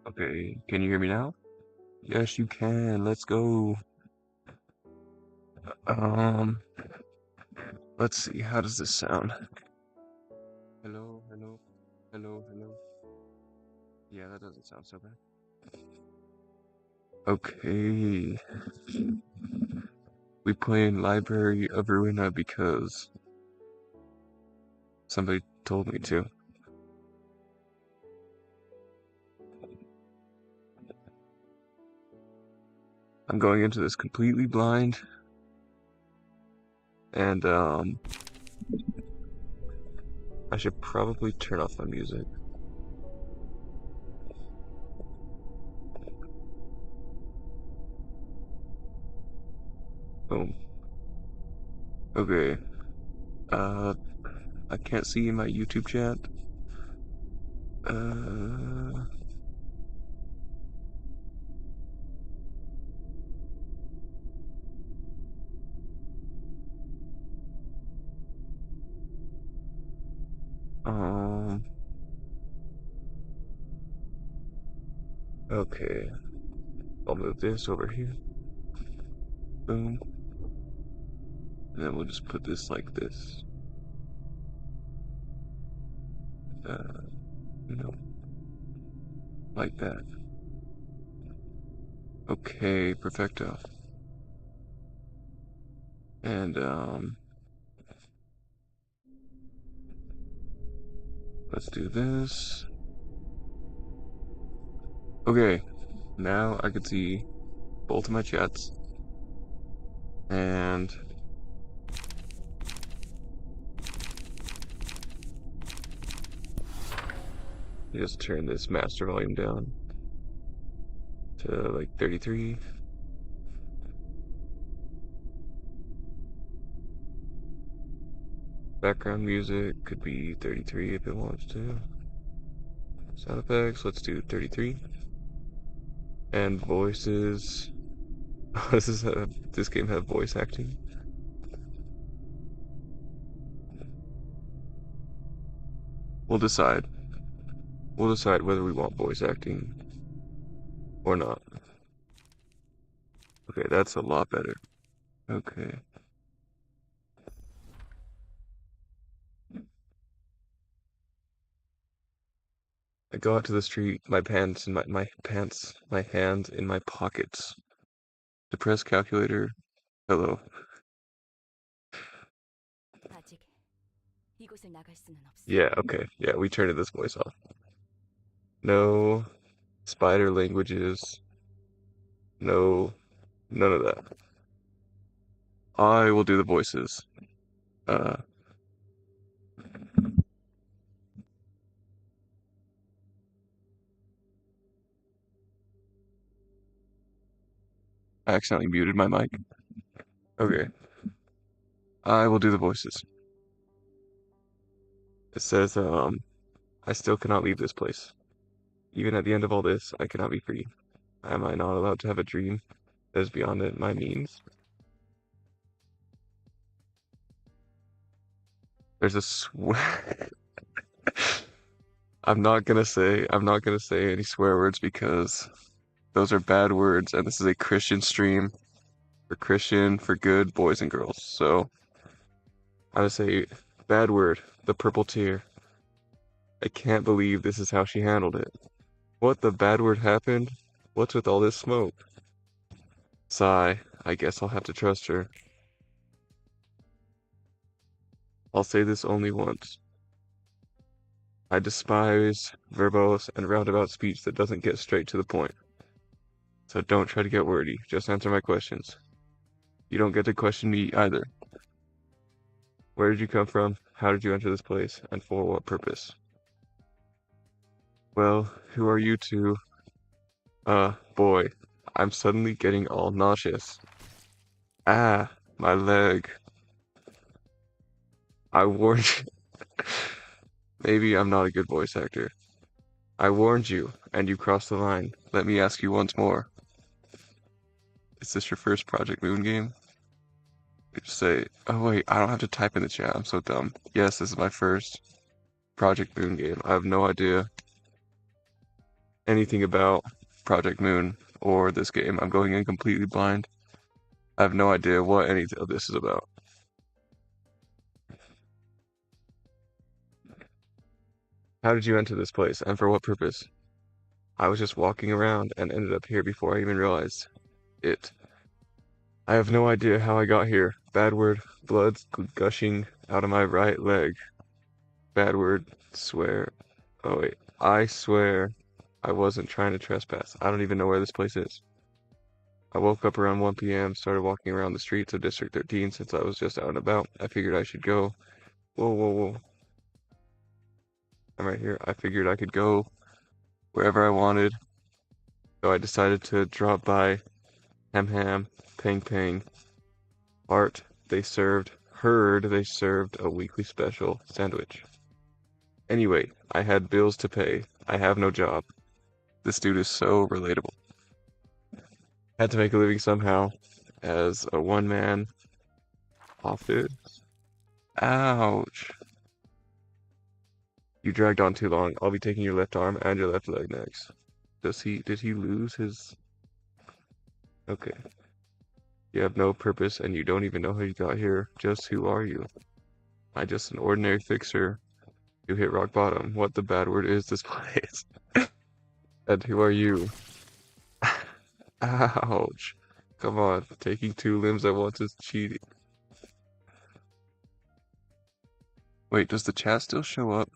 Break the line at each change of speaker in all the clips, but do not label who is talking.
Okay, can you hear me now? Yes, you can. Let's go. Um, let's see. How does this sound? Hello, hello, hello, hello. Yeah, that doesn't sound so bad. Okay, we playing Library of Ruina because somebody told me to. I'm going into this completely blind, and I should probably turn off my music. Boom. Okay. Uh, I can't see in my YouTube chat. Uh, um, okay. I'll move this over here. Boom. And then we'll just put this like this. Uh, you know, like that. Okay, perfecto. And, let's do this. Okay, now I can see both of my chats. And just turn this master volume down to like 33. Background music could be 33 if it wants to. Sound effects, let's do 33. And voices. This game have voice acting. We'll decide. We'll decide whether we want voice acting or not. Okay, that's a lot better. Okay. I go out to the street, my pants in my hands in my pockets. Depress calculator. Hello. Yeah, okay. Yeah, we turned this voice off. No spider languages. No, none of that. I will do the voices. Uh, I accidentally muted my mic. Okay. I will do the voices. It says, I still cannot leave this place. Even at the end of all this, I cannot be free. Am I not allowed to have a dream that is beyond my means? There's a swear. I'm not gonna say any swear words because those are bad words, and this is a Christian stream for good boys and girls. So I would say bad word, the purple tear. I can't believe this is how she handled it. What the bad word happened? What's with all this smoke? Sigh. I guess I'll have to trust her. I'll say this only once. I despise verbose and roundabout speech that doesn't get straight to the point. So don't try to get wordy. Just answer my questions. You don't get to question me either. Where did you come from? How did you enter this place? And for what purpose? Well, who are you two? Boy, I'm suddenly getting all nauseous. Ah, my leg. I warned you. Maybe I'm not a good voice actor. I warned you, and you crossed the line. Let me ask you once more. Is this your first Project Moon game? You just say, oh wait, I don't have to type in the chat. I'm so dumb. Yes, this is my first Project Moon game. I have no idea. anything about Project Moon or this game. I'm going in completely blind. I have no idea what any of this is about. How did you enter this place, and for what purpose? I was just walking around and ended up here before I even realized it. I have no idea how I got here. Bad word, blood's gushing out of my right leg. Bad word, swear. Oh wait, I swear I wasn't trying to trespass. I don't even know where this place is. I woke up around 1 p.m., started walking around the streets of District 13 since I was just out and about. I figured I should go. Whoa, whoa, whoa. I'm right here. I figured I could go wherever I wanted. So I decided to drop by Ham Ham, Pang Pang, Art. Heard they served a weekly special sandwich. Anyway, I had bills to pay. I have no job. This dude is so relatable. Had to make a living somehow as a one-man off dude. Ouch. You dragged on too long. I'll be taking your left arm and your left leg next. Did he lose his... Okay. You have no purpose and you don't even know how you got here. Just who are you? I just an ordinary fixer who hit rock bottom. What the bad word is this place? And who are you? Ouch. Come on, taking two limbs at once is cheating. Wait, does the chat still show up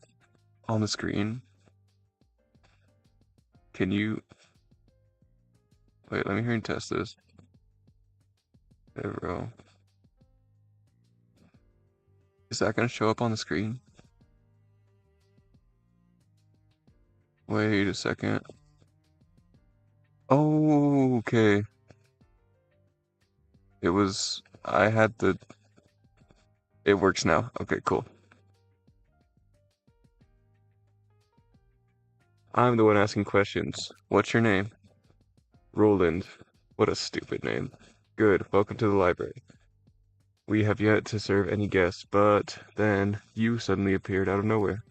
on the screen? Can you... Wait, let me hear you test this. There we go. Is that gonna show up on the screen? Wait a second. Oh, okay. I had the... It works now. Okay, cool. I'm the one asking questions. What's your name? Roland. What a stupid name. Good, welcome to the library. We have yet to serve any guests, but then you suddenly appeared out of nowhere.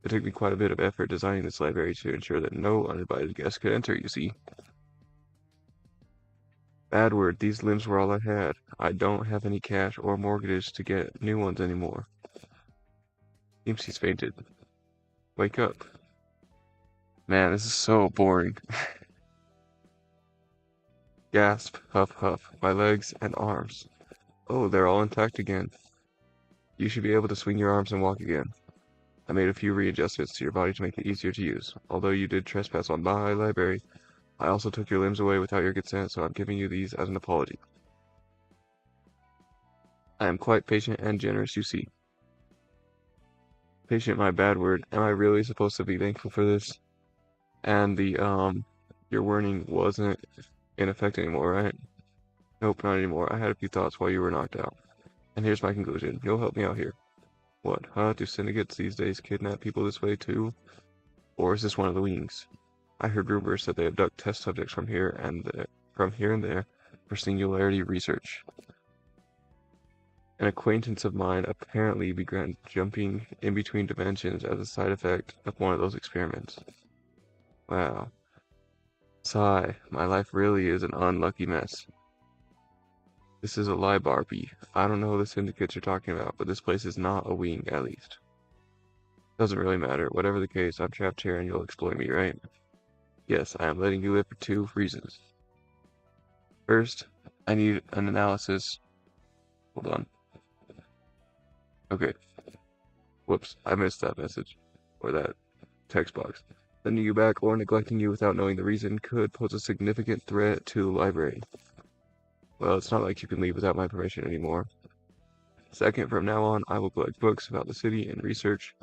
It took me quite a bit of effort designing this library to ensure that no uninvited guests could enter, you see. Bad word, these limbs were all I had. I don't have any cash or mortgages to get new ones anymore. Seems he's fainted. Wake up. Man, this is so boring. Gasp, huff, huff. My legs and arms. Oh, they're all intact again. You should be able to swing your arms and walk again. I made a few readjustments to your body to make it easier to use. Although you did trespass on my library, I also took your limbs away without your consent, so I'm giving you these as an apology. I am quite patient and generous, you see. Patient, my bad word. Am I really supposed to be thankful for this? And your warning wasn't in effect anymore, right? Nope, not anymore. I had a few thoughts while you were knocked out. And here's my conclusion. You'll help me out here. What, huh? Do syndicates these days kidnap people this way too? Or is this one of the wings? I heard rumors that they abduct test subjects from here and there for singularity research. An acquaintance of mine apparently began jumping in between dimensions as a side effect of one of those experiments. Wow. Sigh, my life really is an unlucky mess. This is a library. I don't know who the syndicates you're talking about, but this place is not a wing, at least. Doesn't really matter. Whatever the case, I'm trapped here and you'll exploit me, right? Yes, I am letting you live for two reasons. First, I need an analysis. Hold on. Okay. Whoops, I missed that message. Or that text box. Sending you back or neglecting you without knowing the reason could pose a significant threat to the library. Well, it's not like you can leave without my permission anymore. Second, from now on, I will collect books about the city and research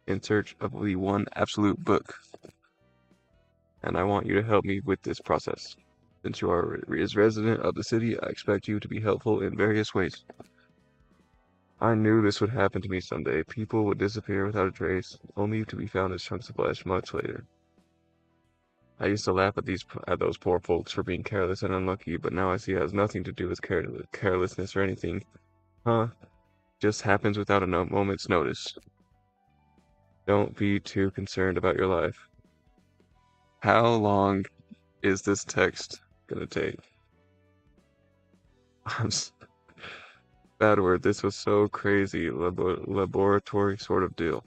in search of the one absolute book. And I want you to help me with this process. Since you are a resident of the city, I expect you to be helpful in various ways. I knew this would happen to me someday. People would disappear without a trace, only to be found as chunks of flesh much later. I used to laugh at those poor folks for being careless and unlucky, but now I see it has nothing to do with carelessness or anything. Huh? Just happens without a moment's notice. Don't be too concerned about your life. How long is this text gonna take? I'm bad word. This was so crazy. Laboratory sort of deal.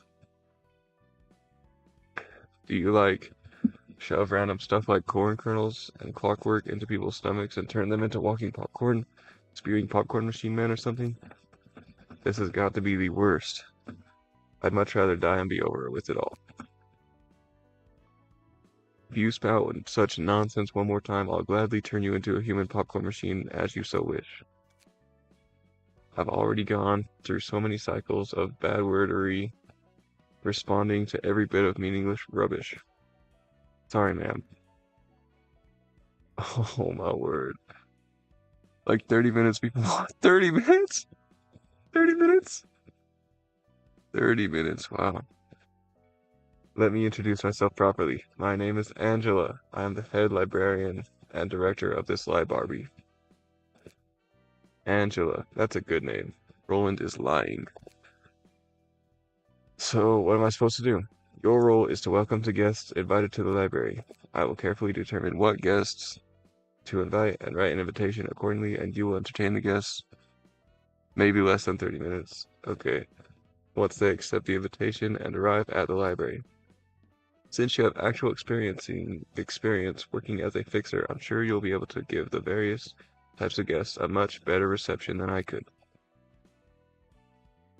Do you like shove random stuff like corn kernels and clockwork into people's stomachs and turn them into walking popcorn, spewing popcorn machine man or something? This has got to be the worst. I'd much rather die and be over with it all. If you spout such nonsense one more time, I'll gladly turn you into a human popcorn machine as you so wish. I've already gone through so many cycles of bad wordery, responding to every bit of meaningless rubbish. Sorry, ma'am. Oh my word. Like 30 minutes before. 30 minutes? 30 minutes? 30 minutes, wow. Let me introduce myself properly. My name is Angela. I am the head librarian and director of this library. Angela, that's a good name. Roland is lying. So, what am I supposed to do? Your role is to welcome the guests invited to the library. I will carefully determine what guests to invite and write an invitation accordingly, and you will entertain the guests. Maybe less than 30 minutes. Okay. Once they accept the invitation and arrive at the library. Since you have actual experience working as a fixer, I'm sure you'll be able to give the various types of guests a much better reception than I could.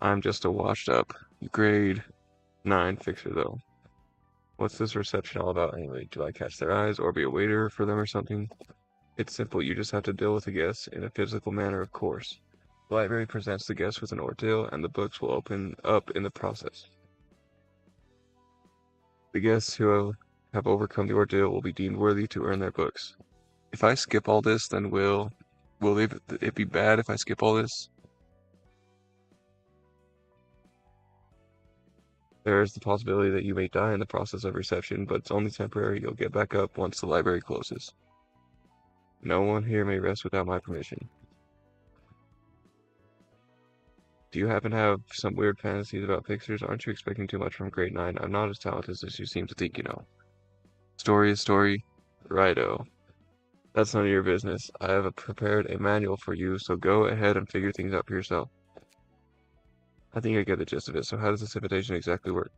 I'm just a washed up grade 9 fixer though. What's this reception all about anyway? Do I catch their eyes or be a waiter for them or something? It's simple, you just have to deal with the guests in a physical manner, of course. The library presents the guests with an ordeal, and the books will open up in the process. The guests who have overcome the ordeal will be deemed worthy to earn their books. If I skip all this, then will it be bad if I skip all this? There is the possibility that you may die in the process of reception, but it's only temporary. You'll get back up once the library closes. No one here may rest without my permission. Do you happen to have some weird fantasies about pictures? Aren't you expecting too much from grade 9? I'm not as talented as you seem to think you know. Story is story. Righto. That's none of your business. I have prepared a manual for you, so go ahead and figure things out for yourself. I think I get the gist of it, so how does this invitation exactly work?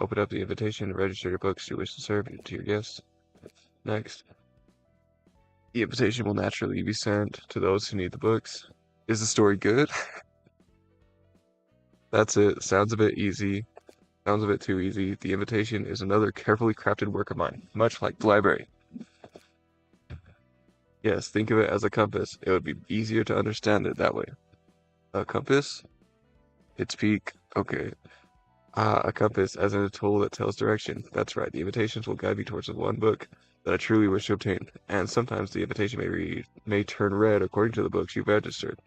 Open up the invitation and register your books you wish to serve to your guests. Next. The invitation will naturally be sent to those who need the books. Is the story good? That's it. Sounds a bit easy. Sounds a bit too easy. The invitation is another carefully crafted work of mine, much like the library. Yes, think of it as a compass. It would be easier to understand it that way. A compass? Its peak. Okay. Ah, a compass as in a tool that tells direction. That's right. The invitations will guide me towards the one book that I truly wish to obtain. And sometimes the invitation may turn red according to the books you've registered.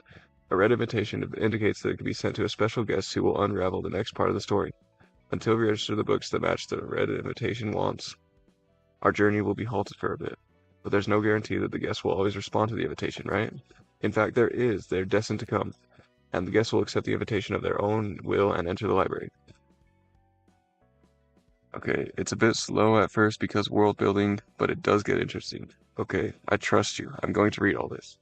A red invitation indicates that it can be sent to a special guest who will unravel the next part of the story. Until we register the books that match the red invitation wants, our journey will be halted for a bit. But there's no guarantee that the guest will always respond to the invitation, right? In fact, there is. They're destined to come. And the guests will accept the invitation of their own will and enter the library. Okay, it's a bit slow at first because world building, but it does get interesting. Okay, I trust you. I'm going to read all this.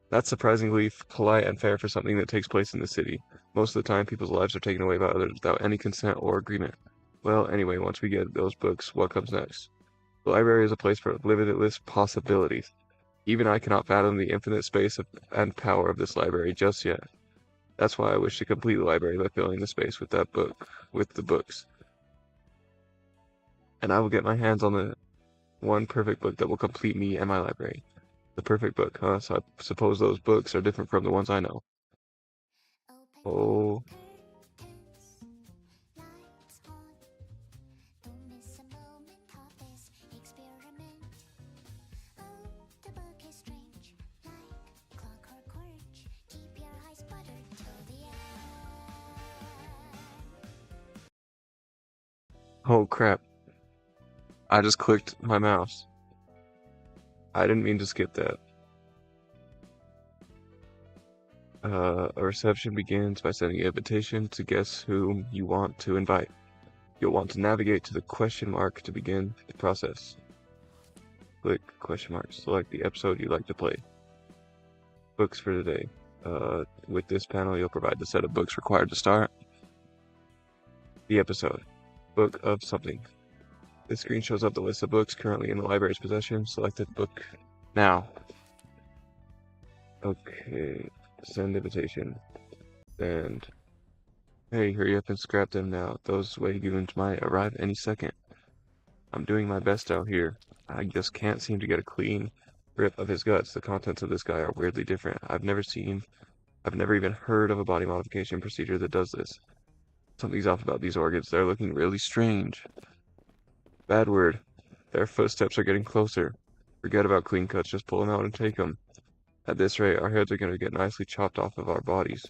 That's surprisingly polite and fair for something that takes place in the city. Most of the time, people's lives are taken away by others without any consent or agreement. Well, anyway, once we get those books, what comes next? The library is a place for limitless possibilities. Even I cannot fathom the infinite space and power of this library just yet. That's why I wish to complete the library by filling the space with the books. And I will get my hands on the one perfect book that will complete me and my library. The perfect book, huh? So I suppose those books are different from the ones I know. Oh. Oh crap. I just clicked my mouse. I didn't mean to skip that. A reception begins by sending an invitation to guests whom you want to invite. You'll want to navigate to the question mark to begin the process. Click question mark. Select the episode you'd like to play. Books for today. With this panel, you'll provide the set of books required to start. The episode. Book of something. This screen shows up the list of books currently in the library's possession. Select the book now. Okay. Send invitation. Send. Hey, hurry up and scrap them now. Those Wagons might arrive any second. I'm doing my best out here. I just can't seem to get a clean grip of his guts. The contents of this guy are weirdly different. I've never even heard of a body modification procedure that does this. Something's off about these organs. They're looking really strange. Bad word. Their footsteps are getting closer. Forget about clean cuts. Just pull them out and take them. At this rate, our heads are going to get nicely chopped off of our bodies.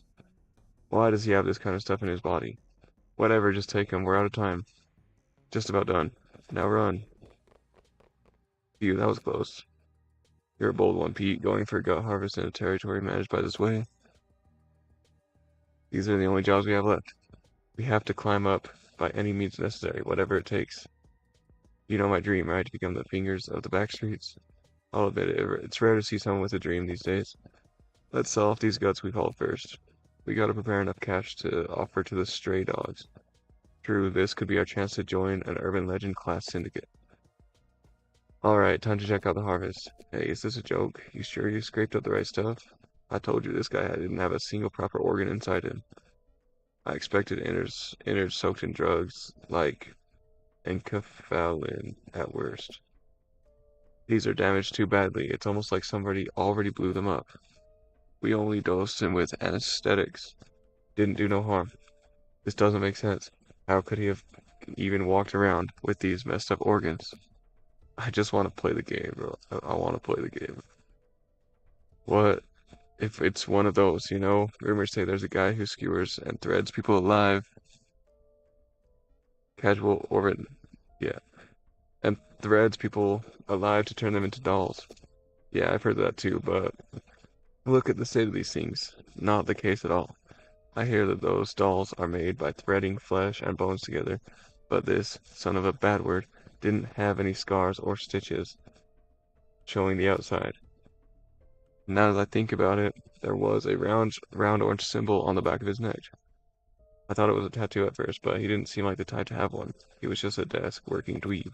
Why does he have this kind of stuff in his body? Whatever, just take him. We're out of time. Just about done. Now run. Phew, that was close. You're a bold one, Pete, going for a gut harvest in a territory managed by this way. These are the only jobs we have left. We have to climb up by any means necessary, whatever it takes. You know my dream, right? To become the fingers of the back streets. I'll admit it, it's rare to see someone with a dream these days. Let's sell off these guts we've hauled first. We gotta prepare enough cash to offer to the stray dogs. True, this could be our chance to join an urban legend class syndicate. Alright, time to check out the harvest. Hey, is this a joke? You sure you scraped up the right stuff? I told you this guy didn't have a single proper organ inside him. I expected innards soaked in drugs, like enkephalin at worst. These are damaged too badly. It's almost like somebody already blew them up. We only dosed him with anesthetics. Didn't do no harm. This doesn't make sense. How could he have even walked around with these messed up organs? I just want to play the game, bro. I want to play the game. What if it's one of those, you know? Rumors say there's a guy who skewers and threads people alive. Casual orbit, yeah. And threads people alive to turn them into dolls. Yeah, I've heard that too, but look at the state of these things. Not the case at all. I hear that those dolls are made by threading flesh and bones together, but this son of a bad word didn't have any scars or stitches showing the outside. Now that I think about it, there was a round orange symbol on the back of his neck. I thought it was a tattoo at first, but he didn't seem like the type to have one. He was just a desk-working dweeb.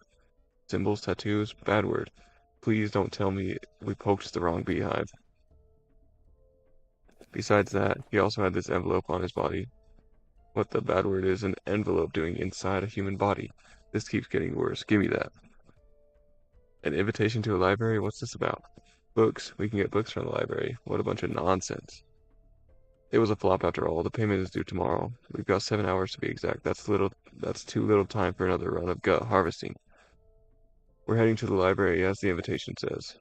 Symbols, tattoos, bad word. Please don't tell me we poked the wrong beehive. Besides that, he also had this envelope on his body. What the bad word is an envelope doing inside a human body? This keeps getting worse. Give me that. An invitation to a library? What's this about? Books. We can get books from the library. What a bunch of nonsense. It was a flop after all. The payment is due tomorrow. We've got 7 hours to be exact. That's too little time for another run of gut harvesting. We're heading to the library, as the invitation says.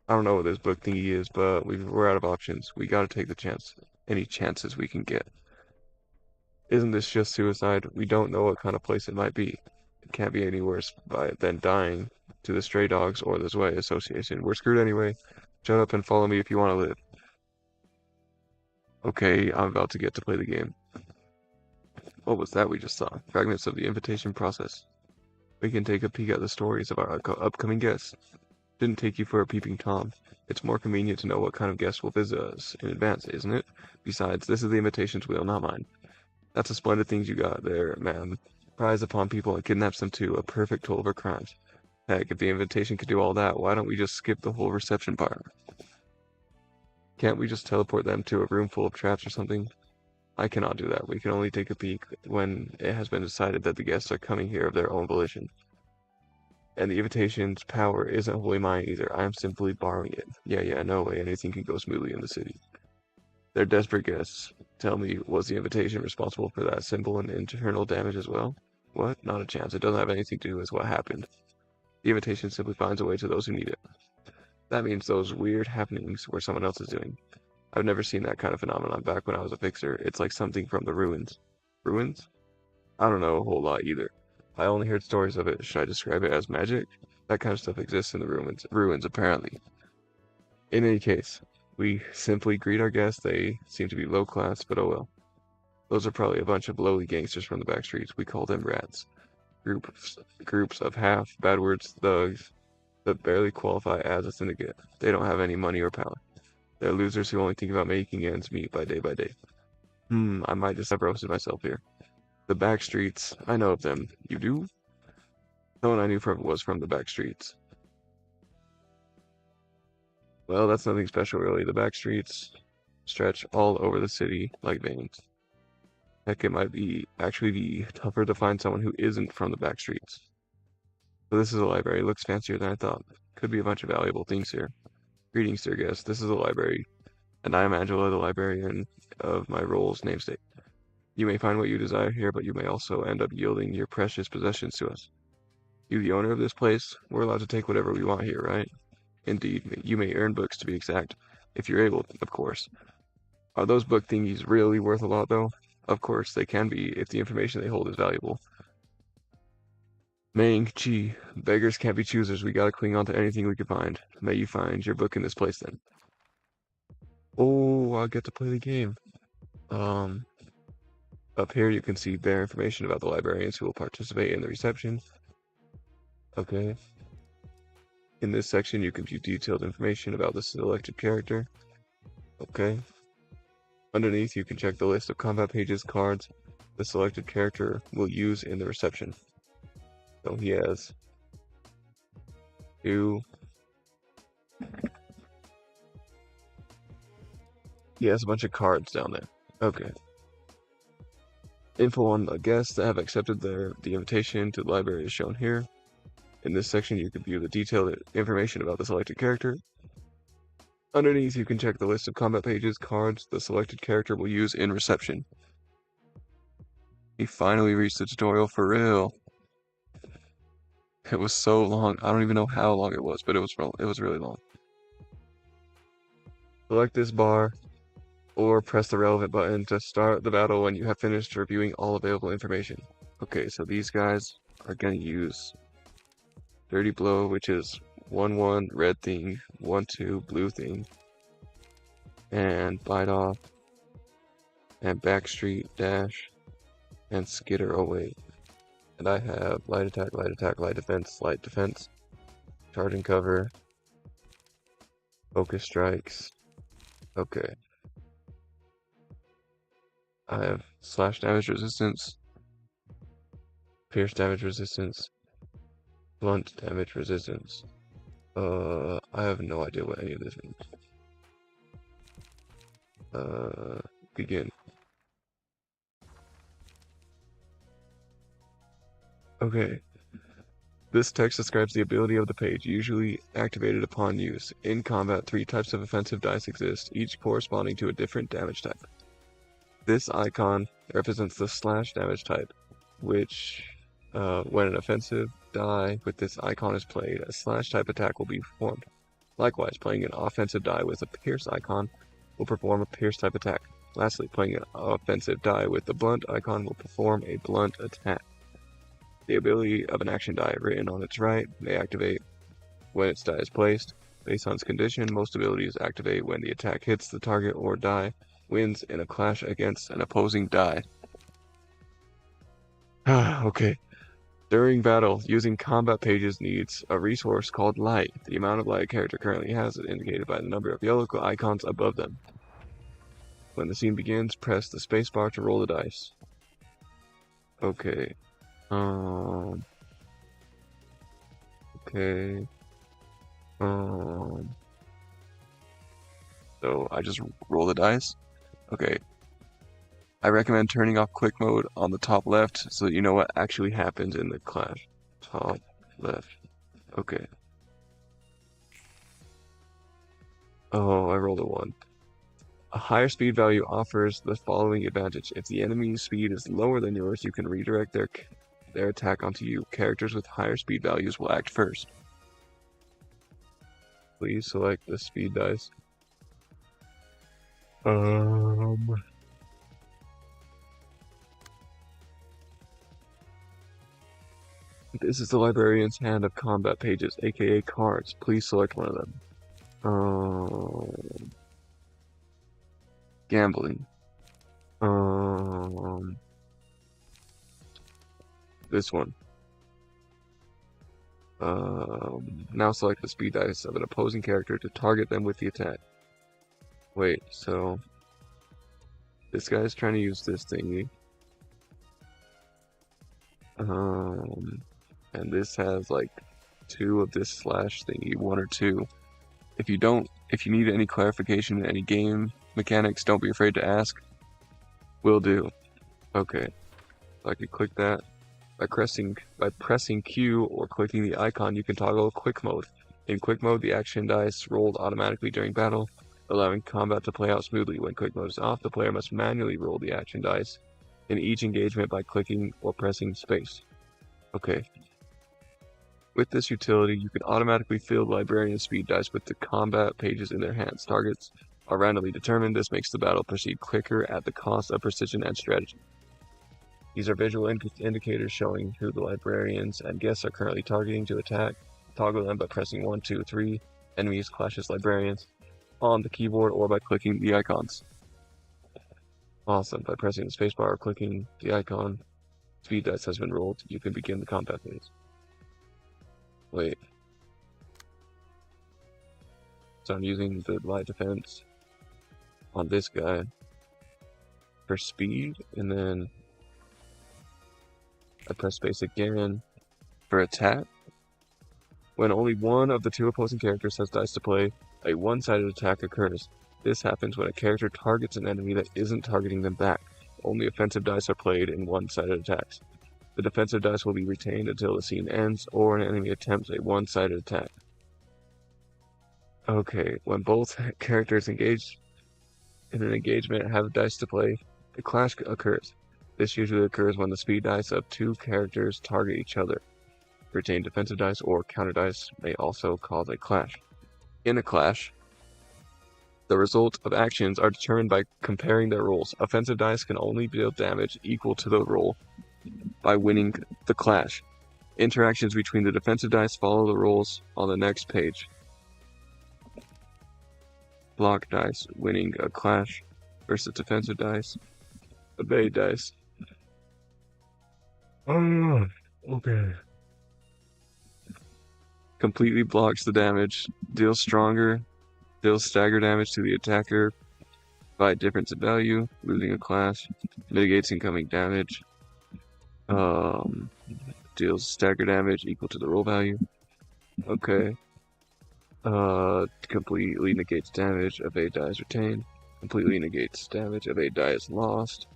I don't know what this book thingy is, but we're out of options. We gotta take the chance. Any chances we can get. Isn't this just suicide? We don't know what kind of place it might be. It can't be any worse than dying to the Stray Dogs or the Zwei Association. We're screwed anyway. Shut up and follow me if you want to live. Okay, I'm about to get to play the game. What was that we just saw? Fragments of the invitation process. We can take a peek at the stories of our upcoming guests. Didn't take you for a peeping Tom. It's more convenient to know what kind of guests will visit us in advance, isn't it? Besides, this is the invitation's wheel, not mine. That's a splendid thing you got there, ma'am. Prize upon people and kidnaps them too. A perfect tool of our crimes. Heck, if the invitation could do all that, why don't we just skip the whole reception part? Can't we just teleport them to a room full of traps or something? I cannot do that. We can only take a peek when it has been decided that the guests are coming here of their own volition. And the invitation's power isn't wholly mine either. I am simply borrowing it. Yeah, no way anything can go smoothly in the city. They're desperate guests. Tell me, was the invitation responsible for that symbol and internal damage as well? What? Not a chance. It doesn't have anything to do with what happened. The invitation simply finds a way to those who need it. That means those weird happenings where someone else is doing. I've never seen that kind of phenomenon back when I was a fixer. It's like something from the ruins. Ruins? I don't know a whole lot either. I only heard stories of it. Should I describe it as magic? That kind of stuff exists in the ruins apparently. In any case, we simply greet our guests. They seem to be low class, but oh well. Those are probably a bunch of lowly gangsters from the back streets. We call them rats. groups of half bad words thugs that barely qualify as a syndicate. They don't have any money or power. They're losers who only think about making ends meet by day. I might just have roasted myself here. The back streets, I know of them. You do? Someone I knew was from the back streets. Well, that's nothing special really. The back streets stretch all over the city like veins. Heck, it might actually be tougher to find someone who isn't from the back streets. So this is a library. It looks fancier than I thought. Could be a bunch of valuable things here. Greetings, dear guest. This is a library, and I am Angela, the librarian of my role's namesake. You may find what you desire here, but you may also end up yielding your precious possessions to us. You, the owner of this place, we're allowed to take whatever we want here, right? Indeed, you may earn books to be exact, if you're able, of course. Are those book thingies really worth a lot, though? Of course, they can be if the information they hold is valuable. Mang, gee, beggars can't be choosers. We gotta cling on to anything we can find. May you find your book in this place, then. Oh, I'll get to play the game. Up here you can see bare information about the librarians who will participate in the reception. Okay. In this section, you can view detailed information about the selected character. Okay. Underneath, you can check the list of combat pages, cards the selected character will use in the reception. So he has 2. He has a bunch of cards down there. Okay. Info on the guests that have accepted the invitation to the library is shown here. In this section, you can view the detailed information about the selected character. Underneath, you can check the list of combat pages, cards the selected character will use in reception. He finally reached the tutorial for real. It was so long. I don't even know how long it was, but it was really long. Select this bar or press the relevant button to start the battle when you have finished reviewing all available information. Okay, so these guys are gonna use Dirty Blow, which is 1-1 red thing, 1-2 blue thing, and Bite Off, and Backstreet Dash, and Skitter away. And I have light attack, light defense, charge and cover, focus strikes. Okay. I have slash damage resistance, pierce damage resistance, blunt damage resistance. I have no idea what any of this means. Begin. Okay. This text describes the ability of the page, usually activated upon use. In combat, 3 types of offensive dice exist, each corresponding to a different damage type. This icon represents the slash damage type, which, when an offensive die with this icon is played, a slash type attack will be performed. Likewise, playing an offensive die with a pierce icon will perform a pierce type attack. Lastly, playing an offensive die with the blunt icon will perform a blunt attack. The ability of an action die written on its right may activate when its die is placed. Based on its condition, most abilities activate when the attack hits the target or die wins in a clash against an opposing die. Okay. During battle, using combat pages needs a resource called light. The amount of light a character currently has is indicated by the number of yellow icons above them. When the scene begins, press the spacebar to roll the dice. Okay. Okay. So I just roll the dice. Okay. I recommend turning off quick mode on the top left so that you know what actually happens in the clash. Top left. Okay. Oh, I rolled a 1. A higher speed value offers the following advantage. If the enemy's speed is lower than yours, you can redirect their attack onto you. Characters with higher speed values will act first. Please select the speed dice. This is the librarian's hand of combat pages, aka cards. Please select one of them. Gambling. This one. Now select the speed dice of an opposing character to target them with the attack. Wait, so this guy's trying to use this thingy. And this has like 2 of this slash thingy, 1 or 2. If you need any clarification in any game mechanics, don't be afraid to ask. Will do. Okay, so I can click that. By pressing Q or clicking the icon, you can toggle quick mode. In quick mode, the action dice rolled automatically during battle, allowing combat to play out smoothly. When quick mode is off, the player must manually roll the action dice in each engagement by clicking or pressing space. Okay. With this utility, you can automatically fill the librarian speed dice with the combat pages in their hands. Targets are randomly determined. This makes the battle proceed quicker at the cost of precision and strategy. These are visual indicators showing who the librarians and guests are currently targeting to attack. Toggle them by pressing 1, 2, 3 enemies, clashes, librarians on the keyboard or by clicking the icons. Awesome. By pressing the spacebar or clicking the icon, speed dice has been rolled. You can begin the combat phase. Wait. So I'm using the light defense on this guy for speed, and then I press space again for attack. When only one of the 2 opposing characters has dice to play, a one-sided attack occurs. This happens when a character targets an enemy that isn't targeting them back. Only offensive dice are played in one-sided attacks. The defensive dice will be retained until the scene ends or an enemy attempts a one-sided attack. Okay, when both characters engaged in an engagement have dice to play, a clash occurs. This usually occurs when the speed dice of 2 characters target each other. Retained defensive dice or counter dice may also cause a clash. In a clash, the result of actions are determined by comparing their rolls. Offensive dice can only deal damage equal to the roll by winning the clash. Interactions between the defensive dice follow the rolls on the next page. Block dice winning a clash versus defensive dice. Evade dice. Oh, okay. Completely blocks the damage. Deals stagger damage to the attacker by difference in value. Losing a clash. Mitigates incoming damage. Deals stagger damage equal to the roll value. Okay. Completely negates damage. Evade die is retained. Completely negates damage. Evade die is lost.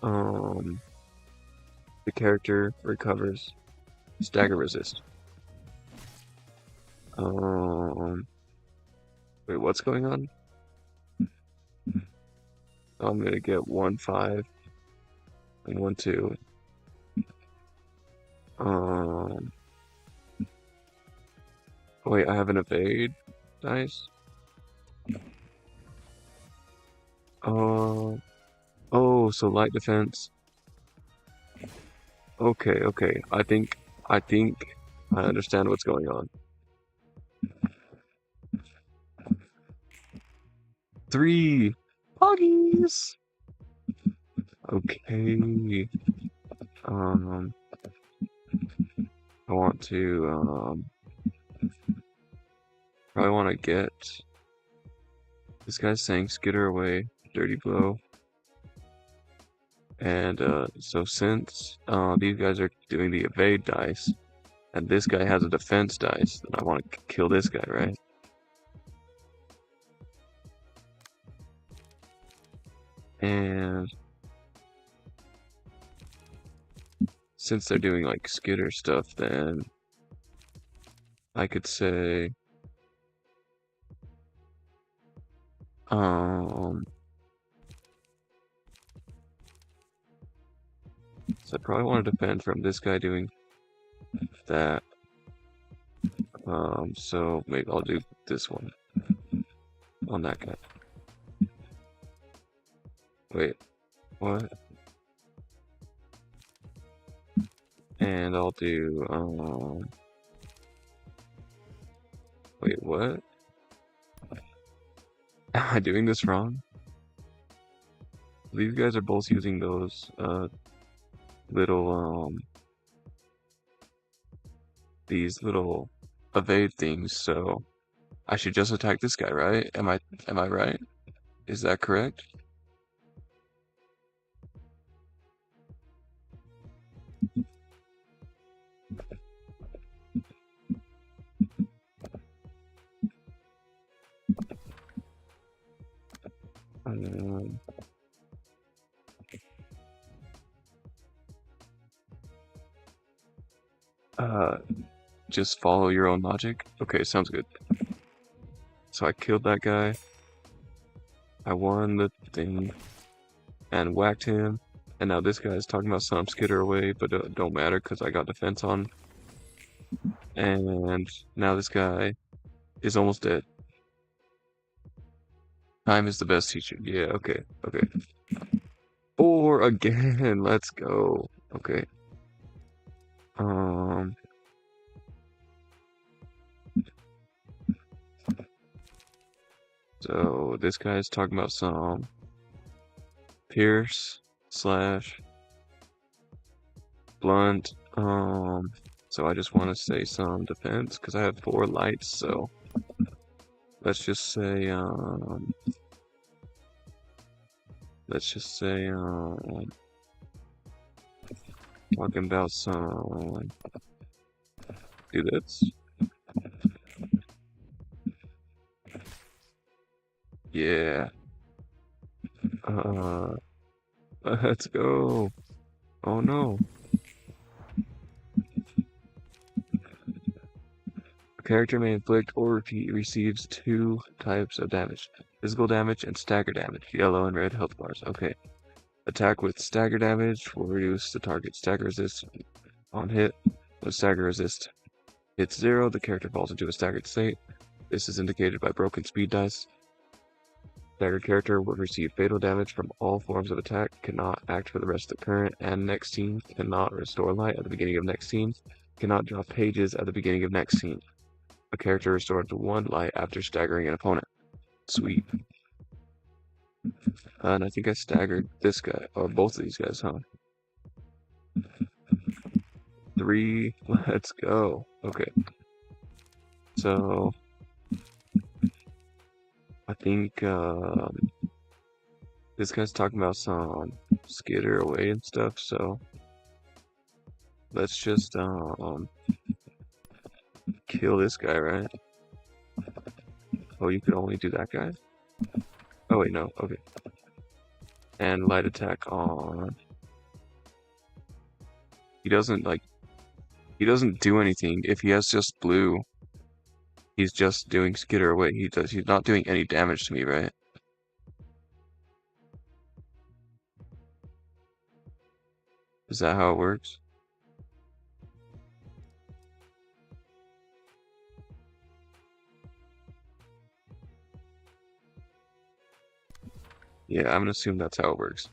The character recovers. Stagger resist. Wait, what's going on? I'm gonna get 1, 5 and 1, 2. Wait, I have an evade dice? Oh, so light defense. Okay. I think I understand what's going on. 3 poggies. Okay. I want to probably want to get this guy's saying skitter away, dirty blow. And so since these guys are doing the evade dice, and this guy has a defense dice, then I want to kill this guy, right? And since they're doing like skitter stuff, then I could say so I probably want to defend from this guy doing that. So maybe I'll do this one on that guy. Wait, what? And I'll do, wait, what? Am I doing this wrong? These guys are both using those, little, these little evade things, so I should just attack this guy, right? Am I right? Is that correct? Um, uh, just follow your own logic? Okay, sounds good. So I killed that guy. I won the thing and whacked him. And now this guy's talking about some skitter away, but don't matter because I got defense on. And now this guy is almost dead. Time is the best teacher. Yeah, okay, okay. Or again, let's go. Okay. Um, so this guy's talking about some Pierce slash Blunt. So I just want to say some defense because I have 4 lights. So let's just say talking about some. Do this. Yeah. Uh, let's go. Oh no. A character may inflict or repeat receives 2 types of damage. Physical damage and stagger damage. Yellow and red health bars. Okay. Attack with stagger damage will reduce the target's stagger resist on hit. When stagger resist hits 0, the character falls into a staggered state. This is indicated by broken speed dice. Staggered character will receive fatal damage from all forms of attack, cannot act for the rest of the current and next scene, cannot restore light at the beginning of next scene, cannot drop pages at the beginning of next scene. A character restored to 1 light after staggering an opponent. Sweet. And I think I staggered this guy, or both of these guys, huh? 3, let's go. Okay. So, I think, this guy's talking about some skitter away and stuff, so let's just kill this guy, right? Oh, you could only do that guy? Oh wait, no, okay. And light attack on. He doesn't do anything. If he has just blue, he's just doing skitter away. He's not doing any damage to me, right? Is that how it works? Yeah, I'm gonna assume that's how it works.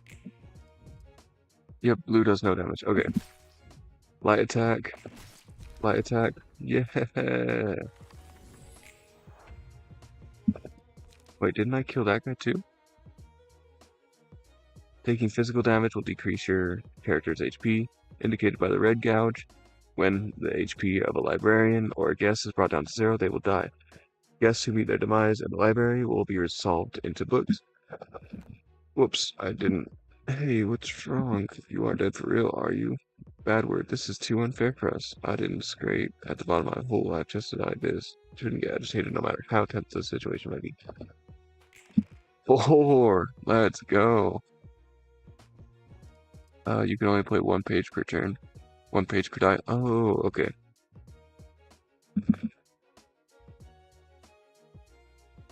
Yep, blue does no damage. Okay. Light attack. Light attack. Yeah. Wait, didn't I kill that guy too? Taking physical damage will decrease your character's HP, indicated by the red gouge. When the HP of a librarian or a guest is brought down to 0, they will die. Guests who meet their demise in the library will be resolved into books. Whoops, I didn't. Hey, what's wrong? You aren't dead for real, are you? Bad word, this is too unfair for us. I didn't scrape at the bottom of my hole life just to die this. Shouldn't get agitated no matter how tense the situation might be. 4! Let's go! You can only play 1 page per turn. 1 page per die. Oh, okay.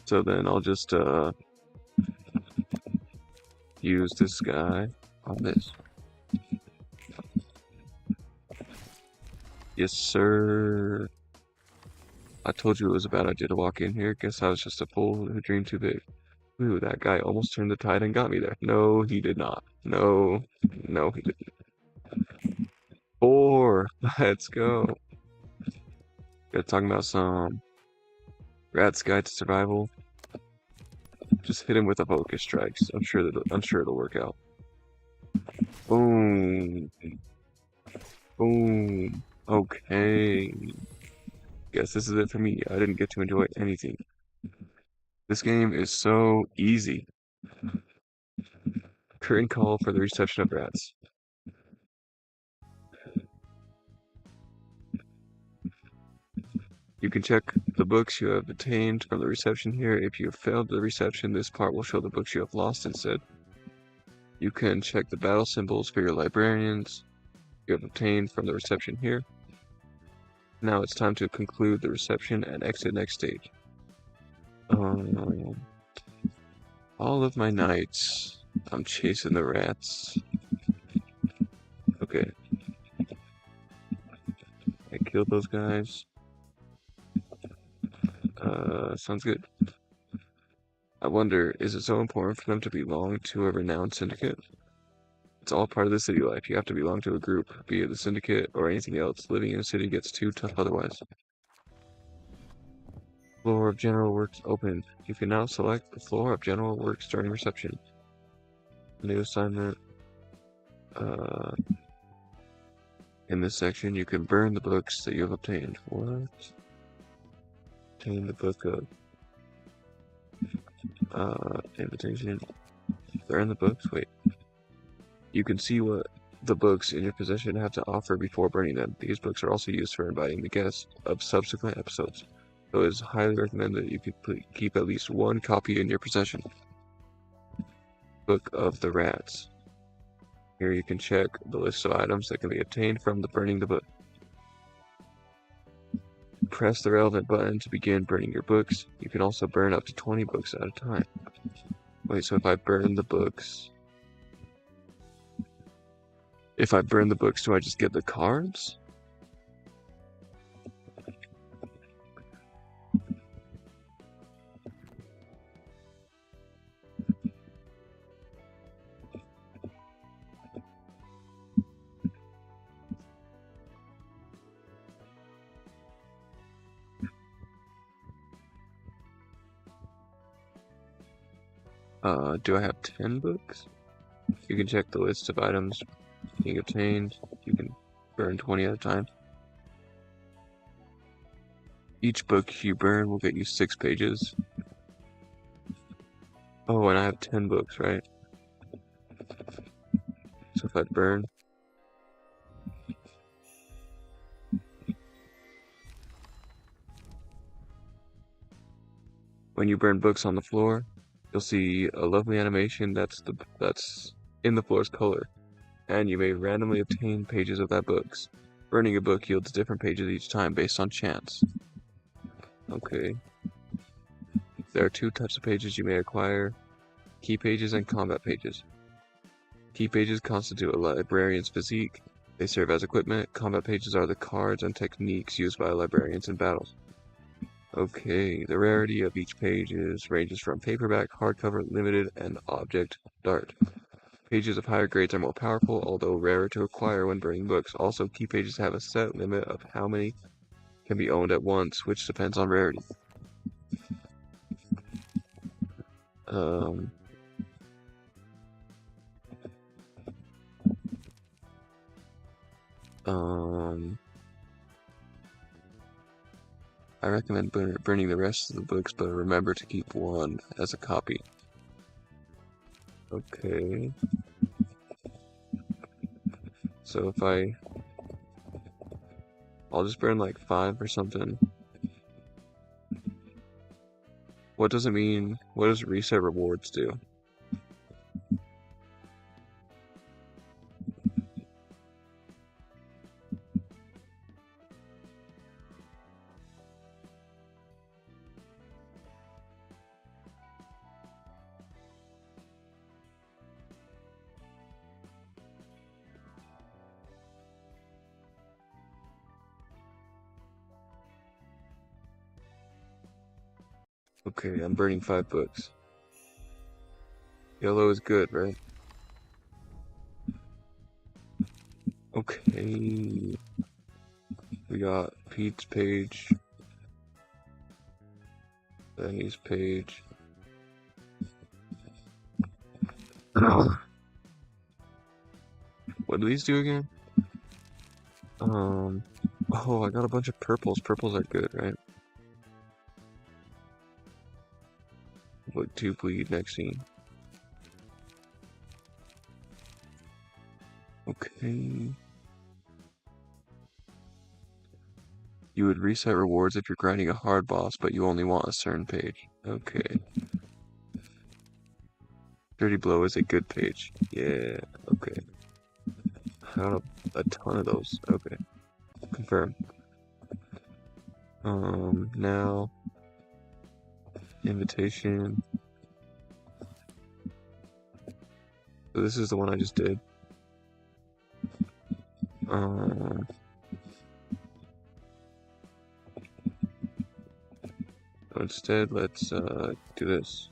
So then I'll just, use this guy on this. Yes, sir. I told you it was a bad idea to walk in here. Guess I was just a fool who dreamed too big. Ooh, that guy almost turned the tide and got me there. No, he did not. No, no, he didn't. 4! Let's go. Got talking about some Rat's Guide to Survival. Just hit him with a focus strikes. I'm sure it'll work out. Boom. Boom. Okay. Guess this is it for me. I didn't get to enjoy anything. This game is so easy. Curtain call for the reception of rats. You can check the books you have obtained from the reception here. If you have failed the reception, this part will show the books you have lost instead. You can check the battle symbols for your librarians you have obtained from the reception here. Now it's time to conclude the reception and exit next stage. All of my nights, I'm chasing the rats. Okay. I killed those guys. Sounds good. I wonder, is it so important for them to belong to a renowned syndicate? It's all part of the city life. You have to belong to a group, be it the syndicate or anything else. Living in a city gets too tough otherwise. Floor of General Works open. You can now select the floor of General Works during reception. New assignment. In this section, you can burn the books that you have obtained. What? Obtain the book of invitation. Burn the books? Wait. You can see what the books in your possession have to offer before burning them. These books are also used for inviting the guests of subsequent episodes. So it is highly recommended that you keep at least one copy in your possession. Book of the Rats. Here you can check the list of items that can be obtained from the burning the book. Press the relevant button to begin burning your books. You can also burn up to 20 books at a time. Wait, so if I burn the books... If I burn the books, do I just get the cards? Do I have 10 books? You can check the list of items being obtained. You can burn 20 at a time. Each book you burn will get you 6 pages. Oh, and I have 10 books, right? So if I burn... When you burn books on the floor, you'll see a lovely animation that's in the floor's color, and you may randomly obtain pages of that books. Burning a book yields different pages each time based on chance. Okay. There are 2 types of pages you may acquire: key pages and combat pages. Key pages constitute a librarian's physique. They serve as equipment. Combat pages are the cards and techniques used by librarians in battles. Okay, the rarity of each page ranges from paperback, hardcover, limited, and object dart. Pages of higher grades are more powerful, although rarer to acquire when burning books. Also, key pages have a set limit of how many can be owned at once, which depends on rarity. I recommend burning the rest of the books, but remember to keep one as a copy. Okay. So if I'll just burn like 5 or something. What does it mean? What does reset rewards do? Okay, I'm burning 5 books. Yellow is good, right? Okay. We got Pete's page. Benny's page. What do these do again? Oh, I got a bunch of purples. Purples are good, right? Look to bleed next scene. Okay. You would reset rewards if you're grinding a hard boss, but you only want a certain page. Okay. Dirty Blow is a good page. Yeah, okay. I got a ton of those. Okay. Confirm. Now invitation. So this is the one I just did. Um, Instead, let's do this.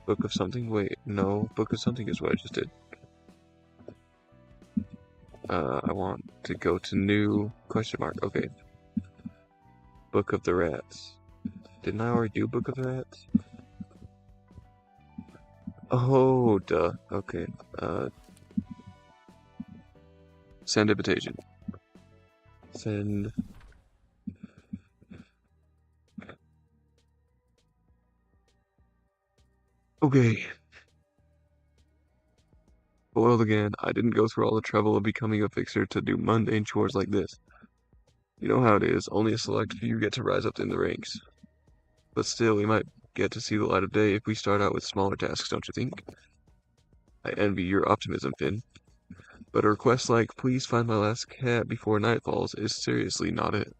Book of something. Wait, no. Book of something is what I just did. I want to go to new question mark. Okay. Book of the Rats. Didn't I already do Book of the Rats? Oh, duh. Okay. Send invitation. Send. Okay. Boiled again. I didn't go through all the trouble of becoming a fixer to do mundane chores like this. You know how it is. Only a select few get to rise up in the ranks. But still, we might get to see the light of day if we start out with smaller tasks, don't you think? I envy your optimism, Finn. But a request like, please find my last cat before night falls, is seriously not it.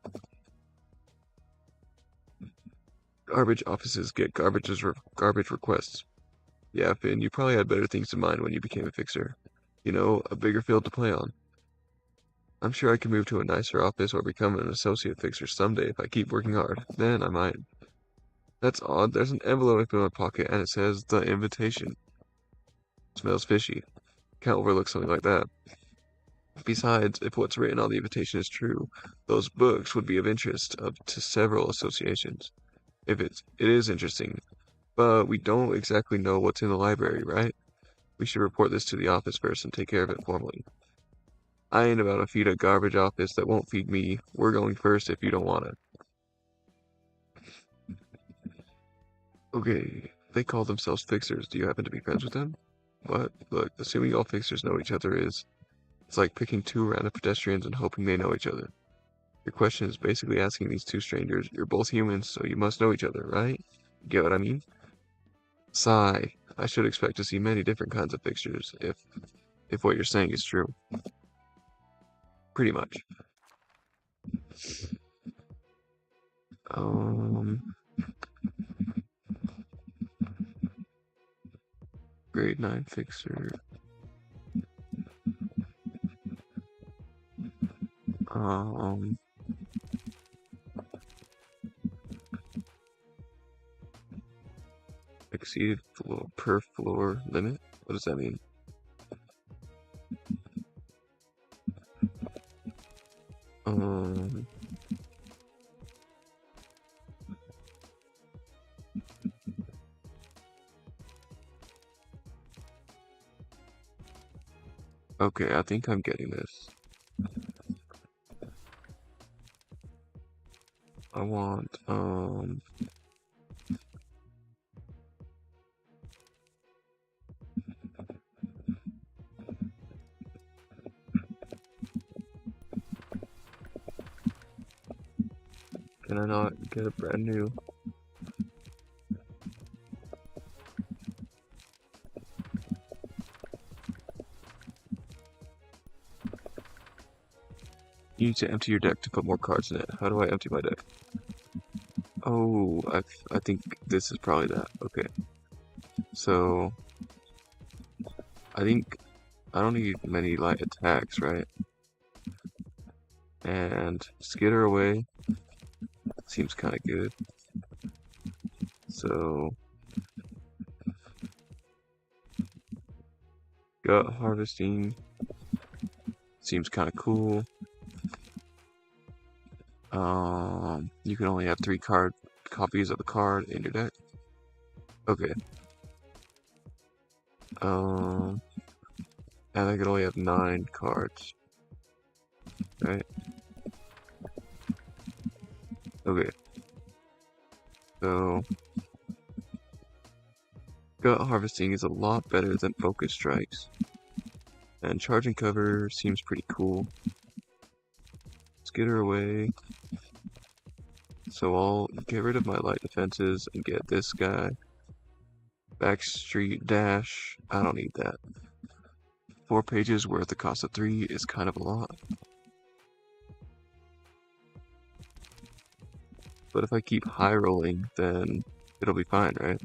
Garbage offices get garbage requests. Yeah, Finn, you probably had better things in mind when you became a fixer. You know, a bigger field to play on. I'm sure I can move to a nicer office or become an associate fixer someday if I keep working hard. Then I might. That's odd. There's an envelope in my pocket and it says the invitation. Smells fishy. Can't overlook something like that. Besides, if what's written on the invitation is true, those books would be of interest to several associations. If it is interesting, but we don't exactly know what's in the library, right? We should report this to the office first and take care of it formally. I ain't about to feed a garbage office that won't feed me. We're going first if you don't want it. Okay, they call themselves fixers. Do you happen to be friends with them? What? Look, assuming all fixers know each other it's like picking two random pedestrians and hoping they know each other. Your question is basically asking these two strangers, you're both humans, so you must know each other, right? Get what I mean? Sigh. I should expect to see many different kinds of fixtures, if what you're saying is true. Pretty much. Um, grade 9 fixer. Um, exceeded per floor limit? What does that mean? Um, okay, I think I'm getting this. I want, can I not get a brand new? You need to empty your deck to put more cards in it. How do I empty my deck? Oh, I think this is probably that. Okay. So, I think I don't need many light attacks, right? And skitter away seems kind of good. So, gut harvesting seems kind of cool. You can only have 3 copies of a card in your deck. Okay. And I can only have 9 cards. right? Okay, so gut harvesting is a lot better than focus strikes. And charging cover seems pretty cool. Let's get her away. So I'll get rid of my light defenses and get this guy. Backstreet dash, I don't need that. 4 pages where the cost of 3 is kind of a lot. But if I keep high rolling, then it'll be fine, right?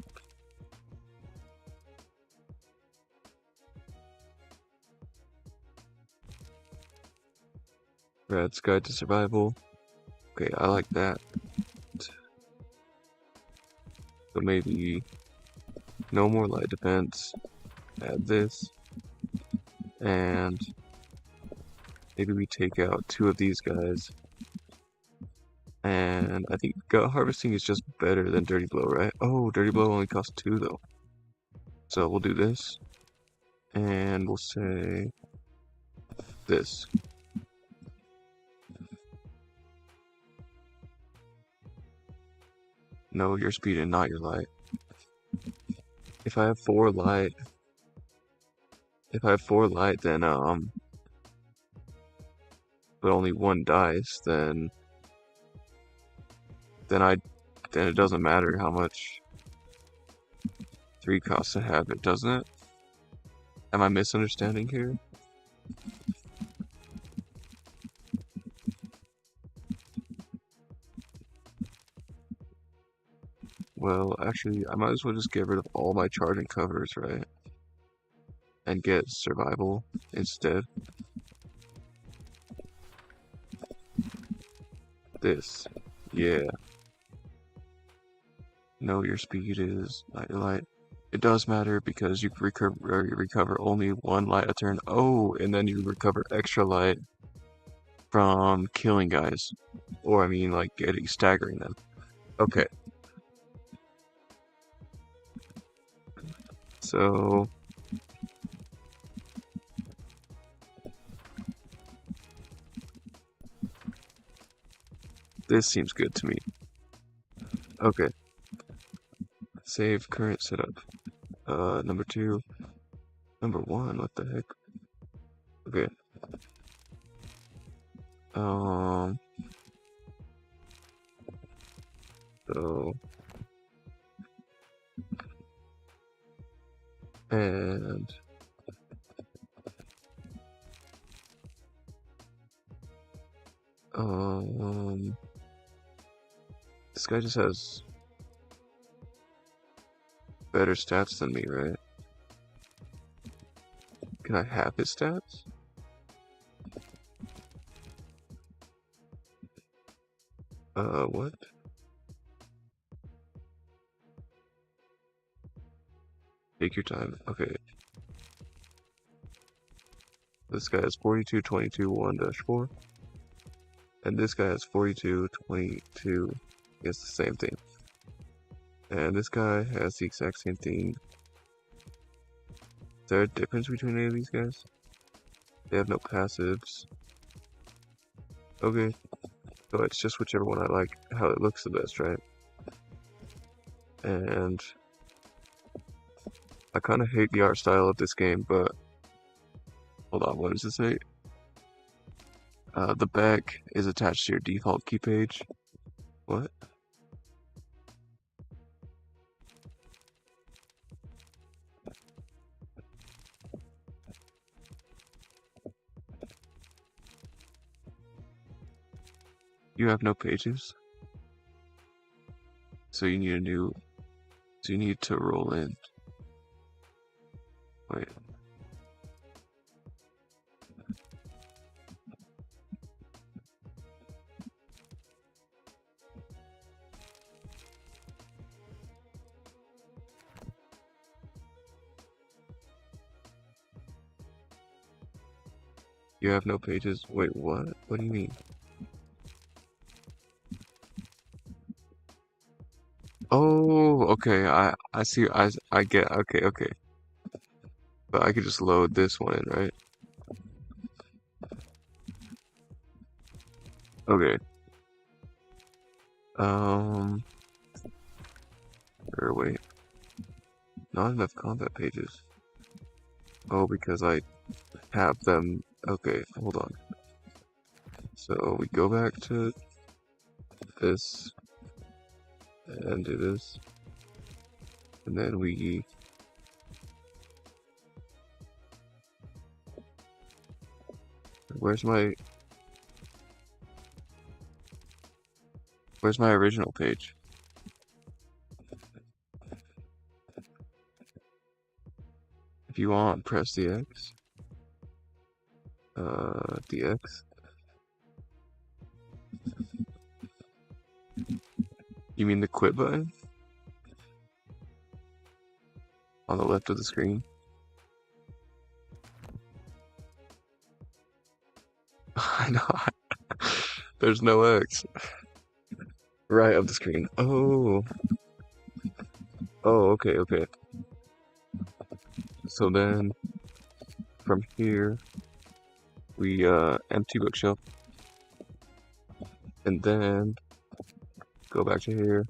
Brad's Guide to Survival. Okay, I like that. So maybe no more light defense. Add this. And maybe we take out 2 of these guys. And I think gut harvesting is just better than dirty blow, right? Oh, dirty blow only costs 2 though. So we'll do this. And we'll say this. No, your speed and not your light. If I have 4 light, then but only 1 dice, then it doesn't matter how much 3 costs to have it, doesn't it? Am I misunderstanding here? Well, actually, I might as well just get rid of all my charging covers, right? And get survival instead. This. Yeah. No, your speed is not your light. It does matter because you recover only 1 light a turn. Oh, and then you recover extra light from killing guys. Or I mean like staggering them. Okay. So this seems good to me. Okay. Save current setup. Number 2. Number 1, what the heck? Okay. So and this guy just has better stats than me, right? Can I have his stats? What? Take your time. Okay. This guy has 42, 22, 1-4. And this guy has 42, 22. It's the same thing. And this guy has the exact same thing. Is there a difference between any of these guys? They have no passives. Okay. So it's just whichever one I like, how it looks the best, right? And I kind of hate the art style of this game, but hold on, what does it say? The back is attached to your default key page. What? You have no pages? So you need so you need to roll in. Wait. You have no pages? Wait, what? What do you mean? Oh, okay. I see. I get. Okay. But I could just load this one in, right? Okay. Um, or wait, not enough combat pages. Oh, because I have them. Okay, hold on. So we go back to this and do this, and then where's my where's my original page? If you want, press the X. The X. You mean the quit button on the left of the screen? I know. There's no X. Right of the screen. Oh. Oh, okay, okay. So then from here we empty bookshelf and then go back to here,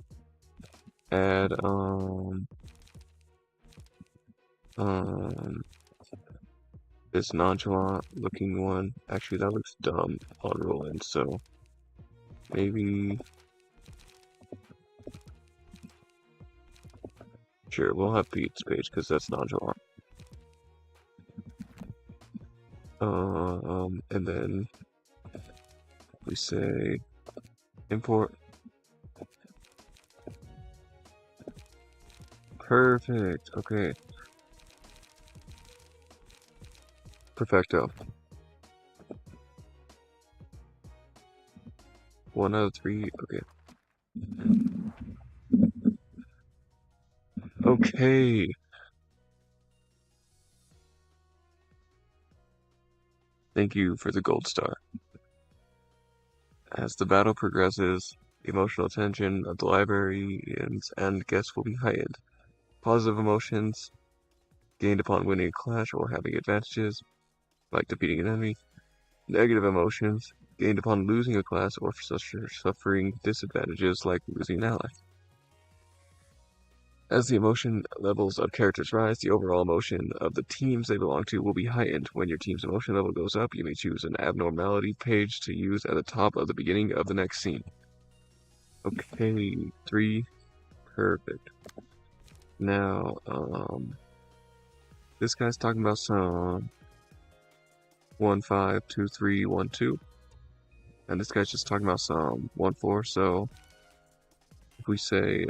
add um this nonchalant looking one. Actually that looks dumb on rolling, so maybe sure we'll have Pete's page because that's nonchalant. And then we say import. Perfect. Okay. Perfecto. 1 out of 3. Okay. Okay. Thank you for the gold star. As the battle progresses, the emotional tension of the librarians and guests will be heightened. Positive emotions gained upon winning a clash or having advantages, like defeating an enemy. Negative emotions gained upon losing a class or suffering disadvantages, like losing an ally. As the emotion levels of characters rise, the overall emotion of the teams they belong to will be heightened. When your team's emotion level goes up, you may choose an abnormality page to use at the top of the beginning of the next scene. Okay, 3. Perfect. Now, this guy's talking about some 1, 5, 2, 3, 1, 2. And this guy's just talking about some 1, 4. So, if we say,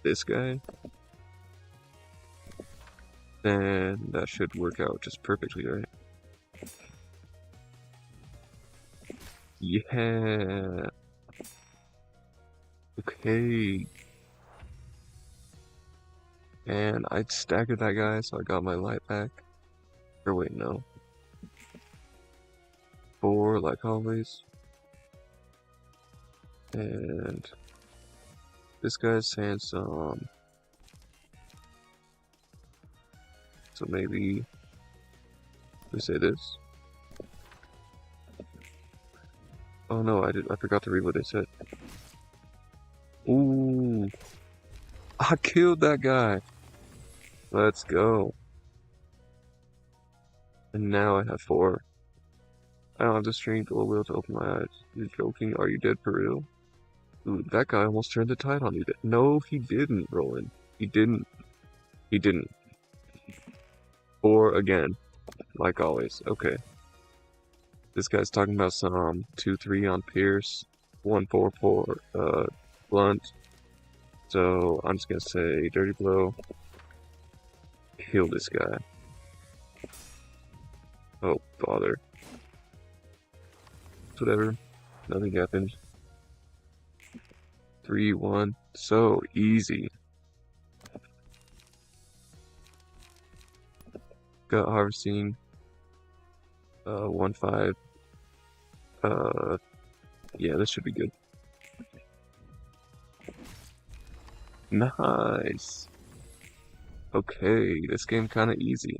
this guy, then that should work out just perfectly, right? Yeah. Okay. And I staggered that guy, so I got my light back. Or wait, no. 4, like always. And this guy's saying some. So maybe we say this. Oh no, I forgot to read what they said. Ooh. I killed that guy. Let's go. And now I have 4. I don't have the strength or will to open my eyes. You're joking? Are you dead for real? Ooh, that guy almost turned the tide on you. No, he didn't, Roland. He didn't. He didn't. 4 again, like always. Okay. This guy's talking about some 2, 3 on Pierce, 1, 4, 4, Blunt. So I'm just gonna say Dirty Blow. Kill this guy. Oh, bother. Whatever. Nothing happened. 3, 1. So easy. Got harvesting. 1, 5. Yeah, this should be good. Nice. Okay, this game kind of easy.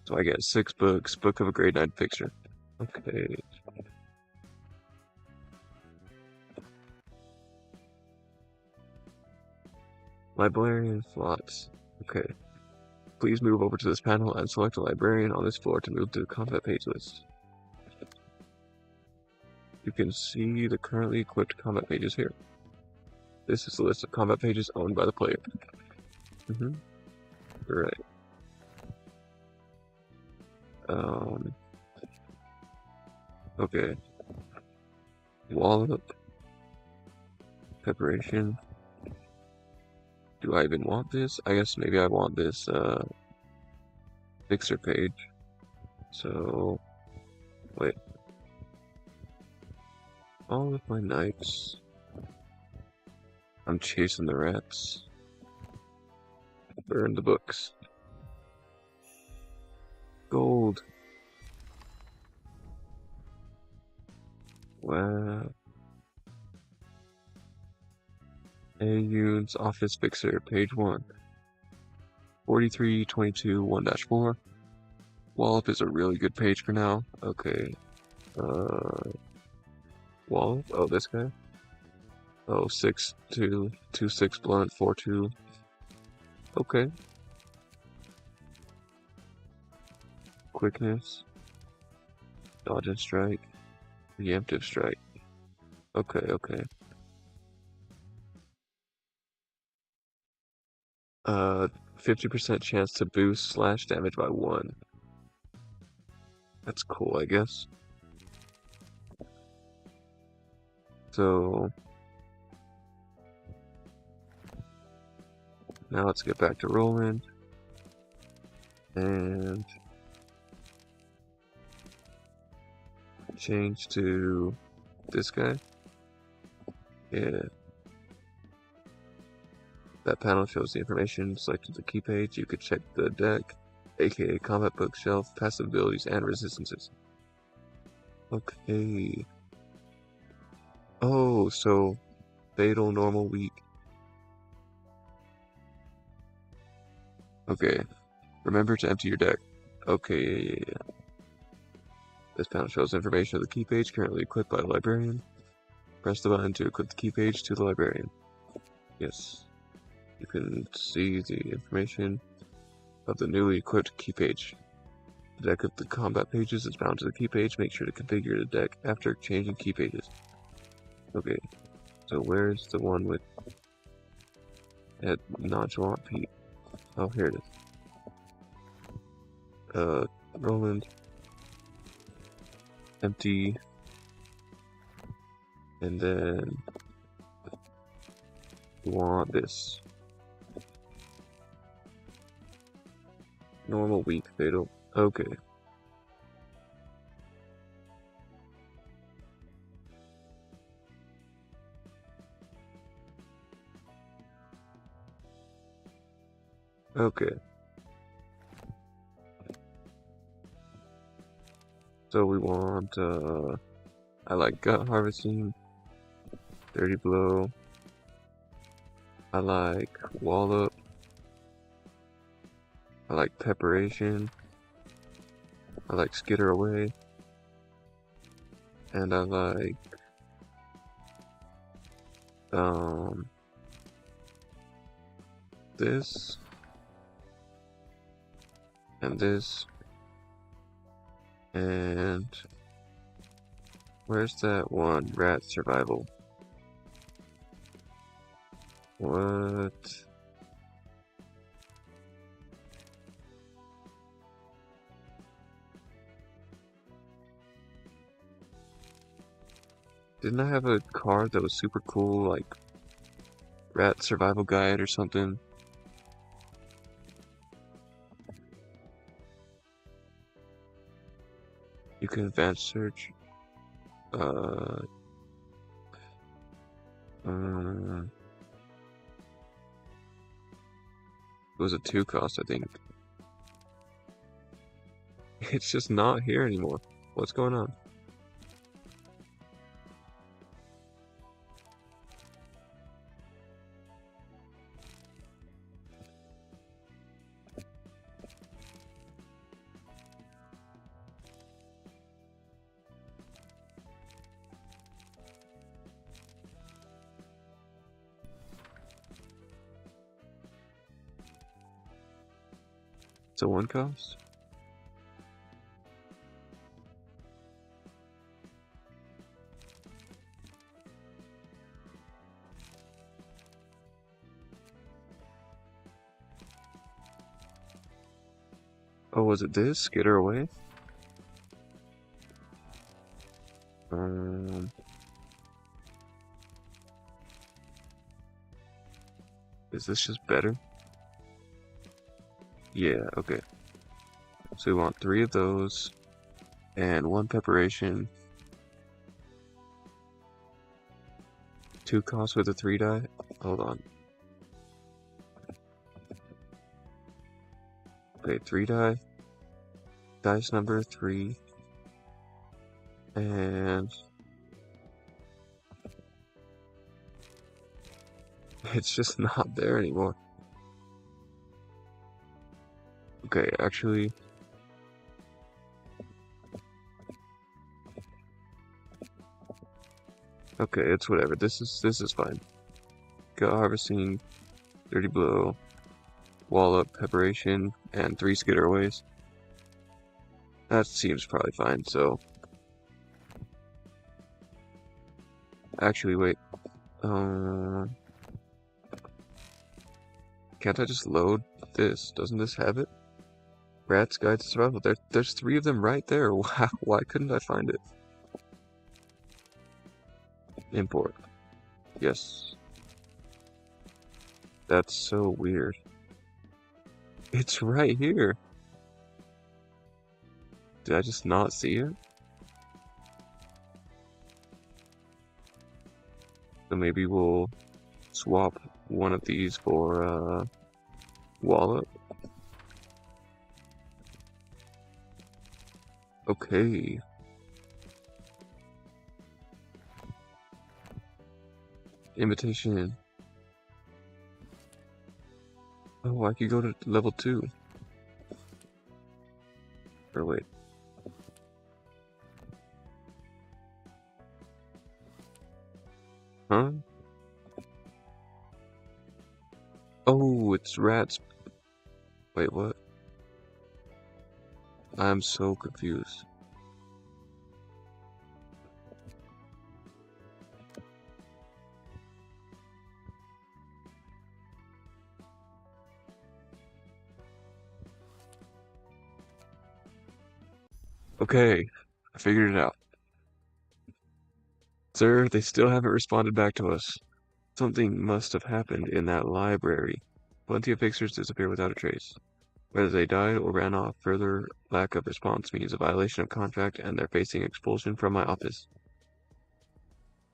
So I get 6 books, book of a grade 9 picture. Okay. Librarian slots. Okay. Please move over to this panel and select a librarian on this floor to move to the combat page list. You can see the currently equipped combat pages here. This is the list of combat pages owned by the player. Right. Okay. Wallop. Preparation. Do I even want this? I guess maybe I want this, fixer page. So, wait. All of my knights. I'm chasing the rats. Burn the books. Gold. Wow. Ayun's Office Fixer, page 1. 4322 1-4. Wallop is a really good page for now. Okay. Wallop? Oh, this guy? Oh, 6-2, 2-6 blunt, 4-2. Okay. Quickness. Dodge and strike. Preemptive strike. Okay, okay. 50% chance to boost slash damage by 1. That's cool, I guess. So now let's get back to rolling. And change to this guy. Yeah. That panel shows the information selected the key page. You could check the deck, aka combat bookshelf, passive abilities, and resistances. Okay. Oh, so fatal, normal, weak. Okay. Remember to empty your deck. Okay, yeah. This panel shows information of the key page currently equipped by the librarian. Press the button to equip the key page to the librarian. Yes. You can see the information of the newly equipped key page. The deck of the combat pages is bound to the key page. Make sure to configure the deck after changing key pages. Okay, so where's the one with that nonchalant Pete? Oh, here it is. Roland. Empty. And then we want this. Normal, weak, fatal. Okay. Okay. So we want, I like gut harvesting, dirty blow. I like wallop. I like preparation. I like skitter away. And I like, this. And this. And where's that one? Rat survival. What? Didn't I have a card that was super cool, like Rat Survival Guide or something? You can advance search. It was a 2 cost, I think. It's just not here anymore. What's going on? It's a one cost? Oh, was it this? Skitter away? Um, is this just better? Yeah, okay. So we want 3 of those, and 1 preparation. 2 costs with a 3 die? Hold on. Okay, 3 die. Dice number 3. And it's just not there anymore. Okay, actually, okay, it's whatever. This is fine. Got harvesting, 30 blow, wall up, preparation, and 3 skitterways. That seems probably fine. So, actually, wait. Can't I just load this? Doesn't this have it? Rat's Guide to Survival. There's 3 of them right there. Why couldn't I find it? Import. Yes. That's so weird. It's right here. Did I just not see it? So maybe we'll swap one of these for wallet. Okay. Invitation. Oh, I could go to level 2. Or wait. Huh? Oh, it's rats. Wait, what? I'm so confused. Okay, I figured it out. Sir, they still haven't responded back to us. Something must have happened in that library. Plenty of pictures disappear without a trace. Whether they died or ran off, further lack of response means a violation of contract and they're facing expulsion from my office.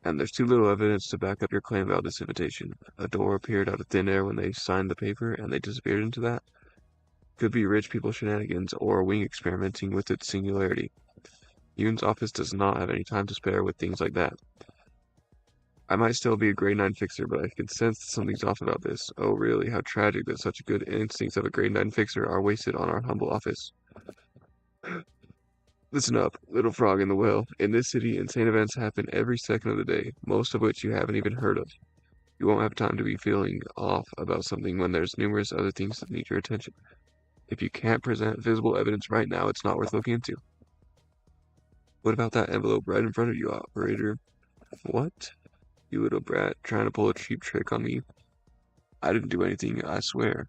And there's too little evidence to back up your claim about this invitation. A door appeared out of thin air when they signed the paper and they disappeared into that. Could be rich people shenanigans or a wing experimenting with its singularity. Yoon's office does not have any time to spare with things like that. I might still be a grade 9 fixer, but I can sense that something's off about this. Oh, really? How tragic that such good instincts of a grade 9 fixer are wasted on our humble office. Listen up, little frog in the well. In this city, insane events happen every second of the day, most of which you haven't even heard of. You won't have time to be feeling off about something when there's numerous other things that need your attention. If you can't present visible evidence right now, it's not worth looking into. What about that envelope right in front of you, operator? What? You little brat, trying to pull a cheap trick on me? I didn't do anything, I swear.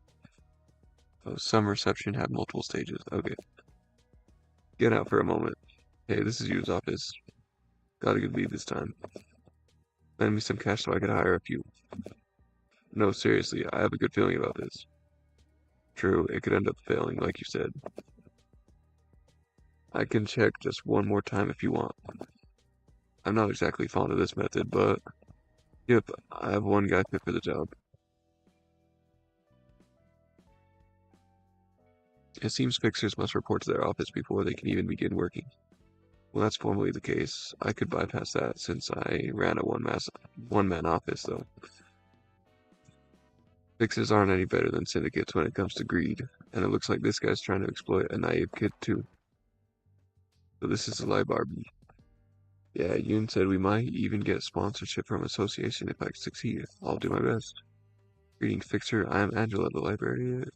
Oh, some reception had multiple stages. Okay. Get out for a moment. Hey, this is Yu's office. Got a good lead this time. Lend me some cash so I can hire a few. No, seriously, I have a good feeling about this. True, it could end up failing, like you said. I can check just one more time if you want. I'm not exactly fond of this method, but yep, I have one guy fit for the job. It seems fixers must report to their office before they can even begin working. Well, that's formally the case. I could bypass that since I ran a one-man office, though. Fixers aren't any better than syndicates when it comes to greed, and it looks like this guy's trying to exploit a naive kid, too. So this is a library. Yeah, Yoon said we might even get sponsorship from association if I succeed. I'll do my best. Greetings, Fixer. I am Angela, the librarian.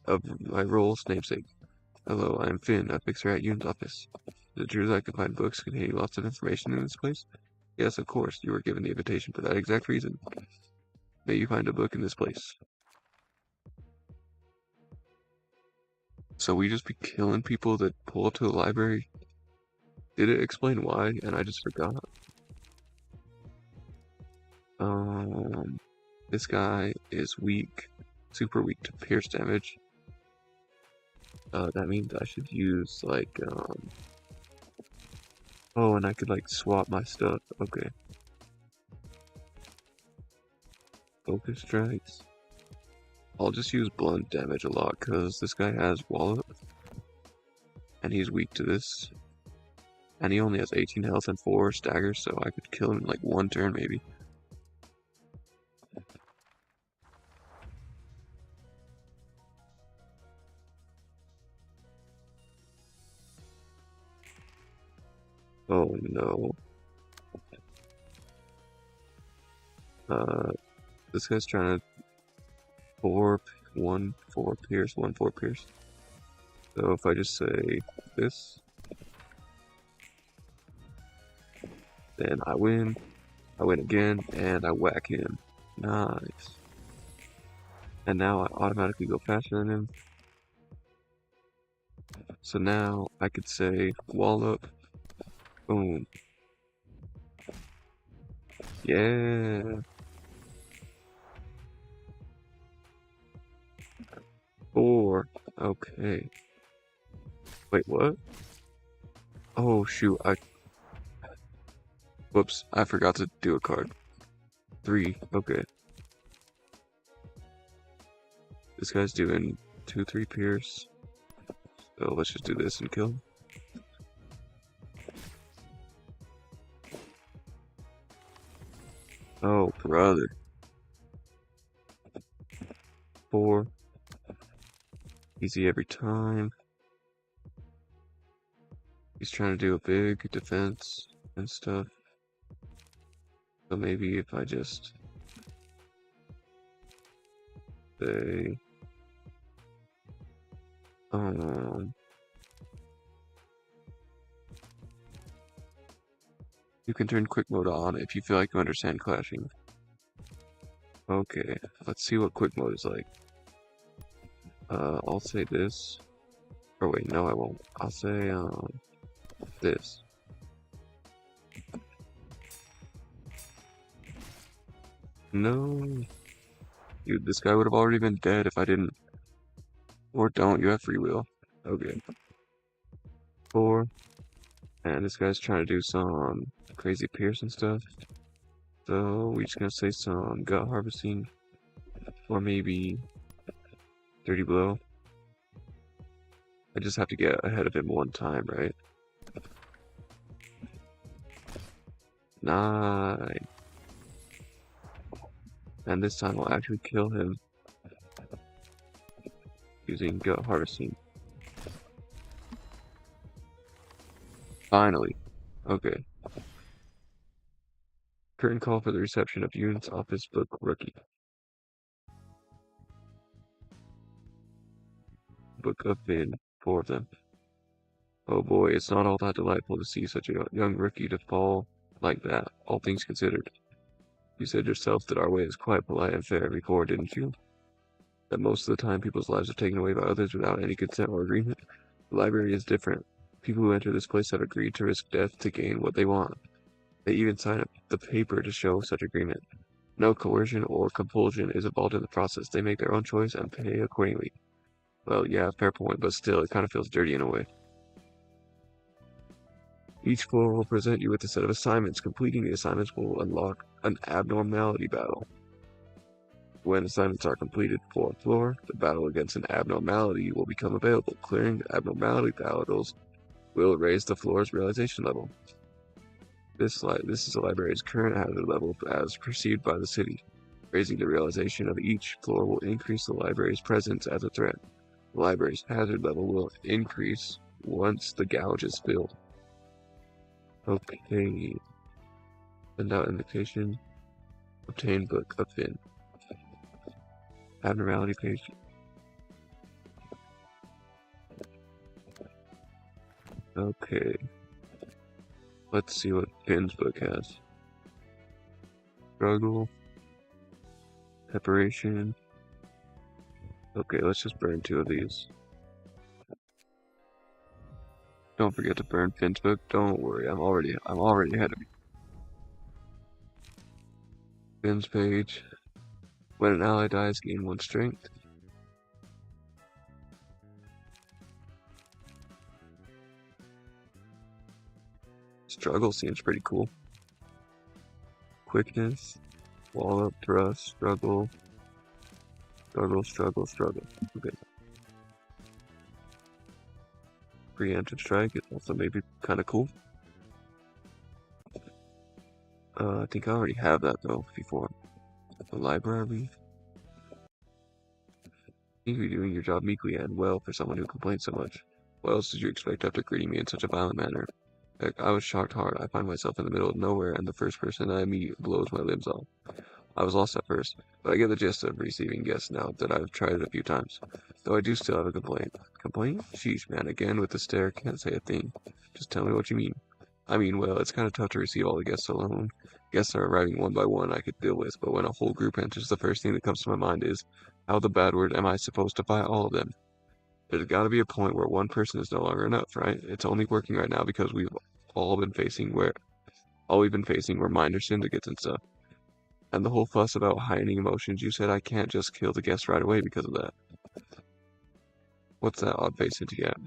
of my role's namesake. Hello, I am Finn, a fixer at Yoon's office. Is it true that I can find books containing lots of information in this place? Yes, of course, you were given the invitation for that exact reason. May you find a book in this place. So we just be killing people that pull up to the library? Did it explain why, and I just forgot? This guy is weak, super weak to pierce damage. That means I should use, like, oh, and I could, like, swap my stuff. Okay. Focus strikes. I'll just use blunt damage a lot, because this guy has wallet, and he's weak to this. And he only has 18 health and 4 staggers, so I could kill him in, like, one turn, maybe. Oh, no. This guy's trying to 4 pierce, 1 4 pierce. So if I just say this, then I win again, and I whack him. Nice. And now I automatically go faster than him. So now I could say wallop, boom. Yeah. 4. Okay. Wait, what? Oh shoot, whoops, I forgot to do a card. 3, okay. This guy's doing 2 3 pierce. So let's just do this and kill him. Oh brother. 4. Easy every time. He's trying to do a big defense and stuff. So maybe if I just say, you can turn quick mode on if you feel like you understand clashing. Okay, let's see what quick mode is like. I'll say this. Or wait, no I won't. I'll say, this. No. Dude, this guy would have already been dead if I didn't. Or don't, you have free will. Okay. 4. And this guy's trying to do some crazy pierce and stuff. So we're just gonna say some gut harvesting. Or maybe 30 blow. I just have to get ahead of him one time, right? 9. And this time I'll actually kill him using gut harvesting. Finally. Okay. Curtain call for the reception of Yoon's office book rookie. Book of Finn, 4 of them. Oh boy, it's not all that delightful to see such a young rookie to fall like that, all things considered. You said yourself that our way is quite polite and fair before, didn't you? That most of the time people's lives are taken away by others without any consent or agreement? The library is different. People who enter this place have agreed to risk death to gain what they want. They even sign up the paper to show such agreement. No coercion or compulsion is involved in the process. They make their own choice and pay accordingly. Well, yeah, fair point, but still, it kind of feels dirty in a way. Each floor will present you with a set of assignments. Completing the assignments will unlock an abnormality battle. When assignments are completed for a floor, the battle against an abnormality will become available. Clearing the abnormality battles will raise the floor's realization level. This is the library's current hazard level as perceived by the city. Raising the realization of each floor will increase the library's presence as a threat. The library's hazard level will increase once the gouge is filled. Okay. Send out invitation. Obtain book of Finn. Abnormality page. Okay, let's see what Finn's book has. Struggle, preparation. Okay, let's just burn 2 of these. Don't forget to burn Finn's book. Don't worry, I'm already ahead of you. Finn's page. When an ally dies, gain 1 strength. Struggle seems pretty cool. Quickness, wall up, thrust, struggle, struggle. Okay. Preemptive strike is also maybe kind of cool. I think I already have that though before. The library. You're doing your job meekly and well for someone who complains so much. What else did you expect after greeting me in such a violent manner? Heck, I was shocked hard. I find myself in the middle of nowhere and the first person I meet blows my limbs off. I was lost at first, but I get the gist of receiving guests now that I've tried it a few times. Though I do still have a complaint. Complaint? Sheesh, man, again with the stare, can't say a thing. Just tell me what you mean. I mean, well, it's kind of tough to receive all the guests alone. Guests are arriving one by one I could deal with, but when a whole group enters, the first thing that comes to my mind is, how the bad word am I supposed to fight all of them? There's got to be a point where one person is no longer enough, right? It's only working right now because all been facing where all we've been facing were minor syndicates and stuff. And the whole fuss about heightening emotions, you said I can't just kill the guest right away because of that. What's that odd face hinting at?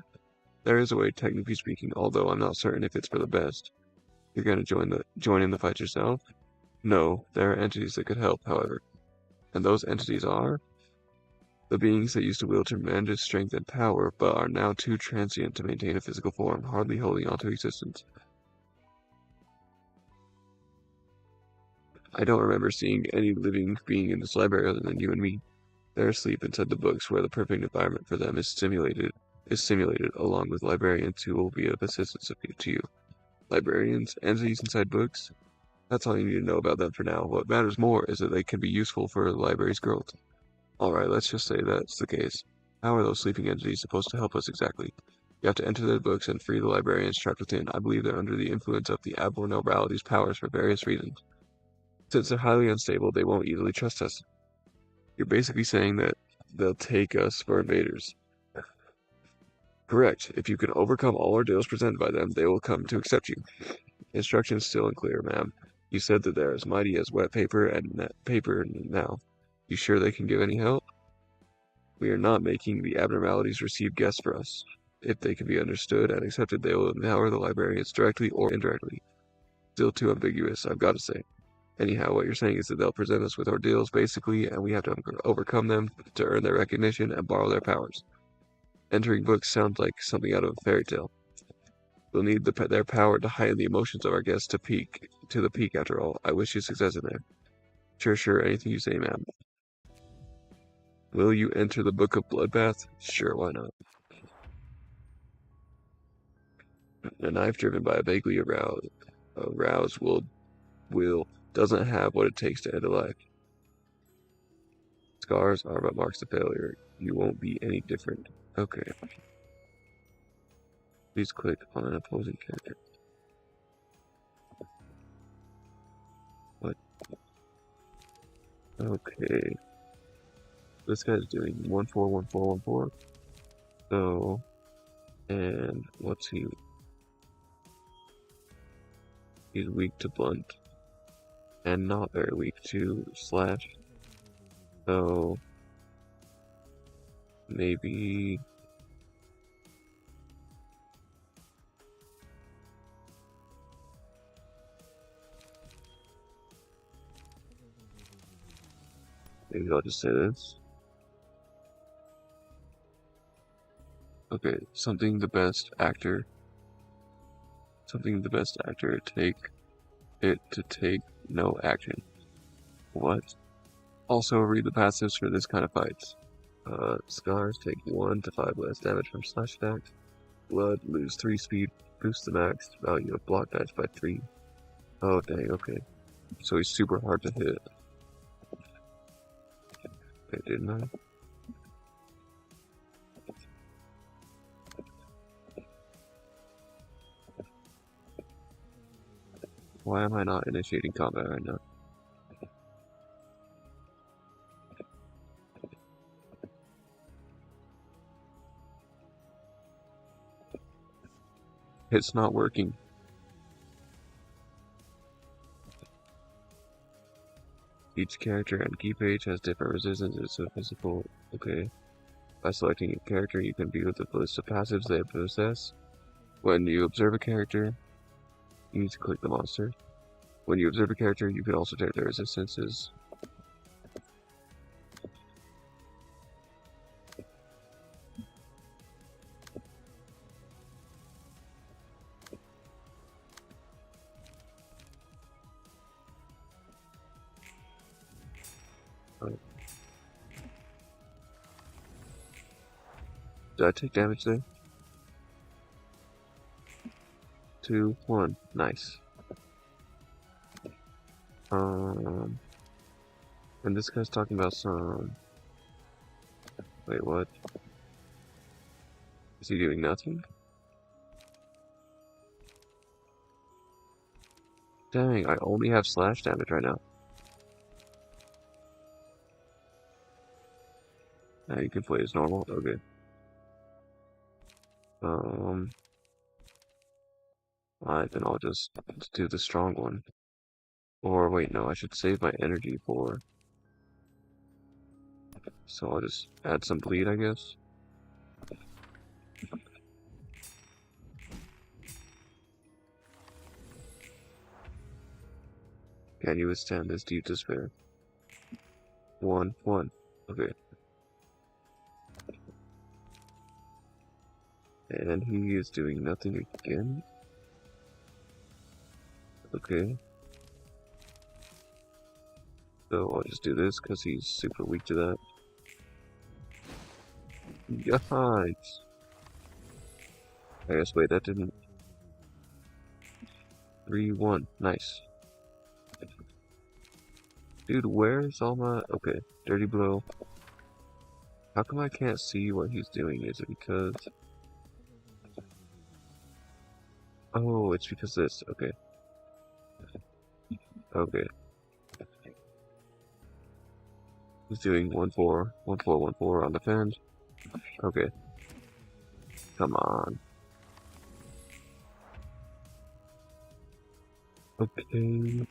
There is a way, technically speaking, although I'm not certain if it's for the best. You're gonna join in the fight yourself? No, there are entities that could help, however. And those entities are the beings that used to wield tremendous strength and power, but are now too transient to maintain a physical form, hardly holding on to existence. I don't remember seeing any living being in this library other than you and me. They're asleep inside the books where the perfect environment for them is simulated along with librarians who will be of assistance to you. Librarians, entities inside books? That's all you need to know about them for now. What matters more is that they can be useful for the library's growth. Alright, let's just say that's the case. How are those sleeping entities supposed to help us exactly? You have to enter their books and free the librarians trapped within. I believe they're under the influence of the abnormality's powers for various reasons. Since they're highly unstable, they won't easily trust us. You're basically saying that they'll take us for invaders. Correct. If you can overcome all ordeals presented by them, they will come to accept you. Instructions still unclear, ma'am. You said that they're as mighty as wet paper and paper now. You sure they can give any help? We are not making the abnormalities receive guests for us. If they can be understood and accepted, they will empower the librarians directly or indirectly. Still too ambiguous, I've got to say. Anyhow, what you're saying is that they'll present us with ordeals, basically, and we have to overcome them to earn their recognition and borrow their powers. Entering books sounds like something out of a fairy tale. We'll need their power to heighten the emotions of our guests to the peak after all. I wish you success in there. Sure, anything you say, ma'am. Will you enter the Book of Bloodbath? Sure, why not? A knife driven by a vaguely aroused will doesn't have what it takes to end a life. Scars are but marks of failure. You won't be any different. Okay. Please click on an opposing character. What? Okay. This guy's doing 1-4-1-4-1-4. So, and what's he? He's weak to blunt. And not very weak to slash. So, maybe I'll just say this. Okay, something the best actor take no action. What? Also read the passives for this kind of fights. Scars take 1 to 5 less damage from slash attacks. Blood, lose 3 speed, boost the max value of block dash by 3. Oh dang, okay. So he's super hard to hit. Wait, didn't I? Why am I not initiating combat right now? It's not working. Each character and key page has different resistances to physical. Okay. By selecting a character, you can view the list of passives they possess. When you observe a character, you need to click the monster. When you observe a character, you can also check their resistances. Did I take damage there? 2, 1. Nice. And this guy's talking about some... Wait, what? Is he doing nothing? Dang, I only have slash damage right now. Now you can play as normal? Okay. Alright, then I'll just do the strong one. Or wait, no, I should save my energy for... So I'll just add some bleed, I guess. Can you withstand this deep despair? 1, 1. Okay. And he is doing nothing again? Okay. So I'll just do this because he's super weak to that. Yikes! I guess, wait, that didn't... 3, 1. Nice. Dude, where's all my... Okay, dirty blow. How come I can't see what he's doing? Is it because... Oh, it's because this. Okay. Okay. He's doing 1, 4, 1, 4, 1, 4 on defend. Okay. Come on. Okay.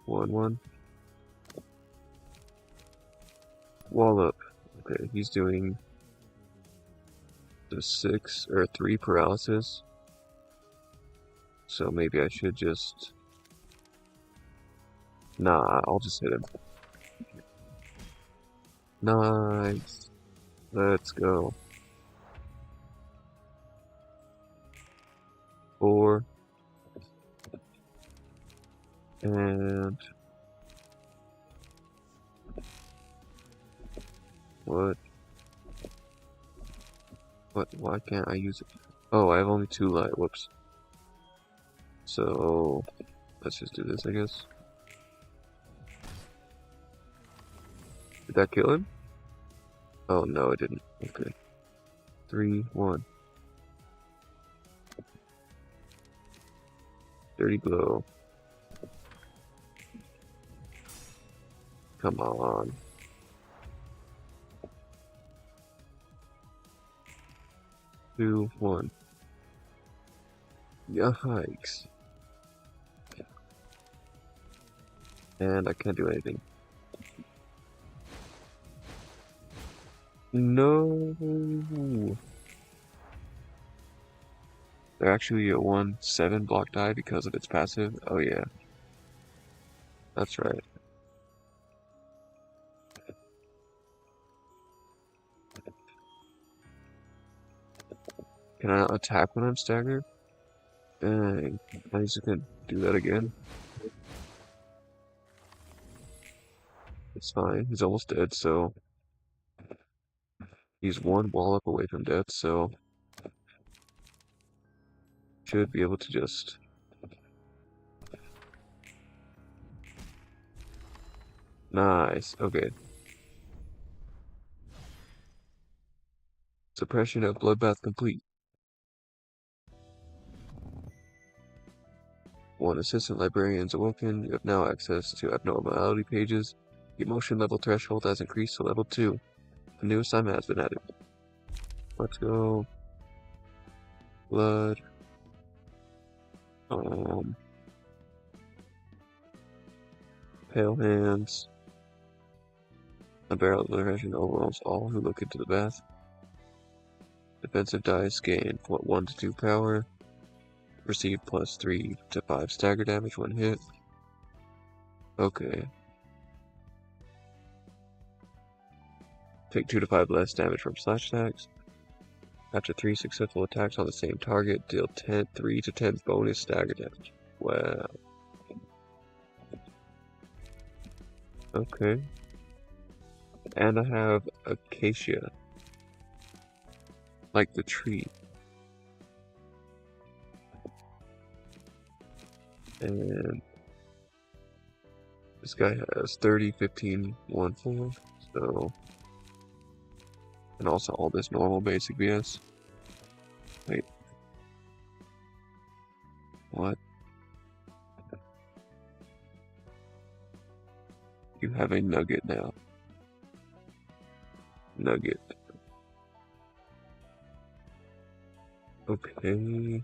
1, 1. Wall up. Okay, he's doing the 6 or 3 paralysis. So maybe I should just... Nah, I'll just hit him. Nice. Let's go. 4. And... What? What? Why can't I use it? Oh, I have only 2 light. Whoops. So... Let's just do this, I guess. Did that kill him? Oh, no, it didn't. Okay. 3, 1. Dirty blow. Come on. 2, 1. Yikes. And I can't do anything. No. They're actually a 1/7 block die because of its passive. Oh yeah. That's right. Can I attack when I'm staggered? Dang. I just can do that again. It's fine. He's almost dead, so he's 1 wall up away from death, so should be able to just... Nice. Okay. Suppression of bloodbath complete. One assistant librarian's awoken. You have now access to abnormality pages. The emotion level threshold has increased to level 2. A new assignment has been added. Let's go. Blood. Pale hands. A barrel of direction overwhelms all who look into the bath. Defensive dice gain 1 to 2 power. Receive plus 3 to 5 stagger damage when hit. Okay. Take 2 to 5 less damage from slash attacks. After 3 successful attacks on the same target, deal 3 to 10 bonus stagger damage. Wow. Okay. And I have Acacia. Like the tree. And this guy has 30, 15, 1, 4. So. And also all this normal basic BS. Wait. What? You have a nugget now. Nugget. Okay.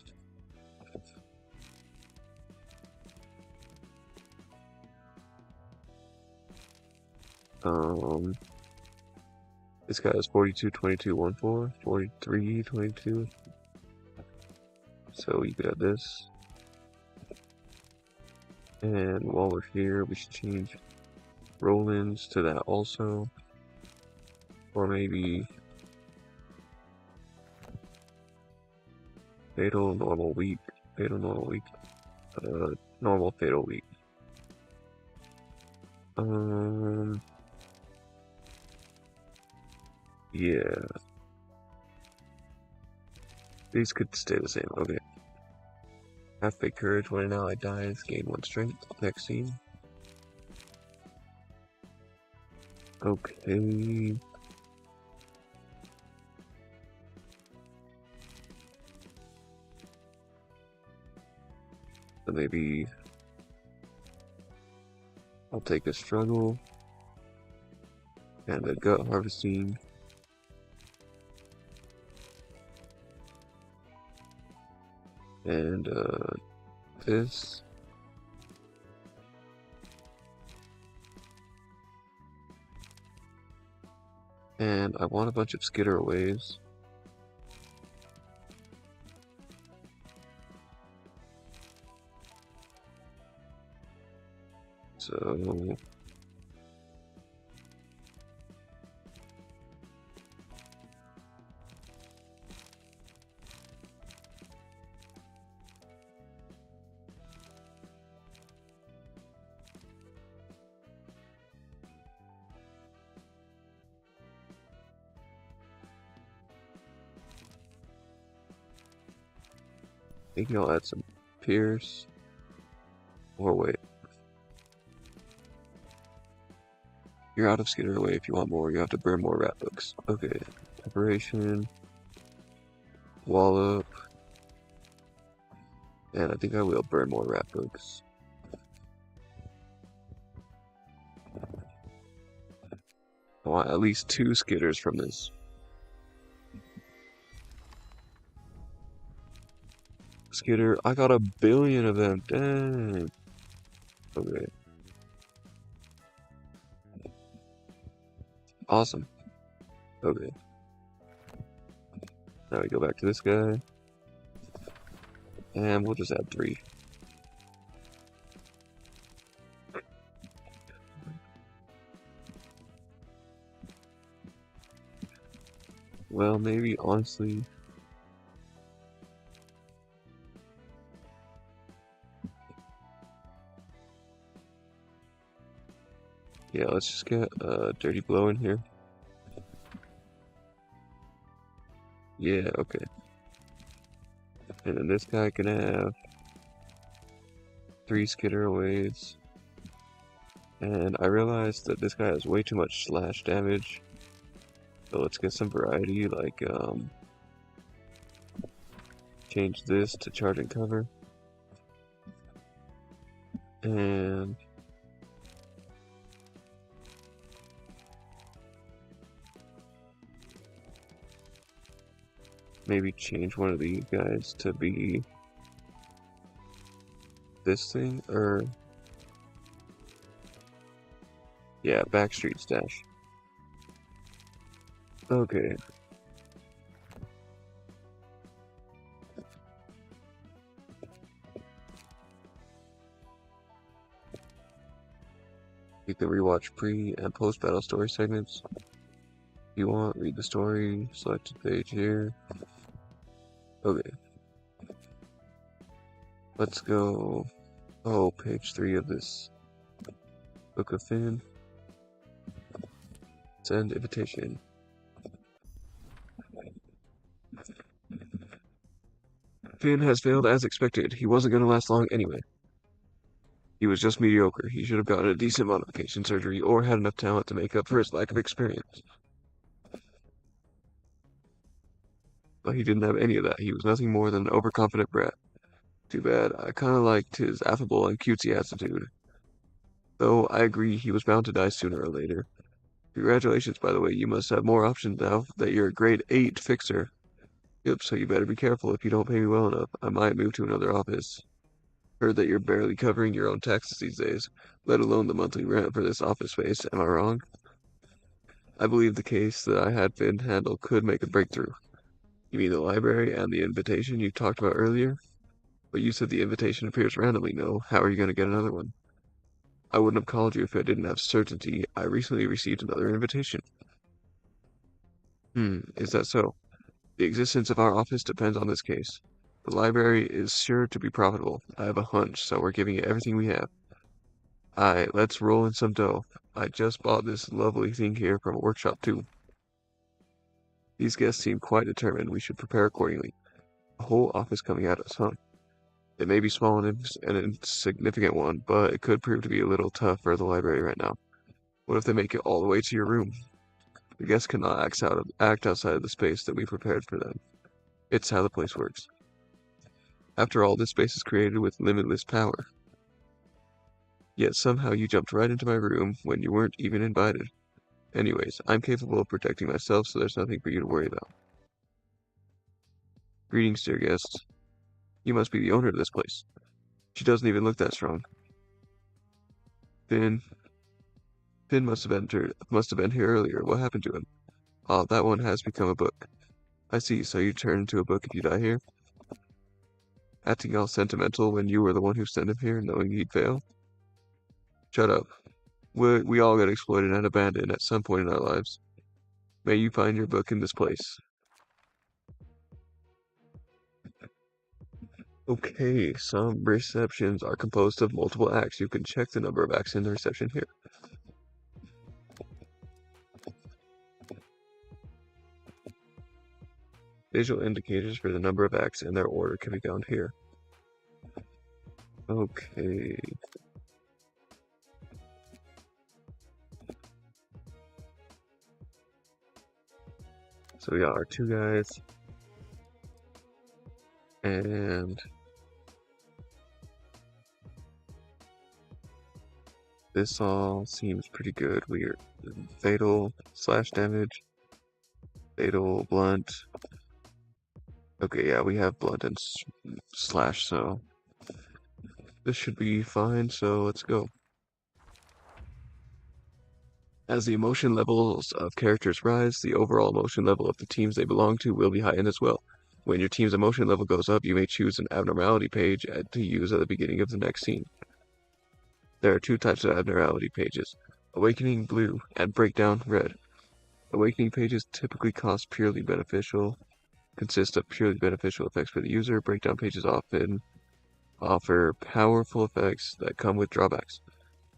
This guy has 42, 22, 1, 4, 43, 22. So you got this. And while we're here, we should change roll-ins to that also. Or maybe fatal, normal, weak. Fatal, normal, weak. Normal, fatal, weak. Yeah. These could stay the same, okay. Half fake courage, when an ally dies, gain 1 strength. Next scene. Okay. So maybe I'll take a struggle and a gut harvesting. And this. And I want a bunch of skitterways. So I think I'll add some Pierce. Or wait. You're out of skitterway. If you want more, you have to burn more rat books. Okay. Preparation. Wallop. And I think I will burn more rat books. I want at least 2 skitters from this. Skitter, I got 1 billion of them. Dang. Okay. Awesome. Okay. Now we go back to this guy. And we'll just add 3. Well, maybe, honestly. Yeah, let's just get Dirty Blow in here. Yeah, okay. And then this guy can have 3 skitterways. And I realized that this guy has way too much slash damage. So let's get some variety, like, change this to charge and cover. And maybe change one of these guys to be this thing, or yeah, Backstreet Stash. Okay. You can rewatch pre and post battle story segments. If you want, read the story, select the page here. Okay. Let's go. Oh, page 3 of this Book of Finn. Send invitation. Finn has failed as expected. He wasn't going to last long anyway. He was just mediocre. He should have gotten a decent modification surgery or had enough talent to make up for his lack of experience. But he didn't have any of that. He was nothing more than an overconfident brat. Too bad. I kind of liked his affable and cutesy attitude. Though I agree he was bound to die sooner or later. Congratulations, by the way. You must have more options now that you're a grade 8 fixer. Yep, so you better be careful. If you don't pay me well enough, I might move to another office. Heard that you're barely covering your own taxes these days, let alone the monthly rent for this office space. Am I wrong? I believe the case that I had Finn handle could make a breakthrough. You mean the library and the invitation you talked about earlier? But you said the invitation appears randomly, no? How are you going to get another one? I wouldn't have called you if I didn't have certainty. I recently received another invitation. Is that so? The existence of our office depends on this case. The library is sure to be profitable. I have a hunch, so we're giving it everything we have. Aye, let's roll in some dough. I just bought this lovely thing here from a workshop too. These guests seem quite determined. We should prepare accordingly. A whole office coming at us, huh? It may be small and an insignificant one, but it could prove to be a little tough for the library right now. What if they make it all the way to your room? The guests cannot act outside of the space that we prepared for them. It's how the place works. After all, this space is created with limitless power. Yet somehow you jumped right into my room when you weren't even invited. Anyways, I'm capable of protecting myself, so there's nothing for you to worry about. Greetings, dear guests. You must be the owner of this place. She doesn't even look that strong. Finn. Finn must have been here earlier. What happened to him? Ah, that one has become a book. I see, so you turn into a book if you die here? Acting all sentimental when you were the one who sent him here, knowing he'd fail? Shut up. We all get exploited and abandoned at some point in our lives. May you find your book in this place. Okay, some receptions are composed of multiple acts. You can check the number of acts in the reception here. Visual indicators for the number of acts and their order can be found here. Okay. So we got our two guys. And this all seems pretty good. We're fatal, slash damage, fatal, blunt. Okay, yeah, we have blunt and slash, so this should be fine, so let's go. As the emotion levels of characters rise, the overall emotion level of the teams they belong to will be heightened as well. When your team's emotion level goes up, you may choose an abnormality page to use at the beginning of the next scene. There are two types of abnormality pages, Awakening Blue and Breakdown Red. Awakening pages typically consist of purely beneficial effects for the user. Breakdown pages often offer powerful effects that come with drawbacks.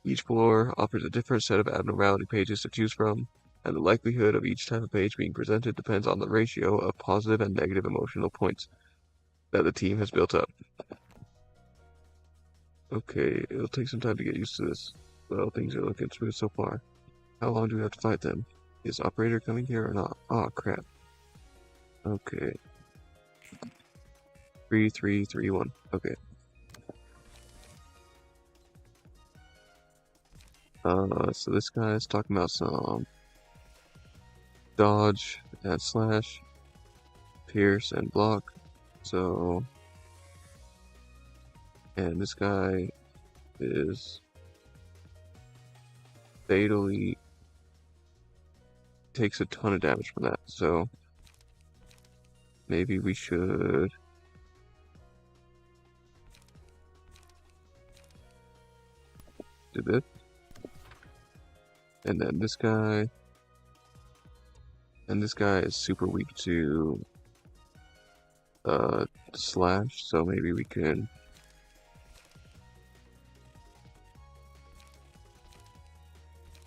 Each floor offers a different set of abnormality pages to choose from, and the likelihood of each type of page being presented depends on the ratio of positive and negative emotional points that the team has built up. Okay, it'll take some time to get used to this. Well, things are looking smooth so far. How long do we have to fight them? Is Operator coming here or not? Aw, crap. Okay. 3, 3, 3, 1. Okay. So this guy is talking about some dodge and slash, pierce and block. So, and this guy is fatally takes a ton of damage from that. So maybe we should do this. And then this guy. And this guy is super weak to slash, so maybe we can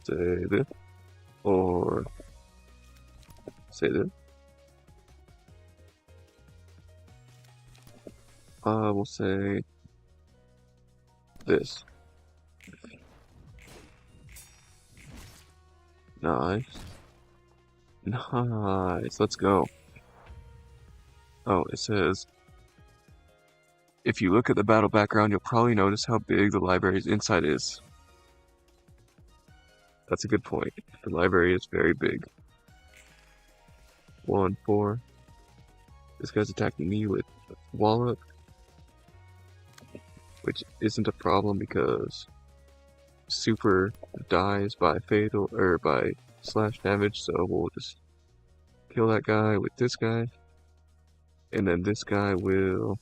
say this or say this. We'll say this. Nice. Nice. Let's go. Oh, it says, if you look at the battle background, you'll probably notice how big the library's inside is. That's a good point. The library is very big. 1, 4. This guy's attacking me with Wallop, which isn't a problem because super dies by fatal or by slash damage, so we'll just kill that guy with this guy, and then this guy will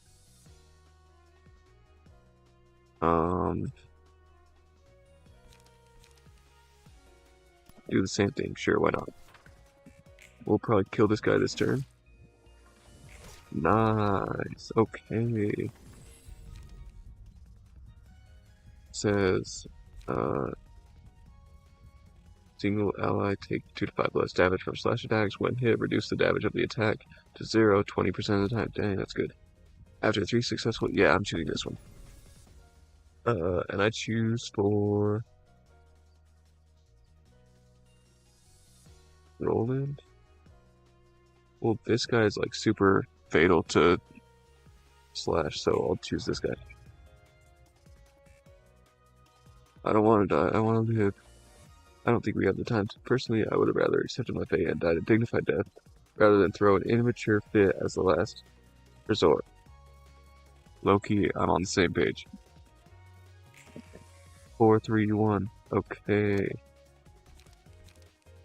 do the same thing. Sure, why not? We'll probably kill this guy this turn. Nice. Okay. It says single ally take 2 to 5 less damage from slash attacks. When hit, reduce the damage of the attack to 0 20% of the time. Dang, that's good. After 3 successful, yeah, I'm choosing this one. And I choose for Roland. Well, this guy is like super fatal to slash, so I'll choose this guy. I don't want to die. I want to live. I don't think we have the time. Personally, I would have rather accepted my fate and died a dignified death rather than throw an immature fit as the last resort. Low-key, I'm on the same page. 4, 3, 1. Okay.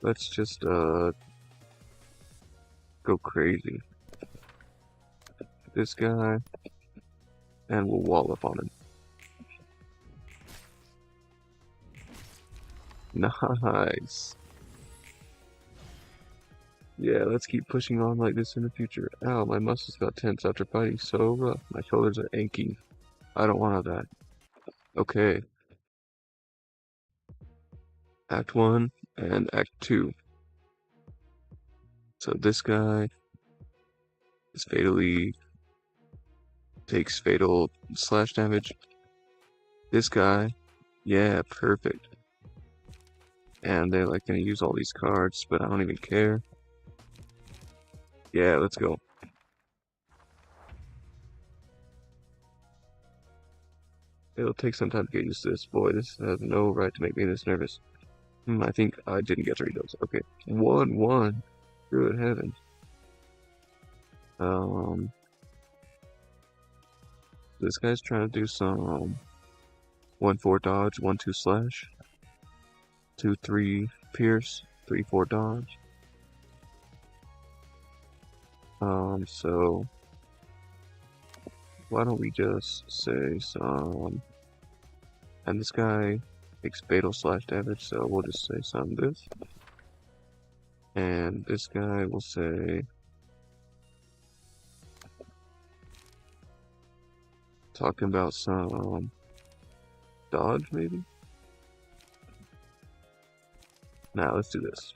Let's just go crazy. This guy, and we'll wall up on him. Nice. Yeah, let's keep pushing on like this in the future. Ow, my muscles got tense after fighting so rough. My shoulders are achy. I don't want that. Okay. Act 1 and Act 2. So this guy is takes fatal slash damage. This guy, yeah, perfect. And they're like gonna use all these cards, but I don't even care. Yeah, let's go. It'll take some time to get used to this. Boy, this has no right to make me this nervous. I think I didn't get to read those. Okay. 1-1. Good heavens. This guy's trying to do some 1-4 dodge, 1-2 slash, 2-3 pierce, 3-4 dodge. So why don't we just say some, and this guy takes fatal slash damage, so we'll just say some this. And this guy will say talking about some dodge maybe? Now let's do this.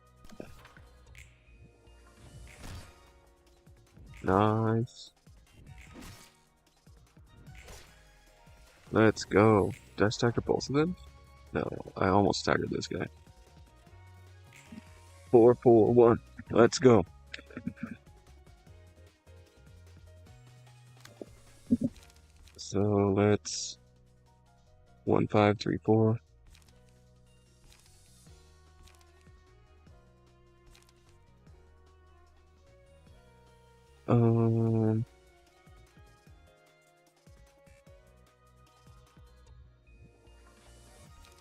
Nice. Let's go. Did I stagger both of them? No, I almost staggered this guy. 4-4-1. Let's go. So let's 1-5-3-4. Um,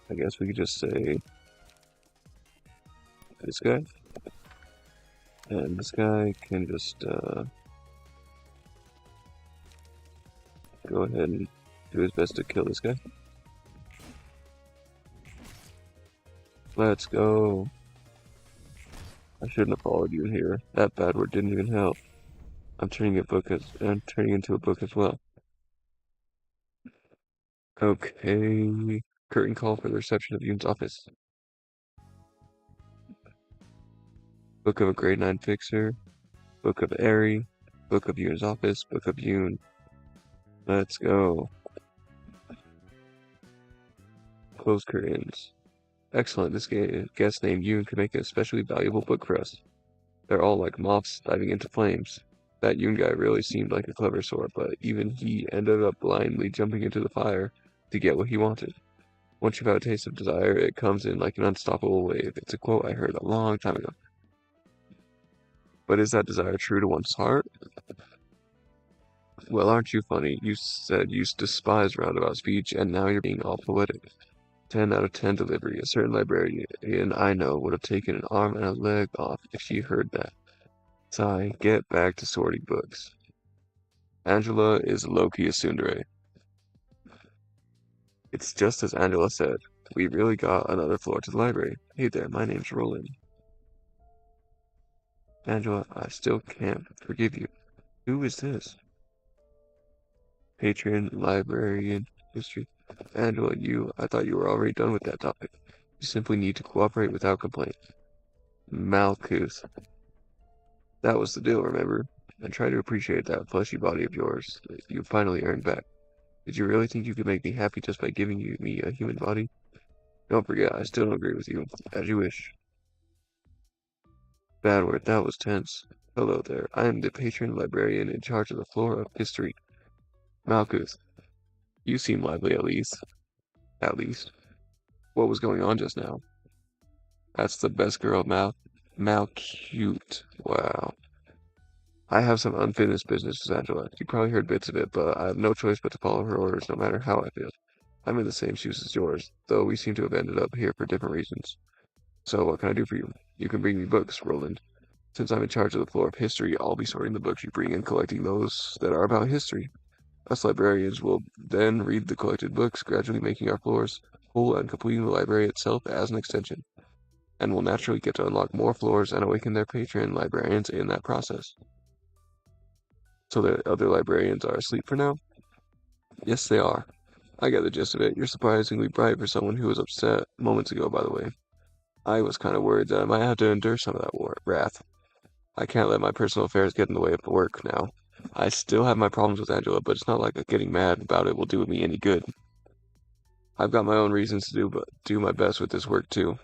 I guess we could just say this guy, and this guy can just go ahead and do his best to kill this guy. Let's go. I shouldn't have followed you here. That bad word didn't even help. I'm turning into a book as well. Okay. Curtain call for the reception of Yoon's office. Book of a grade 9 fixer. Book of Airy. Book of Yoon's office. Book of Yoon. Let's go. Close curtains. Excellent. This guest named Yoon could make an especially valuable book for us. They're all like moths diving into flames. That Yoon guy really seemed like a clever sort, but even he ended up blindly jumping into the fire to get what he wanted. Once you've had a taste of desire, it comes in like an unstoppable wave. It's a quote I heard a long time ago. But is that desire true to one's heart? Well, aren't you funny? You said you despise roundabout speech, and now you're being all poetic. 10 out of 10 delivery. A certain librarian I know would have taken an arm and a leg off if she heard that. Sigh, get back to sorting books. Angela is low-key a tsundere. It's just as Angela said. We really got another floor to the library. Hey there, my name's Roland. Angela, I still can't forgive you. Who is this? Patron, librarian, history. Angela, I thought you were already done with that topic. You simply need to cooperate without complaint. Malkuth. That was the deal, remember? And try to appreciate that fleshy body of yours that you finally earned back. Did you really think you could make me happy just by giving me a human body? Don't forget, I still don't agree with you. As you wish. Bad word, that was tense. Hello there, I am the patron librarian in charge of the floor of history. Malkuth, you seem lively at least. At least. What was going on just now? That's the best girl, Malcute. Wow. I have some unfinished business with Angela. You probably heard bits of it, but I have no choice but to follow her orders no matter how I feel. I'm in the same shoes as yours, though we seem to have ended up here for different reasons. So what can I do for you? You can bring me books, Roland. Since I'm in charge of the floor of history, I'll be sorting the books you bring and collecting those that are about history. Us librarians will then read the collected books, gradually making our floors full and completing the library itself as an extension. And will naturally get to unlock more floors and awaken their patron librarians in that process. So the other librarians are asleep for now? Yes, they are. I get the gist of it. You're surprisingly bright for someone who was upset moments ago, by the way. I was kind of worried that I might have to endure some of that wrath. I can't let my personal affairs get in the way of the work now. I still have my problems with Angela, but it's not like getting mad about it will do me any good. I've got my own reasons to do my best with this work too.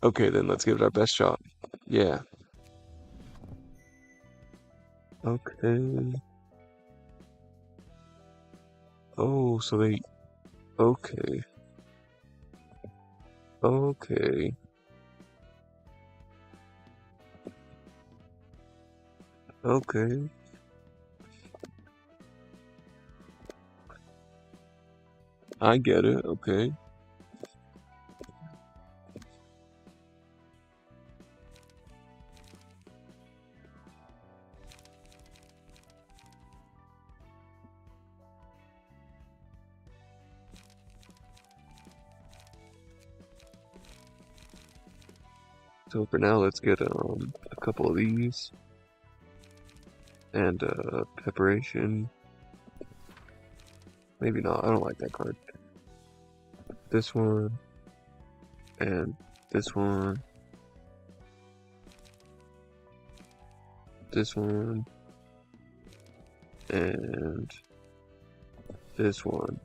Okay, then let's give it our best shot. Yeah. Okay. Oh, so they... Okay. Okay. Okay. I get it. Okay. So for now, let's get a couple of these and preparation. Maybe not. I don't like that card. This one and this one. This one and this one.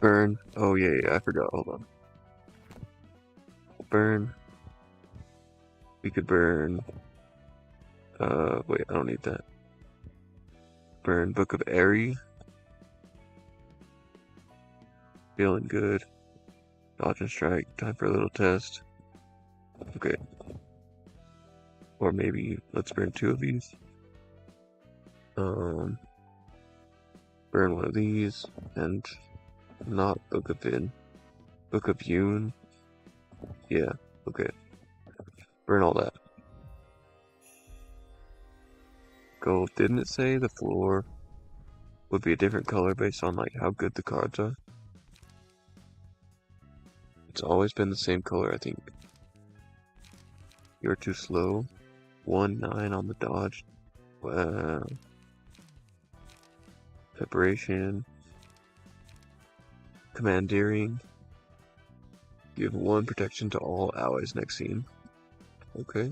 Burn. Oh yeah, I forgot. Hold on. Burn. We could burn. Wait, I don't need that. Burn Book of Airy. Feeling good. Dodge and strike. Time for a little test. Okay. Or maybe let's burn 2 of these. Burn 1 of these and not Book of Vin. Book of Yoon. Yeah. Okay. Burn all that. Gold. Didn't it say the floor would be a different color based on like how good the cards are? It's always been the same color, I think. You're too slow. 1-9 on the dodge. Wow. Preparation. Commandeering. Give 1 protection to all allies next scene. Okay.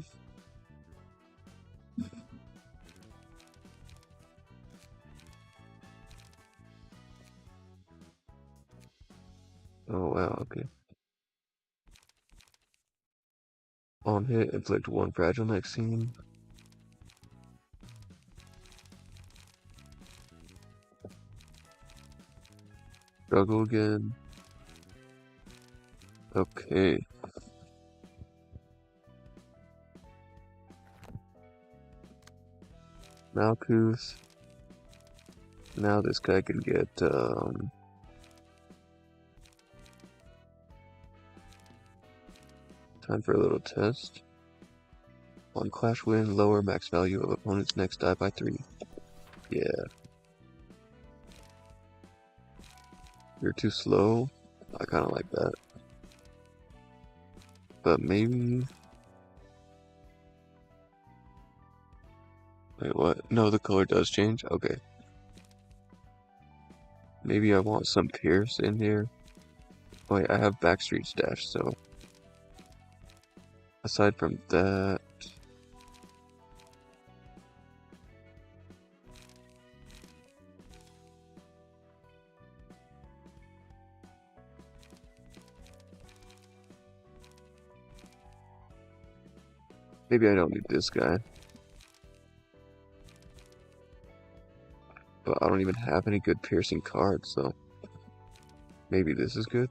Oh wow, okay. On hit, inflict 1 fragile next scene. Struggle again. Okay. Malkuth. Now this guy can get, time for a little test. On Clash win, lower max value of opponent's next die by 3. Yeah. You're too slow. I kinda like that. But maybe... Wait, what? No, the color does change? Okay. Maybe I want some Pierce in here. Wait, I have Backstreet Stash, so... Aside from that... Maybe I don't need this guy. But I don't even have any good piercing cards, so... Maybe this is good?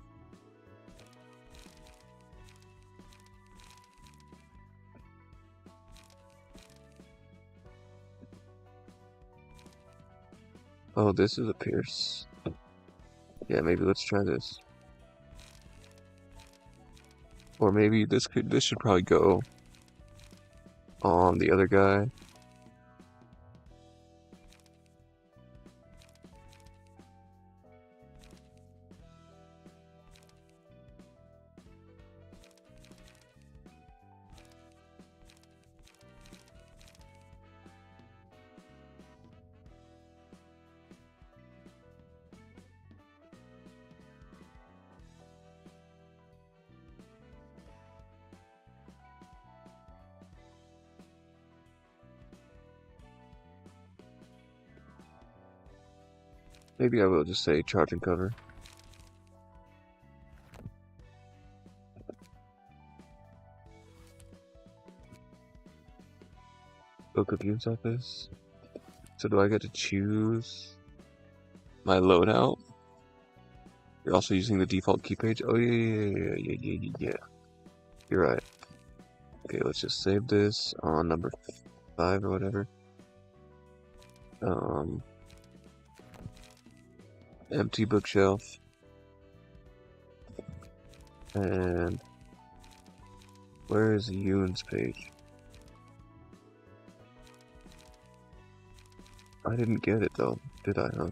Oh, this is a Pierce. Yeah, maybe let's try this. Or maybe this should probably go on the other guy. Maybe I will just say charge and cover. Book of Yoon's office. So do I get to choose my loadout? You're also using the default key page? Oh yeah. You're right. Okay, let's just save this on number 5 or whatever. Empty bookshelf. And where is Yoon's page? I didn't get it though, did I, huh?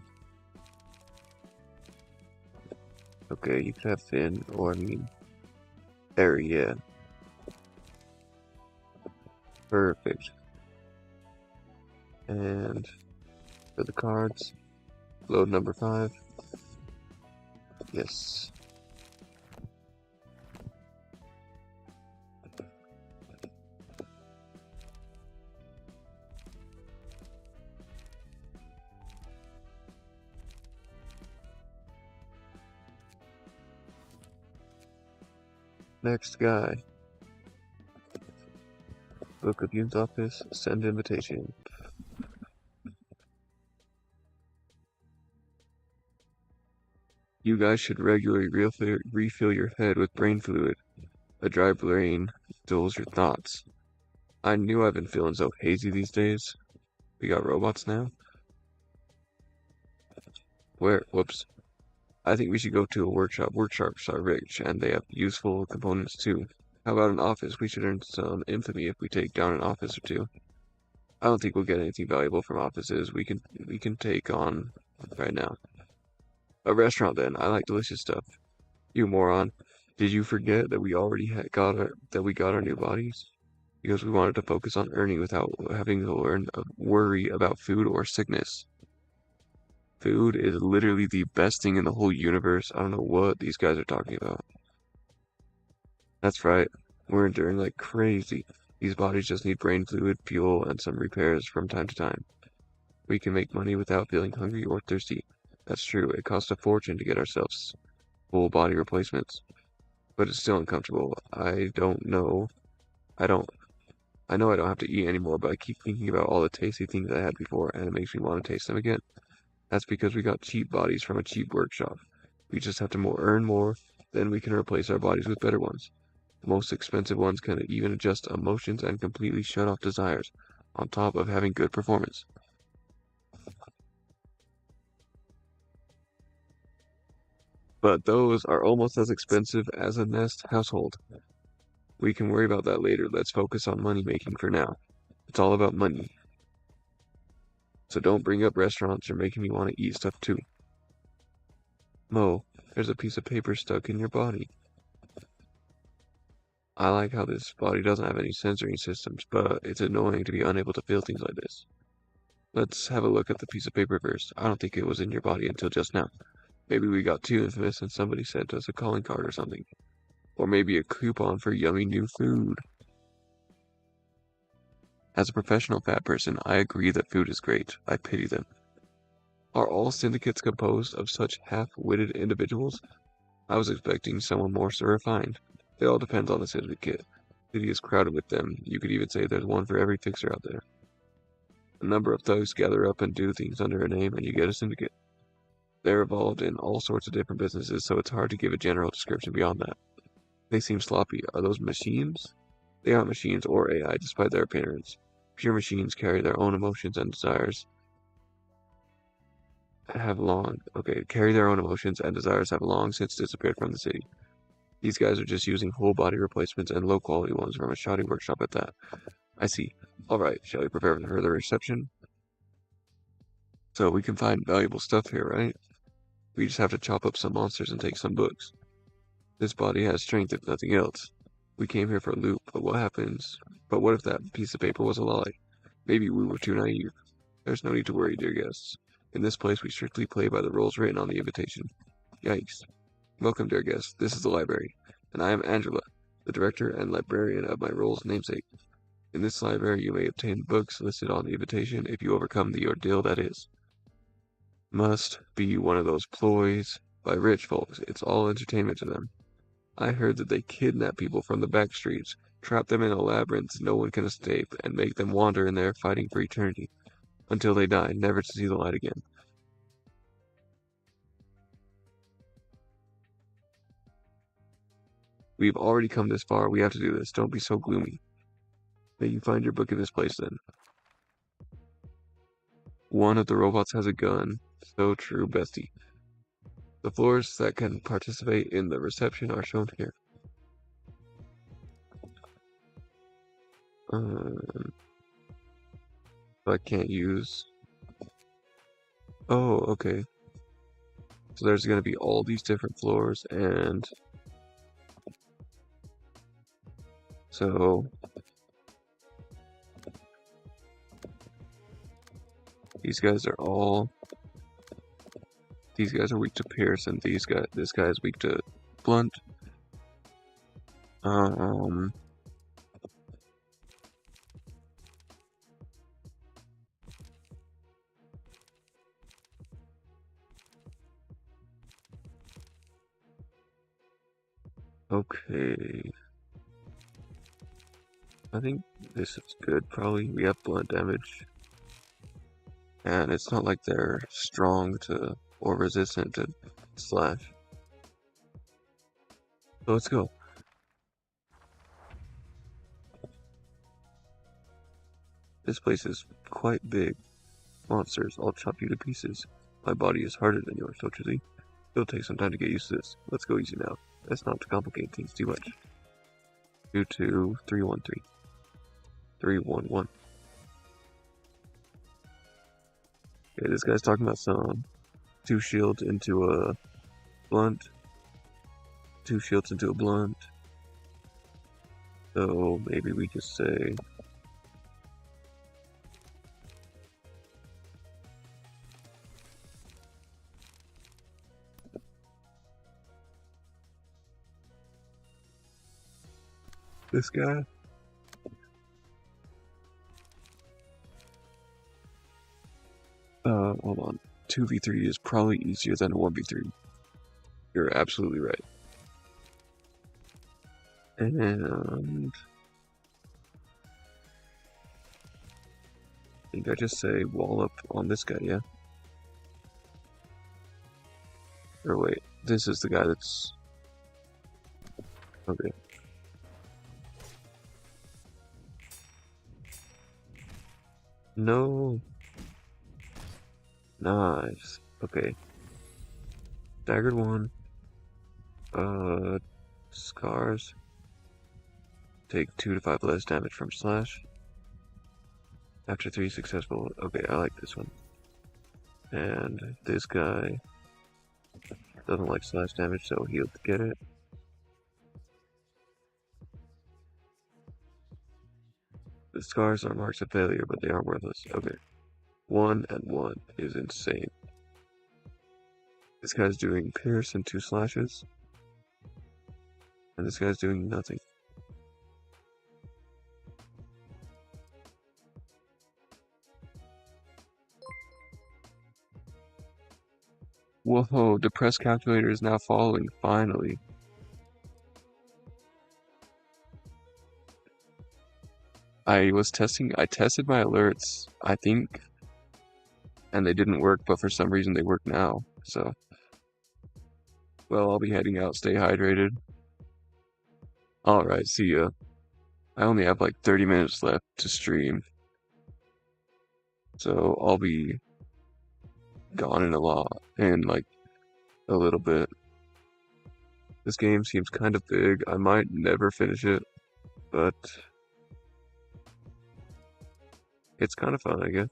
Okay, you could have Finn, or I mean, there, yeah. Perfect. And for the cards, load number 5. Yes. Next guy. Book of Yoon's office, send invitation. You guys should regularly refill your head with brain fluid. A dry brain dulls your thoughts. I knew I've been feeling so hazy these days. We got robots now? Where? Whoops. I think we should go to a workshop. Workshops are rich, and they have useful components too. How about an office? We should earn some infamy if we take down an office or two. I don't think we'll get anything valuable from offices. We can take on right now. A restaurant then. I like delicious stuff. You moron. Did you forget that we already had got our that we got our new bodies? Because we wanted to focus on earning without having to worry about food or sickness. Food is literally the best thing in the whole universe. I don't know what these guys are talking about. That's right. We're enduring like crazy. These bodies just need brain fluid, fuel, and some repairs from time to time. We can make money without feeling hungry or thirsty. That's true. It costs a fortune to get ourselves full body replacements, but it's still uncomfortable. I don't, I know I don't have to eat anymore, but I keep thinking about all the tasty things I had before, and it makes me want to taste them again. That's because we got cheap bodies from a cheap workshop. We just have to earn more, then we can replace our bodies with better ones. The most expensive ones can even adjust emotions and completely shut off desires, on top of having good performance. But those are almost as expensive as a Nest household. We can worry about that later. Let's focus on money making for now. It's all about money. So don't bring up restaurants. You're making me want to eat stuff too. Mo, there's a piece of paper stuck in your body. I like how this body doesn't have any sensory systems, but it's annoying to be unable to feel things like this. Let's have a look at the piece of paper first. I don't think it was in your body until just now. Maybe we got too infamous and somebody sent us a calling card or something. Or maybe a coupon for yummy new food. As a professional fat person, I agree that food is great. I pity them. Are all syndicates composed of such half-witted individuals? I was expecting someone more so refined. It all depends on the syndicate. The city is crowded with them. You could even say there's one for every fixer out there. A number of thugs gather up and do things under a name, and you get a syndicate. They're involved in all sorts of different businesses, so it's hard to give a general description beyond that. They seem sloppy. Are those machines? They aren't machines or AI, despite their appearance. Pure machines carry their own emotions and desires. Carry their own emotions and desires have long since disappeared from the city. These guys are just using whole body replacements and low quality ones from a shoddy workshop at that. I see. Alright, shall we prepare for the reception? So we can find valuable stuff here, right? We just have to chop up some monsters and take some books. This body has strength if nothing else. We came here for a loot, but what happens? But what if that piece of paper was a lie? Maybe we were too naive. There's no need to worry, dear guests. In this place, we strictly play by the rules written on the invitation. Yikes. Welcome, dear guests. This is the library, and I am Angela, the director and librarian of my role's namesake. In this library, you may obtain books listed on the invitation if you overcome the ordeal that is. Must be one of those ploys by rich folks. It's all entertainment to them. I heard that they kidnap people from the back streets, trap them in a labyrinth no one can escape, and make them wander in there fighting for eternity, until they die, never to see the light again. We've already come this far, we have to do this. Don't be so gloomy. May you find your book in this place, then. One of the robots has a gun. So true, bestie. The floors that can participate in the reception are shown here. I can't use... Oh, okay. So there's gonna be all these different floors, and... So... These guys are weak to Pierce, and this guy is weak to Blunt. Okay. I think this is good, probably. We have blunt damage. And it's not like they're strong to or resistant to slash. So let's go. This place is quite big. Monsters, I'll chop you to pieces. My body is harder than yours, don't you see? It'll take some time to get used to this. Let's go easy now. Let's not complicate things too much. 22313. 311. Okay, this guy's talking about some 2 shields into a blunt. 2 shields into a blunt. So maybe we just say this guy. Hold on. 2v3 is probably easier than 1v3. You're absolutely right. And I think I just say wall up on this guy, yeah? Or wait, this is the guy that's... Okay. No. Nice. Okay. Staggered 1. Scars. Take 2 to 5 less damage from slash. After 3 successful. Okay, I like this one. And this guy doesn't like slash damage, so he'll get it. The scars are marks of failure, but they aren't worthless. Okay. 1 and 1 is insane. This guy's doing pierce and 2 slashes. And this guy's doing nothing. Whoa, depressed calculator is now following, finally. I tested my alerts, I think, and they didn't work, but for some reason they work now, so. Well, I'll be heading out, stay hydrated. Alright, see ya. I only have like 30 minutes left to stream, so I'll be gone in like a little bit. This game seems kind of big. I might never finish it, but it's kind of fun, I guess.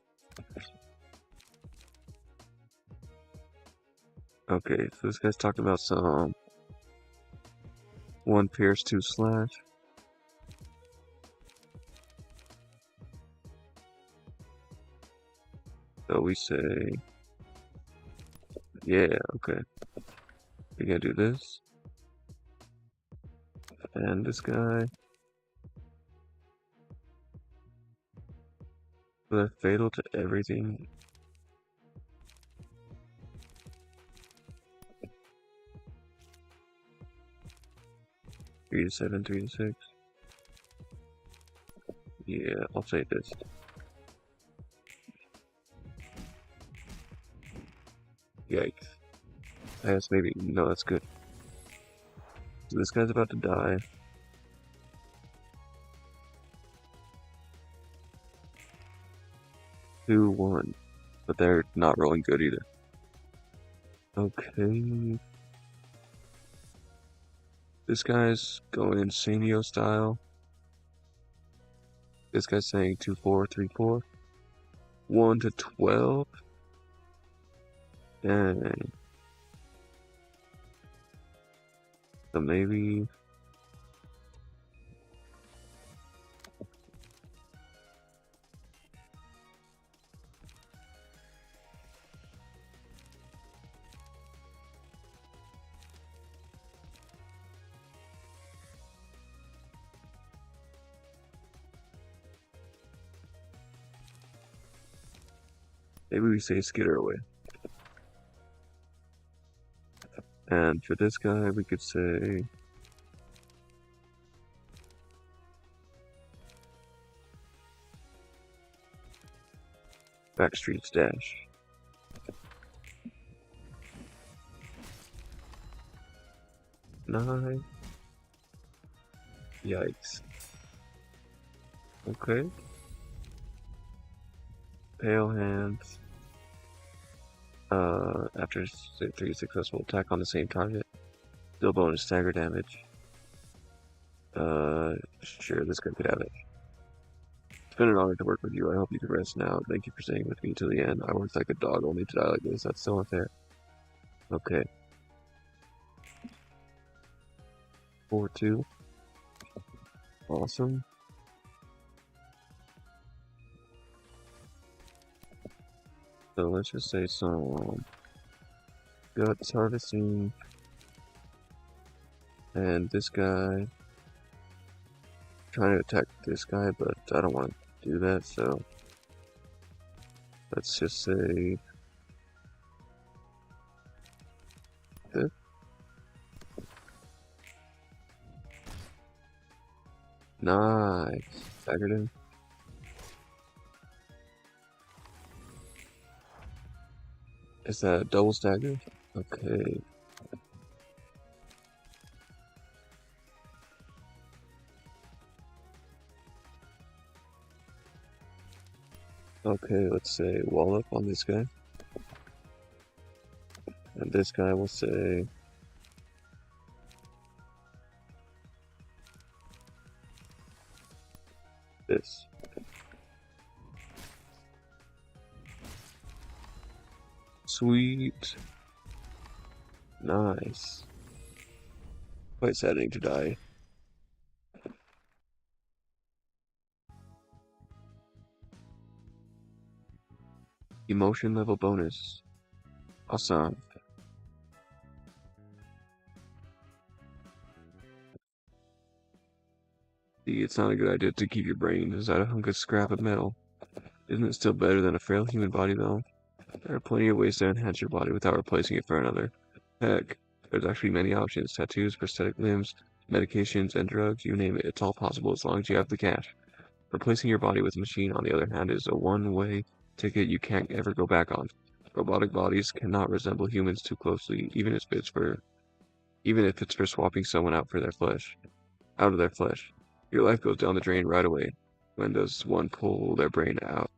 Okay, so this guy's talking about some 1 pierce, 2 slash. So we say, yeah, okay. We're gonna do this. And this guy. The fatal to everything. Three to 7, 3 to 6. Yeah, I'll say this. Yikes. That's maybe, no, that's good. So this guy's about to die. Two, 1. But they're not rolling good either. Okay. This guy's going Insanio style. This guy's saying 2, 4, 3, 4. 1 to 12. Dang. So maybe... Maybe we say skitter away. And for this guy, we could say... Backstreet's dash. Nine. Yikes. Okay. Pale hands. After 3 successful attack on the same target, deal bonus stagger damage. Sure, this guy could have it. It's been an honor to work with you. I hope you can rest now. Thank you for staying with me until the end. I worked like a dog only to die like this. That's so unfair. Okay. 4-2. Awesome. So let's just say some guts harvesting. And this guy trying to attack this guy, but I don't want to do that, so let's just say this. Nice. Staggered him. Is that a double stagger? Okay. Okay, let's say wallop on this guy. And this guy will say this. Sweet. Nice. Quite saddening to die. Emotion level bonus. Awesome. See, it's not a good idea to keep your brain inside a hunk of scrap of metal. Isn't it still better than a frail human body, though? There are plenty of ways to enhance your body without replacing it for another. Heck, there's actually many options. Tattoos, prosthetic limbs, medications, and drugs, you name it. It's all possible as long as you have the cash. Replacing your body with a machine, on the other hand, is a one-way ticket you can't ever go back on. Robotic bodies cannot resemble humans too closely, even if it's for swapping someone out of their flesh. Your life goes down the drain right away. When does one pull their brain out?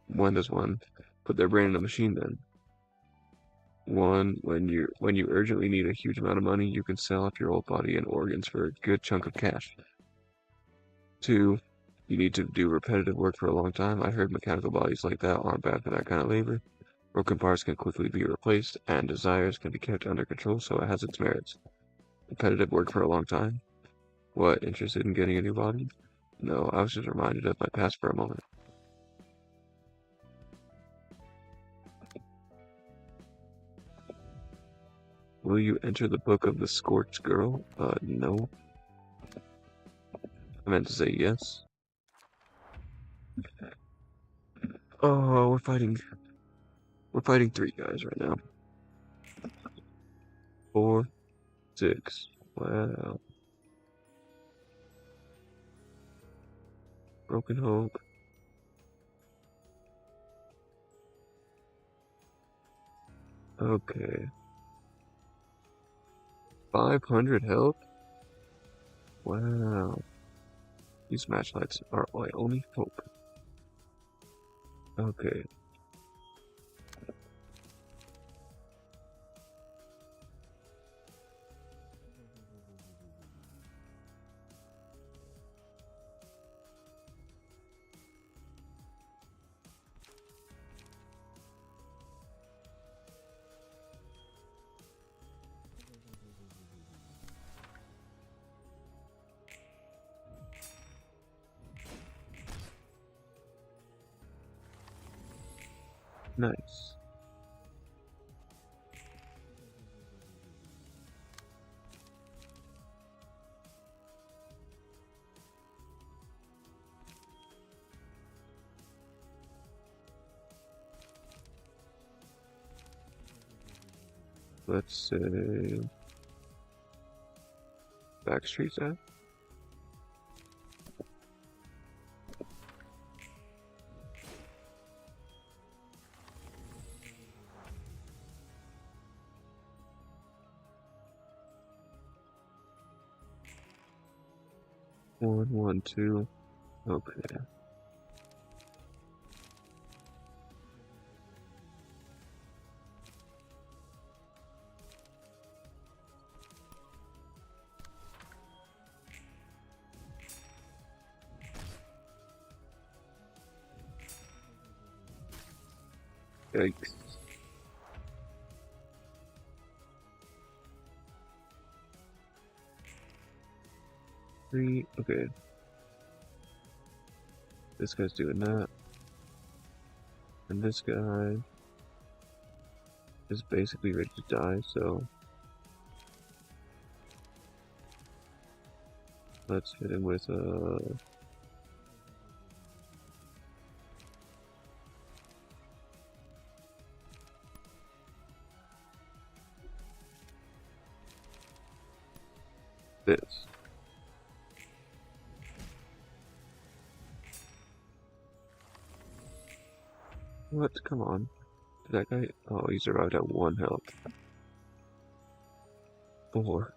When does one put their brain in a machine then? One, when you urgently need a huge amount of money, you can sell off your old body and organs for a good chunk of cash. Two, you need to do repetitive work for a long time. I heard mechanical bodies like that aren't bad for that kind of labor. Broken parts can quickly be replaced, and desires can be kept under control, so it has its merits. Repetitive work for a long time? What, interested in getting a new body? No, I was just reminded of my past for a moment. Will you enter the book of the Scorched Girl? No. I meant to say yes. Oh, we're fighting 3 guys right now. 4, 6. Wow. Broken Hope. Okay. 500 health? Wow. These matchlights are my only hope. Okay. Nice. Let's say Backstreet's at. 1, 1, 2. Okay. Yikes. 3. Okay. This guy's doing that. And this guy is basically ready to die, so let's hit him with this. What? Come on. That guy? Oh, he's arrived at 1 health. 4.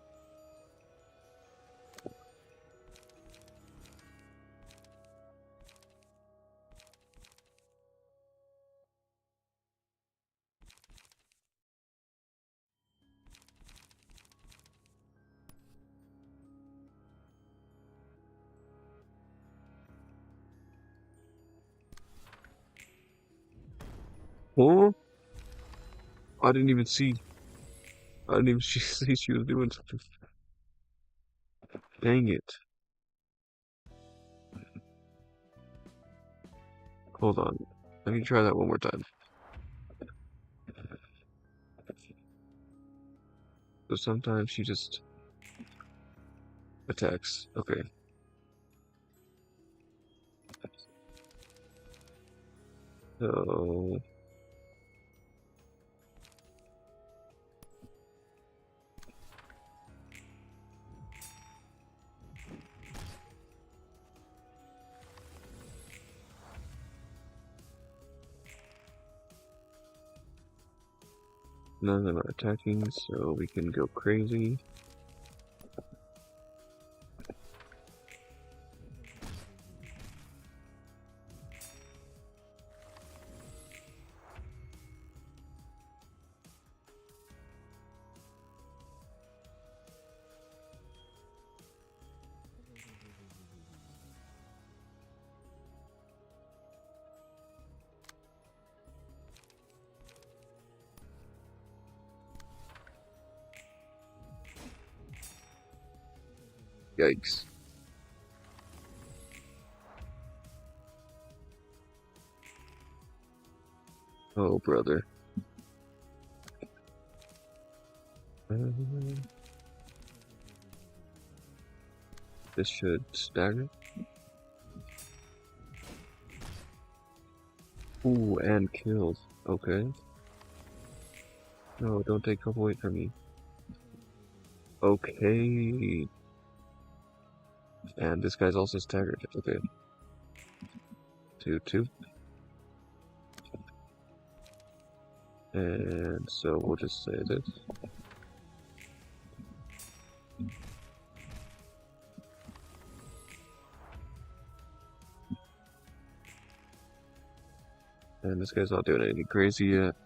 Oh! I didn't even see. I didn't even see she was doing something. Dang it. Hold on. Let me try that one more time. So sometimes she just attacks. Okay. So none of them are attacking, so we can go crazy. Yikes. Oh, brother. This should stagger. Ooh, and killed. Okay. No, don't take trouble away from me. Okay. And this guy's also staggered. Okay. 2, 2. And so we'll just say this. And this guy's not doing anything crazy yet.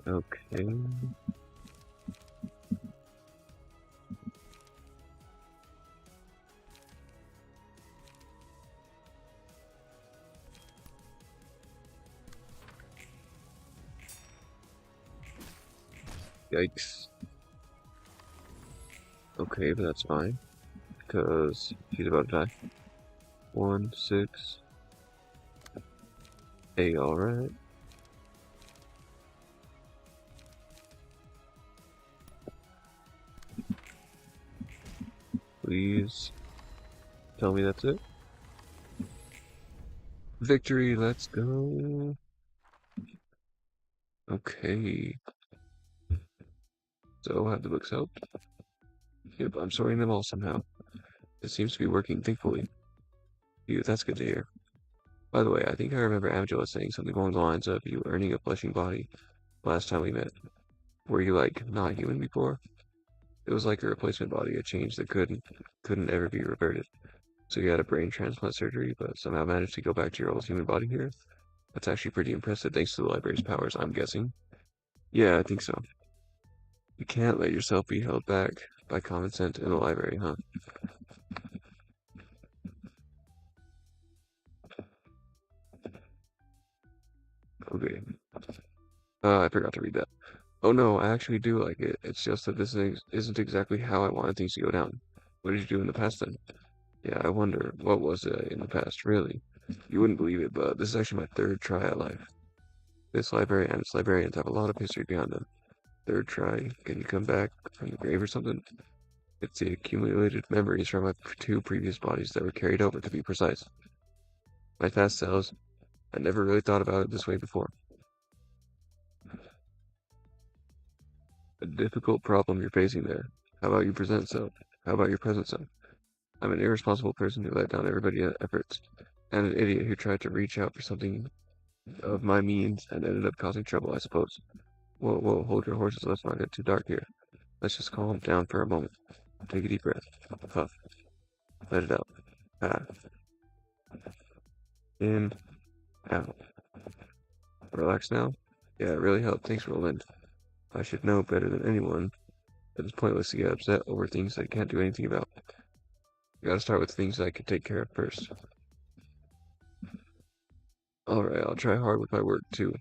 Okay. Yikes. Okay, but that's fine. Because he's about to die. 1, 6. Hey, alright. Please tell me that's it. Victory, let's go. Okay. So, have the books helped? Yep, I'm sorting them all somehow. It seems to be working, thankfully. Phew, that's good to hear. By the way, I think I remember Angela saying something along the lines of you earning a fleshing body last time we met. Were you, like, not human before? It was like a replacement body, a change that couldn't ever be reverted. So you had a brain transplant surgery, but somehow managed to go back to your old human body here? That's actually pretty impressive thanks to the library's powers, I'm guessing. Yeah, I think so. You can't let yourself be held back by common sense in the library, huh? Okay. I forgot to read that. Oh no, I actually do like it. It's just that isn't exactly how I wanted things to go down. What did you do in the past then? Yeah, I wonder, what was it in the past, really? You wouldn't believe it, but this is actually my third try at life. This library and its librarians have a lot of history behind them. Third try, can you come back from the grave or something? It's the accumulated memories from my two previous bodies that were carried over, to be precise. My past selves, I never really thought about it this way before. A difficult problem you're facing there. How about your present self? How about your present self? I'm an irresponsible person who let down everybody's efforts, and an idiot who tried to reach out for something of my means and ended up causing trouble, I suppose. Whoa, whoa, hold your horses, let's not get too dark here. Let's just calm down for a moment. Take a deep breath. Puff. Let it out. Ah. In. Out. Relax now? Yeah, it really helped. Thanks, Roland. I should know better than anyone that it's pointless to get upset over things I can't do anything about. You gotta start with things I can take care of first. Alright, I'll try hard with my work too.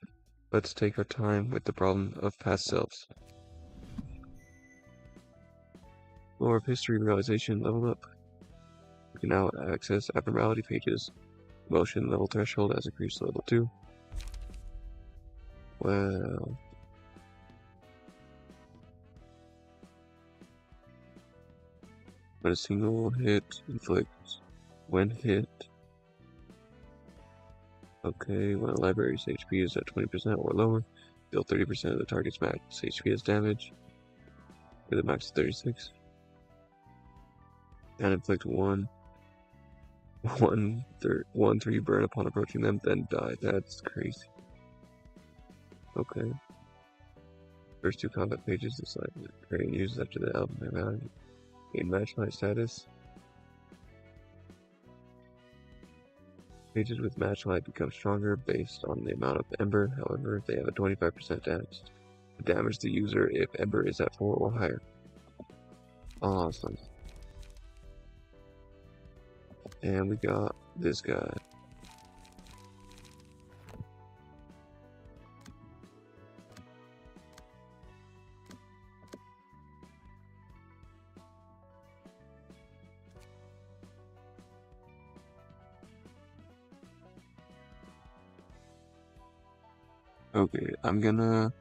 Let's take our time with the problem of past selves. More of history realization level up. We can now access abnormality pages. Motion level threshold has increased to level 2. Well, when a single hit inflicts. When hit. Okay, when a library's HP is at 20% or lower, deal 30% of the target's max HP as damage. With a max of 36. And inflict 3 burn upon approaching them, then die. That's crazy. Okay. First 2 combat pages, this library uses after the album value. Gain match light status. Pages with match light become stronger based on the amount of ember, however, they have a 25% damage. Damage the user if ember is at 4 or higher. Awesome. And we got this guy. Okay, I'm gonna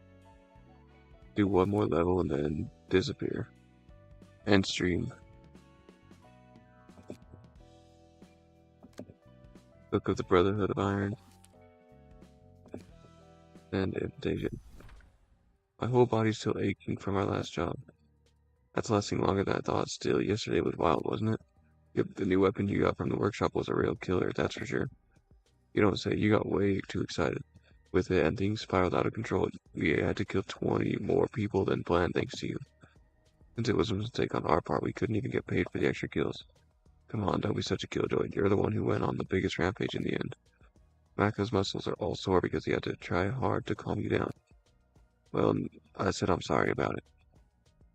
do one more level and then disappear. End stream. Book of the Brotherhood of Iron. And invitation. My whole body's still aching from our last job. That's lasting longer than I thought. Still, yesterday was wild, wasn't it? Yep, the new weapon you got from the workshop was a real killer, that's for sure. You don't say, you got way too excited with it and things spiraled out of control. We had to kill 20 more people than planned thanks to you. Since it was a mistake on our part, we couldn't even get paid for the extra kills. Come on, don't be such a killjoy. You're the one who went on the biggest rampage in the end. Maka's muscles are all sore because he had to try hard to calm you down. Well, I said I'm sorry about it.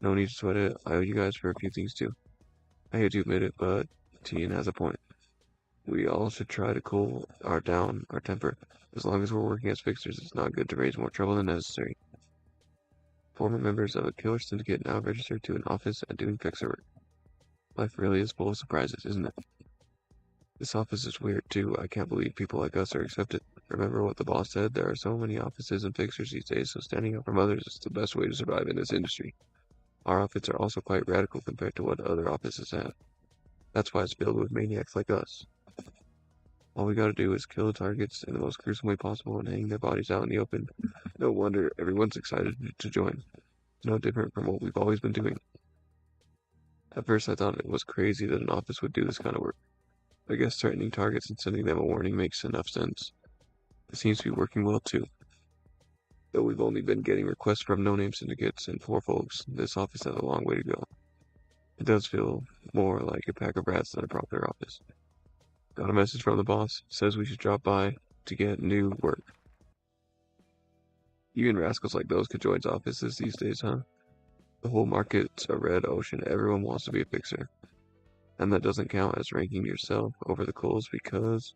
No need to sweat it. I owe you guys for a few things too. I hate to admit it, but Tien has a point. We all should try to cool our temper. As long as we're working as fixers, it's not good to raise more trouble than necessary. Former members of a killer syndicate now registered to an office and doing fixer work. Life really is full of surprises, isn't it? This office is weird too. I can't believe people like us are accepted. Remember what the boss said? There are so many offices and fixers these days, so standing up from others is the best way to survive in this industry. Our outfits are also quite radical compared to what other offices have. That's why it's filled with maniacs like us. All we gotta do is kill the targets in the most gruesome way possible and hang their bodies out in the open. No wonder everyone's excited to join. It's no different from what we've always been doing. At first I thought it was crazy that an office would do this kind of work. I guess threatening targets and sending them a warning makes enough sense. It seems to be working well too. Though we've only been getting requests from no-name syndicates and poor folks, this office has a long way to go. It does feel more like a pack of rats than a proper office. Got a message from the boss. Says we should drop by to get new work. Even rascals like those could join offices these days, huh? The whole market's a red ocean. Everyone wants to be a fixer. And that doesn't count as ranking yourself over the coals because,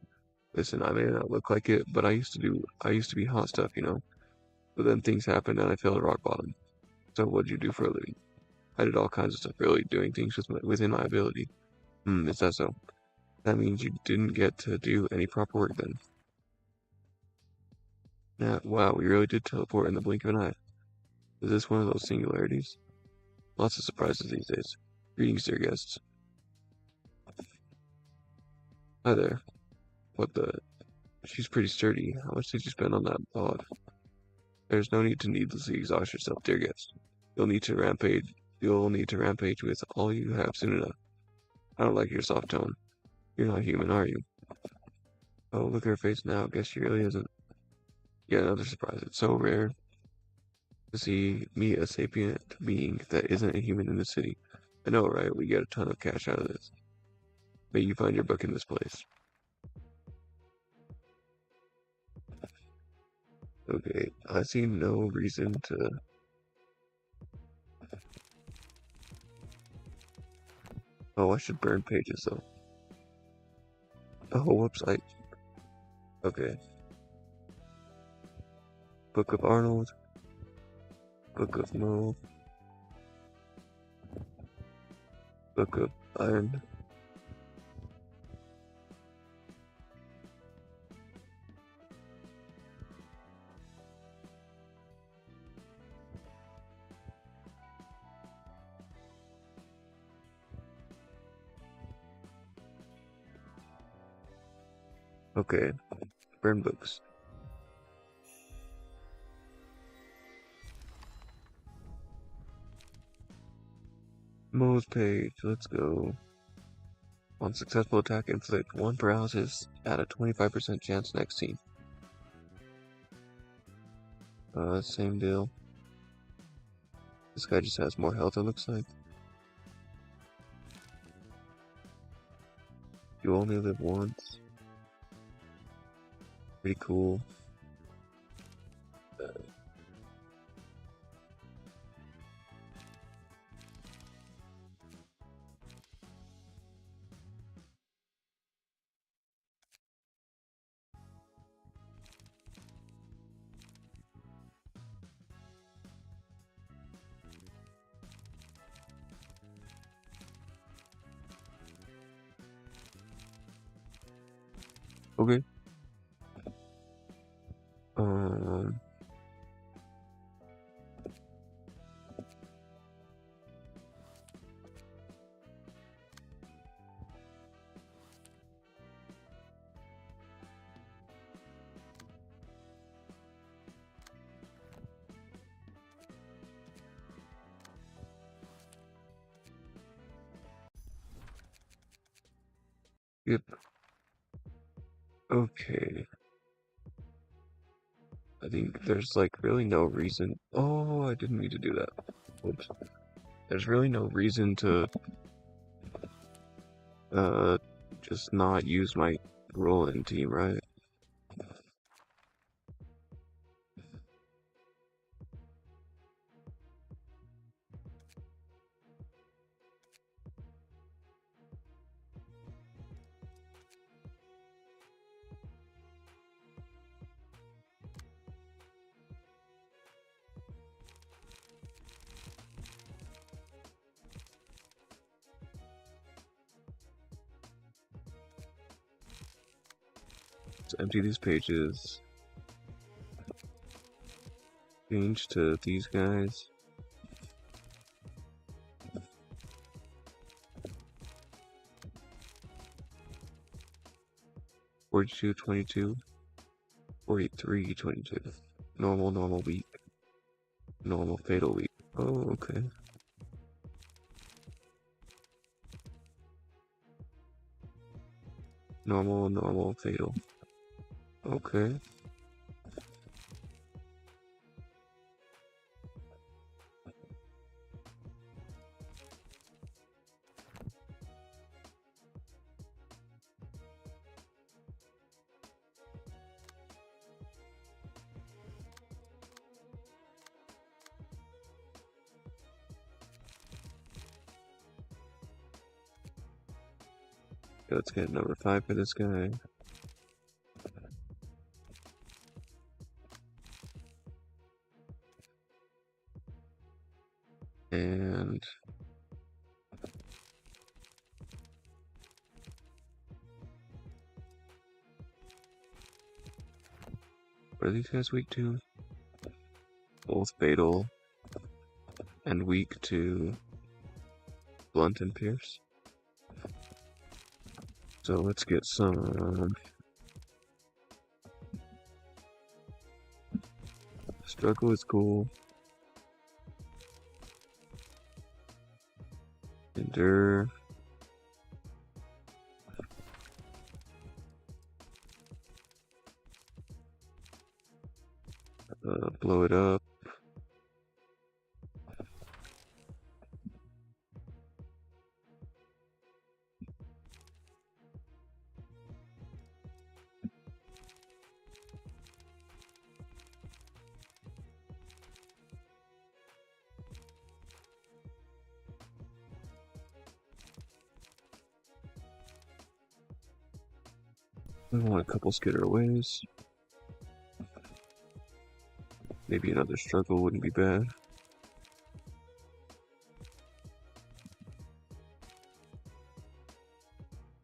listen, I may not look like it, but I used to be hot stuff, you know? But then things happened and I fell to rock bottom. So what'd you do for a living? I did all kinds of stuff, really, doing things within my ability. Is that so? That means you didn't get to do any proper work then. Yeah, wow, we really did teleport in the blink of an eye. Is this one of those singularities? Lots of surprises these days. Greetings, dear guests. Hi there. What the? She's pretty sturdy. How much did you spend on that bod? There's no need to needlessly exhaust yourself, dear guest. You'll need to rampage. You'll need to rampage with all you have soon enough. I don't like your soft tone. You're not human, are you? Oh, look at her face now. Guess she really isn't. Yet another surprise. It's so rare to see me, a sapient being that isn't a human in the city. I know, right? We get a ton of cash out of this. May you find your book in this place. Okay, I see no reason to. Oh, I should burn pages though. A whole website. Okay. Book of Arnold. Book of Mo. Book of Iron. Okay. Burn books. Mo's page. Let's go. On successful attack, inflict 1 paralysis at a 25% chance next scene. Same deal. This guy just has more health, it looks like. You only live once. Pretty cool. Okay. Um. Yep. Okay. I think there's like really no reason. Oh, I didn't need to do that. Whoops. There's really no reason to uh just not use my roll-in team, right? Let's empty these pages. Change to these guys. 42, 22, 43, 22. Normal, normal week. Normal, fatal week. Oh, okay. Normal, normal, fatal. Okay. Let's get number 5 for this guy. And what are these guys weak to? Both fatal and weak to blunt and pierce. So let's get some struggle is cool. Endure. Blow it up. We want a couple skitterways. Maybe another struggle wouldn't be bad.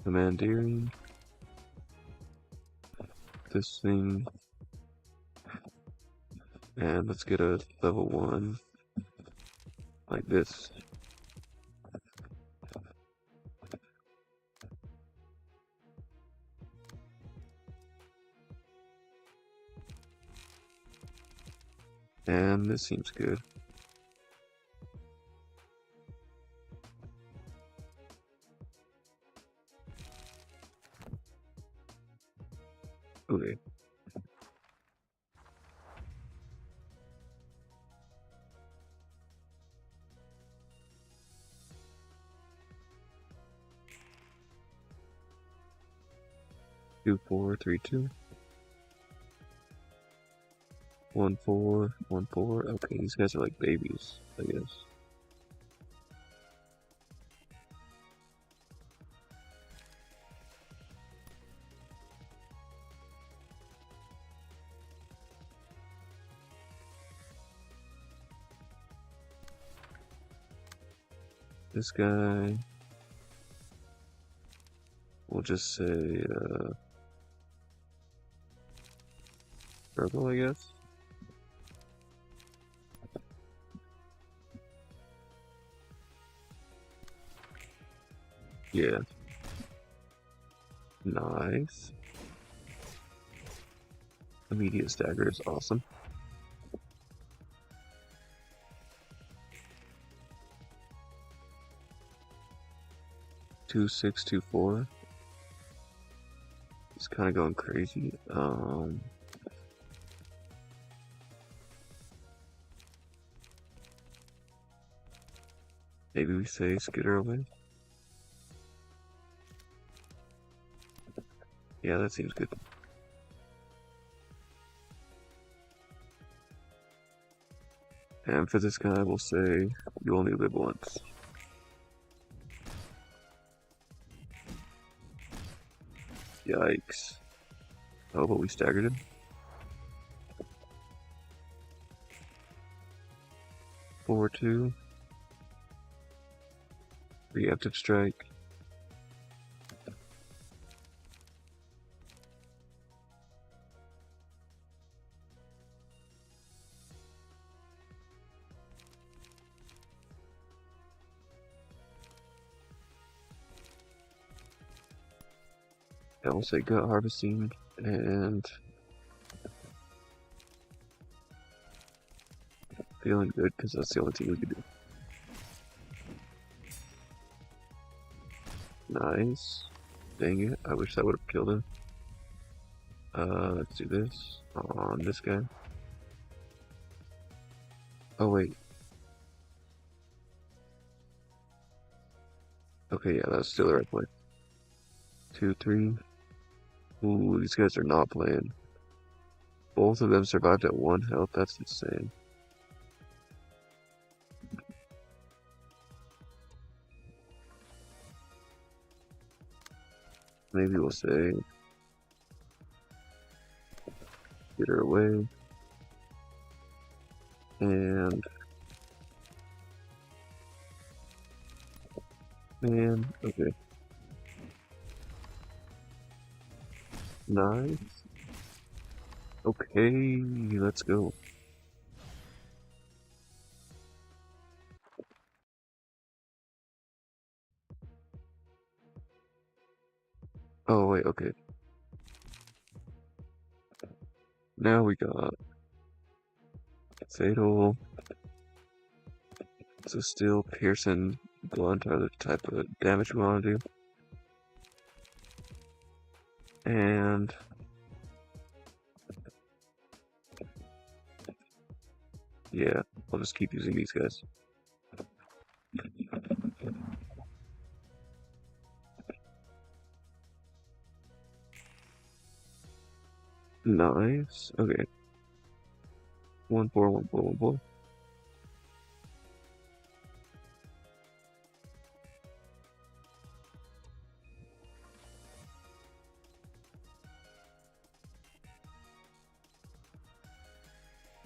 Commandeering. This thing. And let's get a level 1 like this. And this seems good. Okay. Two, 4, 3, 2. 1, 4, 1, 4. Okay, these guys are like babies, I guess. This guy, we'll just say, struggle, I guess. Yeah. Nice. Immediate stagger is awesome. 2, 6, 2, 4. It's kind of going crazy. Maybe we say skitter away. Yeah, that seems good. And for this guy, we'll say you only live once. Yikes. Oh, but we staggered him. 4, 2. Reactive strike. I will say gut harvesting and feeling good because that's the only thing we can do. Nice. Dang it, I wish that would have killed him. Let's do this on this guy. Oh wait. Okay, yeah, that's still the right play. 2, 3. Ooh, these guys are not playing. Both of them survived at 1 health, that's insane. Maybe we'll say, get her away. And, man, okay. Nice. Okay, let's go. Oh, wait, okay. Now we got Fatal. So still Pearson, Blunt are the type of damage we want to do. And yeah, I'll just keep using these guys. Nice. Okay. 1-4, 1-4, 1-4.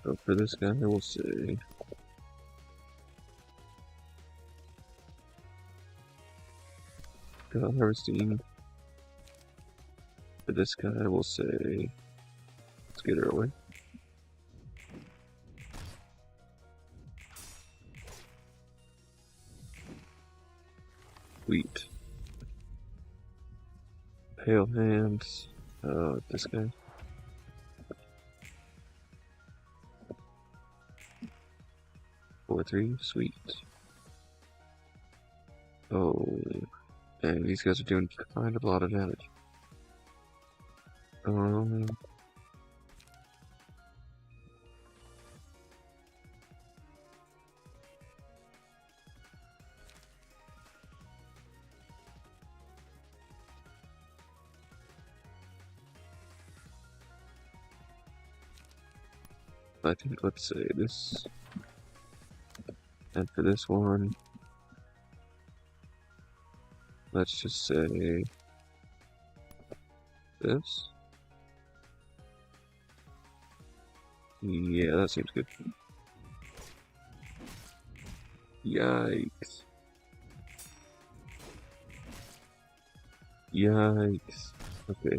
So for this guy, we'll say God Harvesting. For this guy, we'll say let's get her away. Sweet. Pale Hands. This guy. Four, 3, sweet. Oh, and these guys are doing kind of a lot of damage. I think let's say this. And for this one, let's just say this. Yeah, that seems good. Yikes. Yikes. Okay.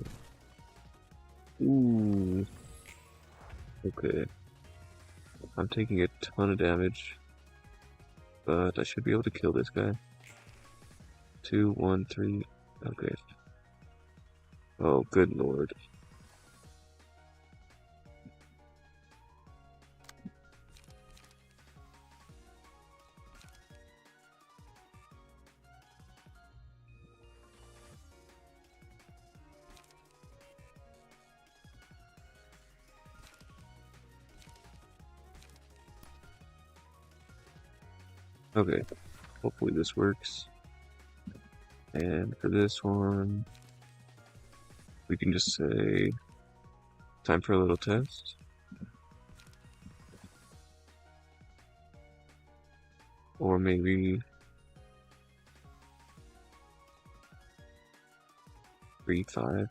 Ooh. Okay. I'm taking a ton of damage, but I should be able to kill this guy. 2, 1, 3. Okay. Oh, good lord. Okay. Hopefully this works. And for this one, we can just say, time for a little test. Or maybe 3, 5.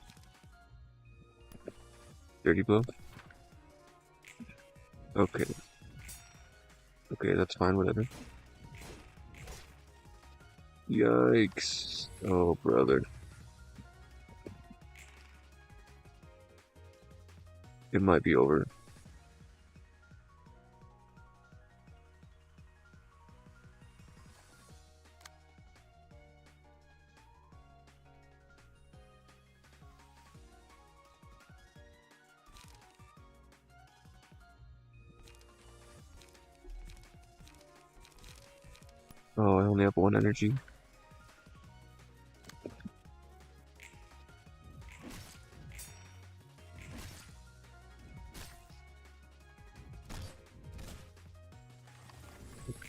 Dirty blow. Okay. Okay, that's fine, whatever. Yikes. Oh, brother. It might be over. Oh, I only have 1 energy.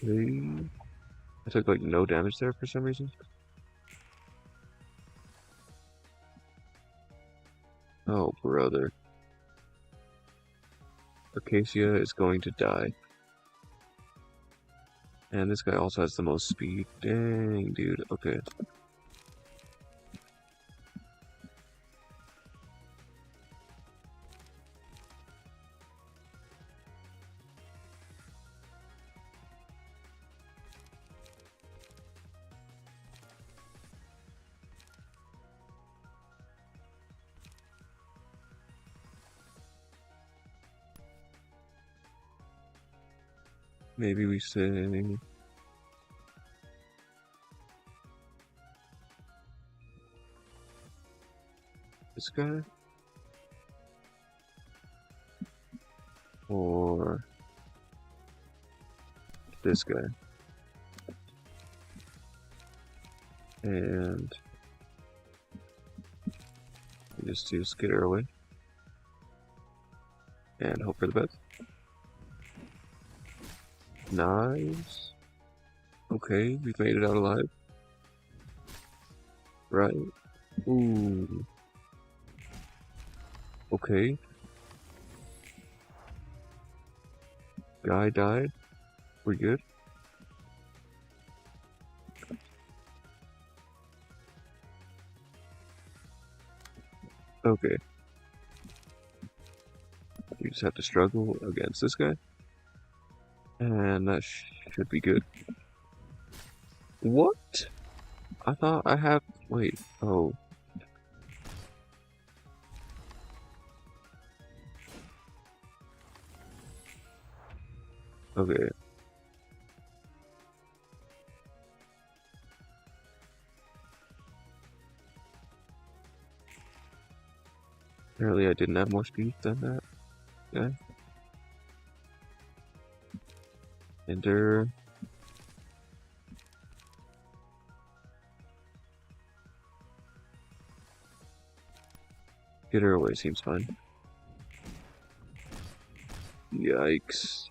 Okay. I took like no damage there for some reason. Oh, brother. Acacia is going to die. And this guy also has the most speed. Dang, dude. Okay. Maybe we say this guy or this guy. And we just do skitter away and hope for the best. Nice. Okay, we've made it out alive. Right. Ooh. Okay. Guy died. We're good. Okay. We just have to struggle against this guy. And that should be good. What? I thought I have... Wait. Oh. Okay. Apparently I didn't have more speed than that guy. Enter. Get her away seems fine. Yikes.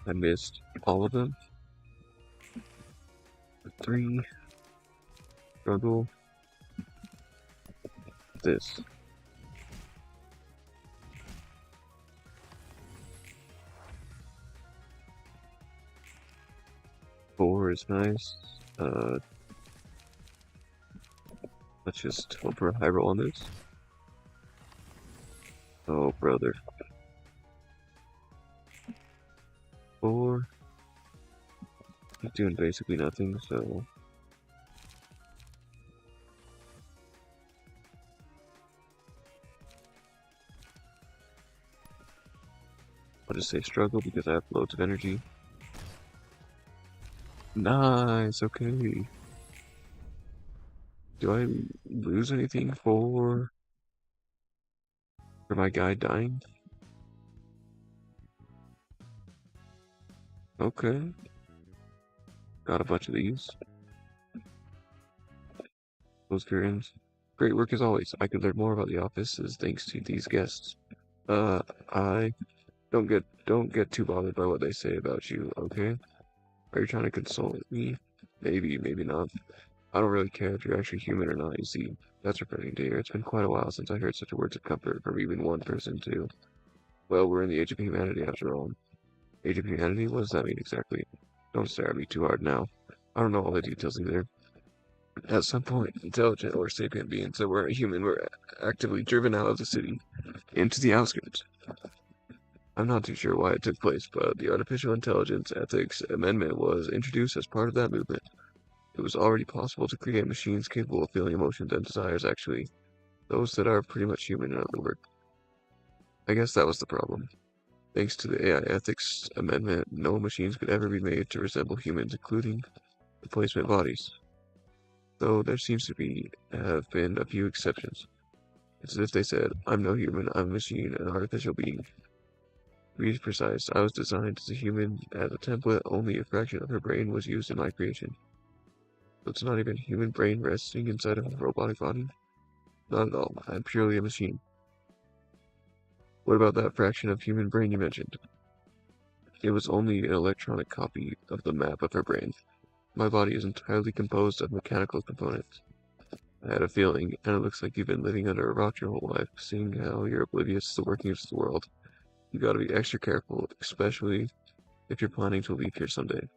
I missed all of them. 3. Struggle. This. Four is nice. Let's just hope for a high roll on this. Oh, brother. 4. He's doing basically nothing, so... I'll just say struggle because I have loads of energy. Nice, okay. Do I lose anything for my guy dying? Okay. Got a bunch of these. Those curtains. Great work as always. I could learn more about the offices thanks to these guests. I don't get too bothered by what they say about you, okay? Are you trying to console me? Maybe, maybe not. I don't really care if you're actually human or not, you see. That's refreshing to hear. It's been quite a while since I heard such words of comfort from even one person, too. Well, we're in the age of humanity after all. Age of humanity? What does that mean exactly? Don't stare at me too hard now. I don't know all the details either. At some point, intelligent or sapient beings that were human were actively driven out of the city into the outskirts. I'm not too sure why it took place, but the Artificial Intelligence Ethics Amendment was introduced as part of that movement. It was already possible to create machines capable of feeling emotions and desires, actually. Those that are pretty much human, in other words. I guess that was the problem. Thanks to the AI Ethics Amendment, no machines could ever be made to resemble humans, including replacement bodies. Though there seems to have been a few exceptions. It's as if they said, I'm no human, I'm a machine, an artificial being. To be precise, I was designed as a human. As a template, only a fraction of her brain was used in my creation. So it's not even a human brain resting inside of a robotic body? Not at all. I'm purely a machine. What about that fraction of human brain you mentioned? It was only an electronic copy of the map of her brain. My body is entirely composed of mechanical components. I had a feeling, and it looks like you've been living under a rock your whole life, seeing how you're oblivious to the workings of the world. You gotta be extra careful, especially if you're planning to leave here someday.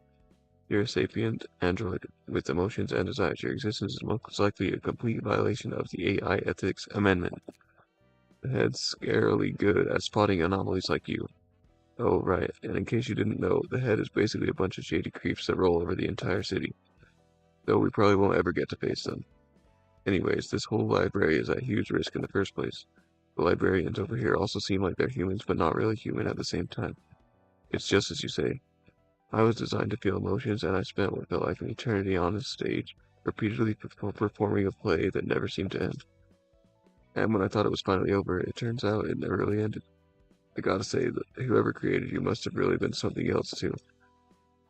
You're a sapient android with emotions and desires. Your existence is most likely a complete violation of the AI Ethics Amendment. The head's scarily good at spotting anomalies like you. Oh, right, and in case you didn't know, the head is basically a bunch of shady creeps that roll over the entire city. Though we probably won't ever get to face them. Anyways, this whole library is at huge risk in the first place. The librarians over here also seem like they're humans, but not really human at the same time. It's just as you say. I was designed to feel emotions, and I spent what felt like an eternity on this stage, repeatedly performing a play that never seemed to end. And when I thought it was finally over, it turns out it never really ended. I gotta say that whoever created you must have really been something else too.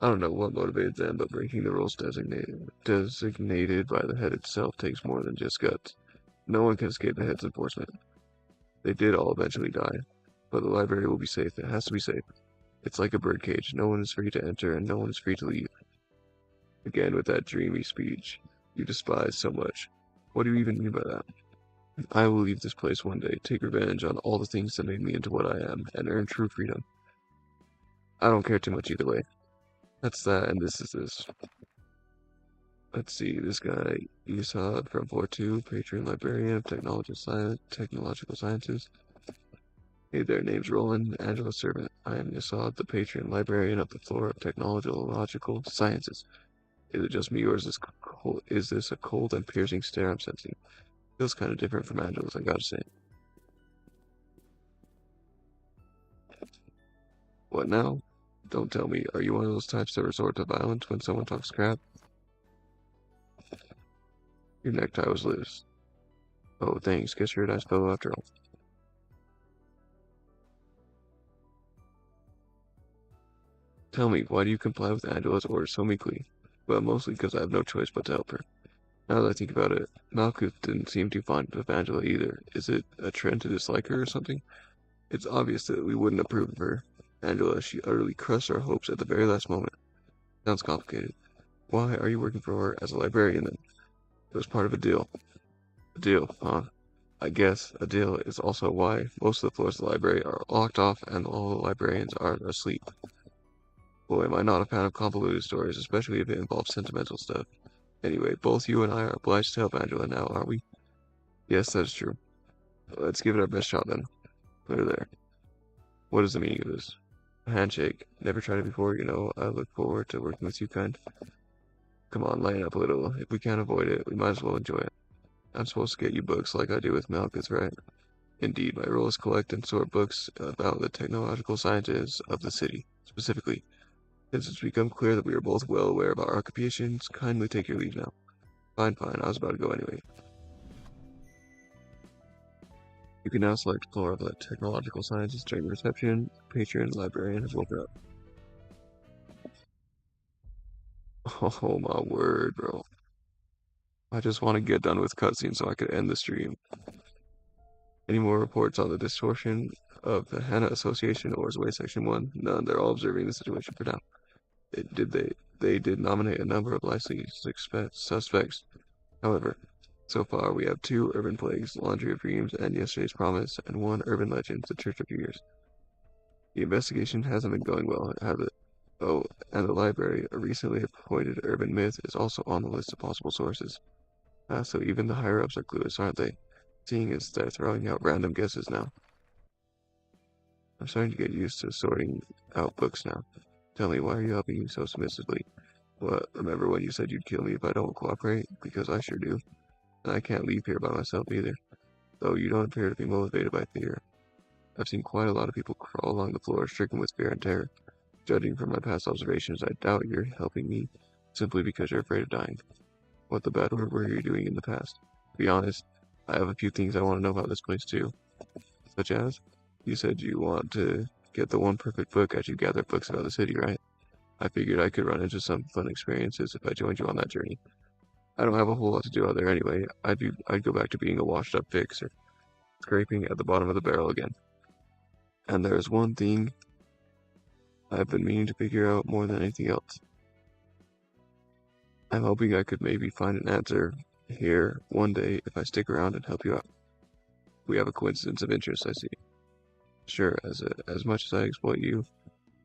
I don't know what motivated them, but breaking the rules designated by the head itself takes more than just guts. No one can escape the head's enforcement. They did all eventually die, but the library will be safe. It has to be safe. It's like a birdcage. No one is free to enter, and no one is free to leave. Again, with that dreamy speech you despise so much. What do you even mean by that? I will leave this place one day, take revenge on all the things that made me into what I am, and earn true freedom. I don't care too much either way. That's that, and this is this. Let's see, this guy, Esau from floor 2, patron librarian of technological sciences. Hey there, name's Roland, Angela's servant. I am Esau, the patron librarian of the floor of technological sciences. Is it just me, or is this a cold and piercing stare I'm sensing? Feels kind of different from Angela's, I gotta say. What now? Don't tell me, are you one of those types that resort to violence when someone talks crap? Your necktie was loose. Oh, thanks, guess you're a nice fellow after all. Tell me, why do you comply with Angela's orders so meekly? Well, mostly because I have no choice but to help her. Now that I think about it, Malkuth didn't seem too fond of Angela either. Is it a trend to dislike her or something? It's obvious that we wouldn't approve of her. Angela, she utterly crushed our hopes at the very last moment. Sounds complicated. Why are you working for her as a librarian then? It was part of a deal. A deal, huh? I guess a deal is also why most of the floors of the library are locked off and all the librarians are asleep. Boy, am I not a fan of convoluted stories, especially if it involves sentimental stuff. Anyway, both you and I are obliged to help Angela now, aren't we? Yes, that is true. Let's give it our best shot then. Put her there. What is the meaning of this? A handshake. Never tried it before, you know. I look forward to working with you, kind. Come on, lighten up a little. If we can't avoid it, we might as well enjoy it. I'm supposed to get you books like I do with Malkuth, right? Indeed, my role is collect and sort books about the technological sciences of the city, specifically. Since it's become clear that we are both well aware of our occupations, kindly take your leave now. Fine, fine, I was about to go anyway. You can now select floor of the technological sciences during reception. Patron librarian has woken up. Oh my word, bro. I just want to get done with cutscenes so I could end the stream. Any more reports on the distortion of the Hannah Association or Way Section 1? None. They're all observing the situation for now. They did nominate a number of likely suspects. However, so far we have 2 urban plagues, Laundry of Dreams and Yesterday's Promise, and 1 urban legend, the Church of Years. The investigation hasn't been going well, has it? Oh, and the library, a recently appointed urban myth, is also on the list of possible sources. So even the higher-ups are clueless, aren't they? Seeing as they're throwing out random guesses now. I'm starting to get used to sorting out books now. Tell me, why are you helping me so submissively? What, remember when you said you'd kill me if I don't cooperate? Because I sure do. And I can't leave here by myself either. Though you don't appear to be motivated by fear. I've seen quite a lot of people crawl along the floor stricken with fear and terror. Judging from my past observations, I doubt you're helping me simply because you're afraid of dying. What the bad word were you doing in the past? To be honest, I have a few things I want to know about this place too. Such as? You said you want to get the one perfect book as you gather books about the city, right? I figured I could run into some fun experiences if I joined you on that journey. I don't have a whole lot to do out there anyway. I'd go back to being a washed-up fixer, scraping at the bottom of the barrel again. And there's one thing I've been meaning to figure out more than anything else. I'm hoping I could maybe find an answer here one day if I stick around and help you out. We have a coincidence of interest, I see. Sure, as much as I exploit you,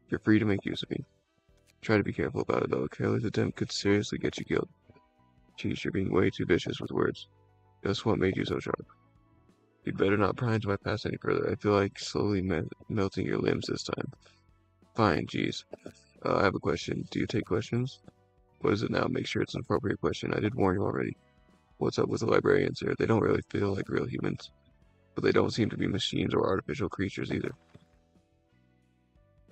you're free to make use of me. Try to be careful about it though. A careless attempt could seriously get you killed. Jeez, you're being way too vicious with words. Just what made you so sharp? You'd better not pry into my past any further. I feel like slowly melting your limbs this time. Fine, jeez. I have a question. Do you take questions? What is it now? Make sure it's an appropriate question. I did warn you already. What's up with the librarians here? They don't really feel like real humans. But they don't seem to be machines or artificial creatures either.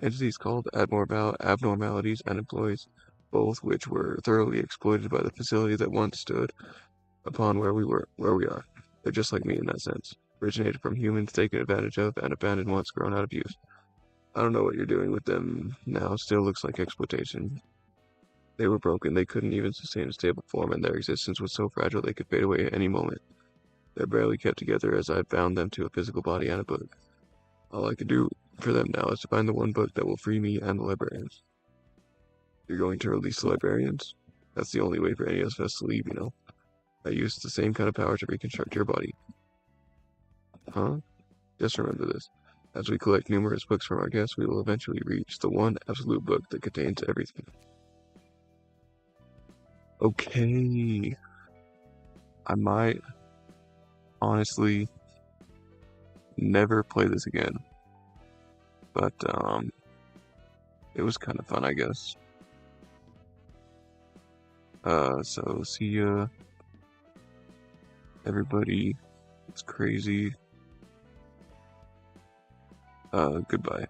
entities called abnormalities and employees, both which were thoroughly exploited by the facility that once stood upon where we are. They're just like me in that sense. Originated from humans taken advantage of and abandoned once grown out of use. I don't know what you're doing with them now, still looks like exploitation. They were broken, they couldn't even sustain a stable form, and their existence was so fragile they could fade away at any moment. They're barely kept together as I bound them to a physical body and a book. All I can do for them now is to find the one book that will free me and the librarians. You're going to release the librarians? That's the only way for any of us to leave, you know. I used the same kind of power to reconstruct your body. Huh? Just remember this. As we collect numerous books from our guests, we will eventually reach the one absolute book that contains everything. Okay. I might honestly never play this again. But it was kind of fun, I guess. So see ya, everybody. It's crazy. Goodbye.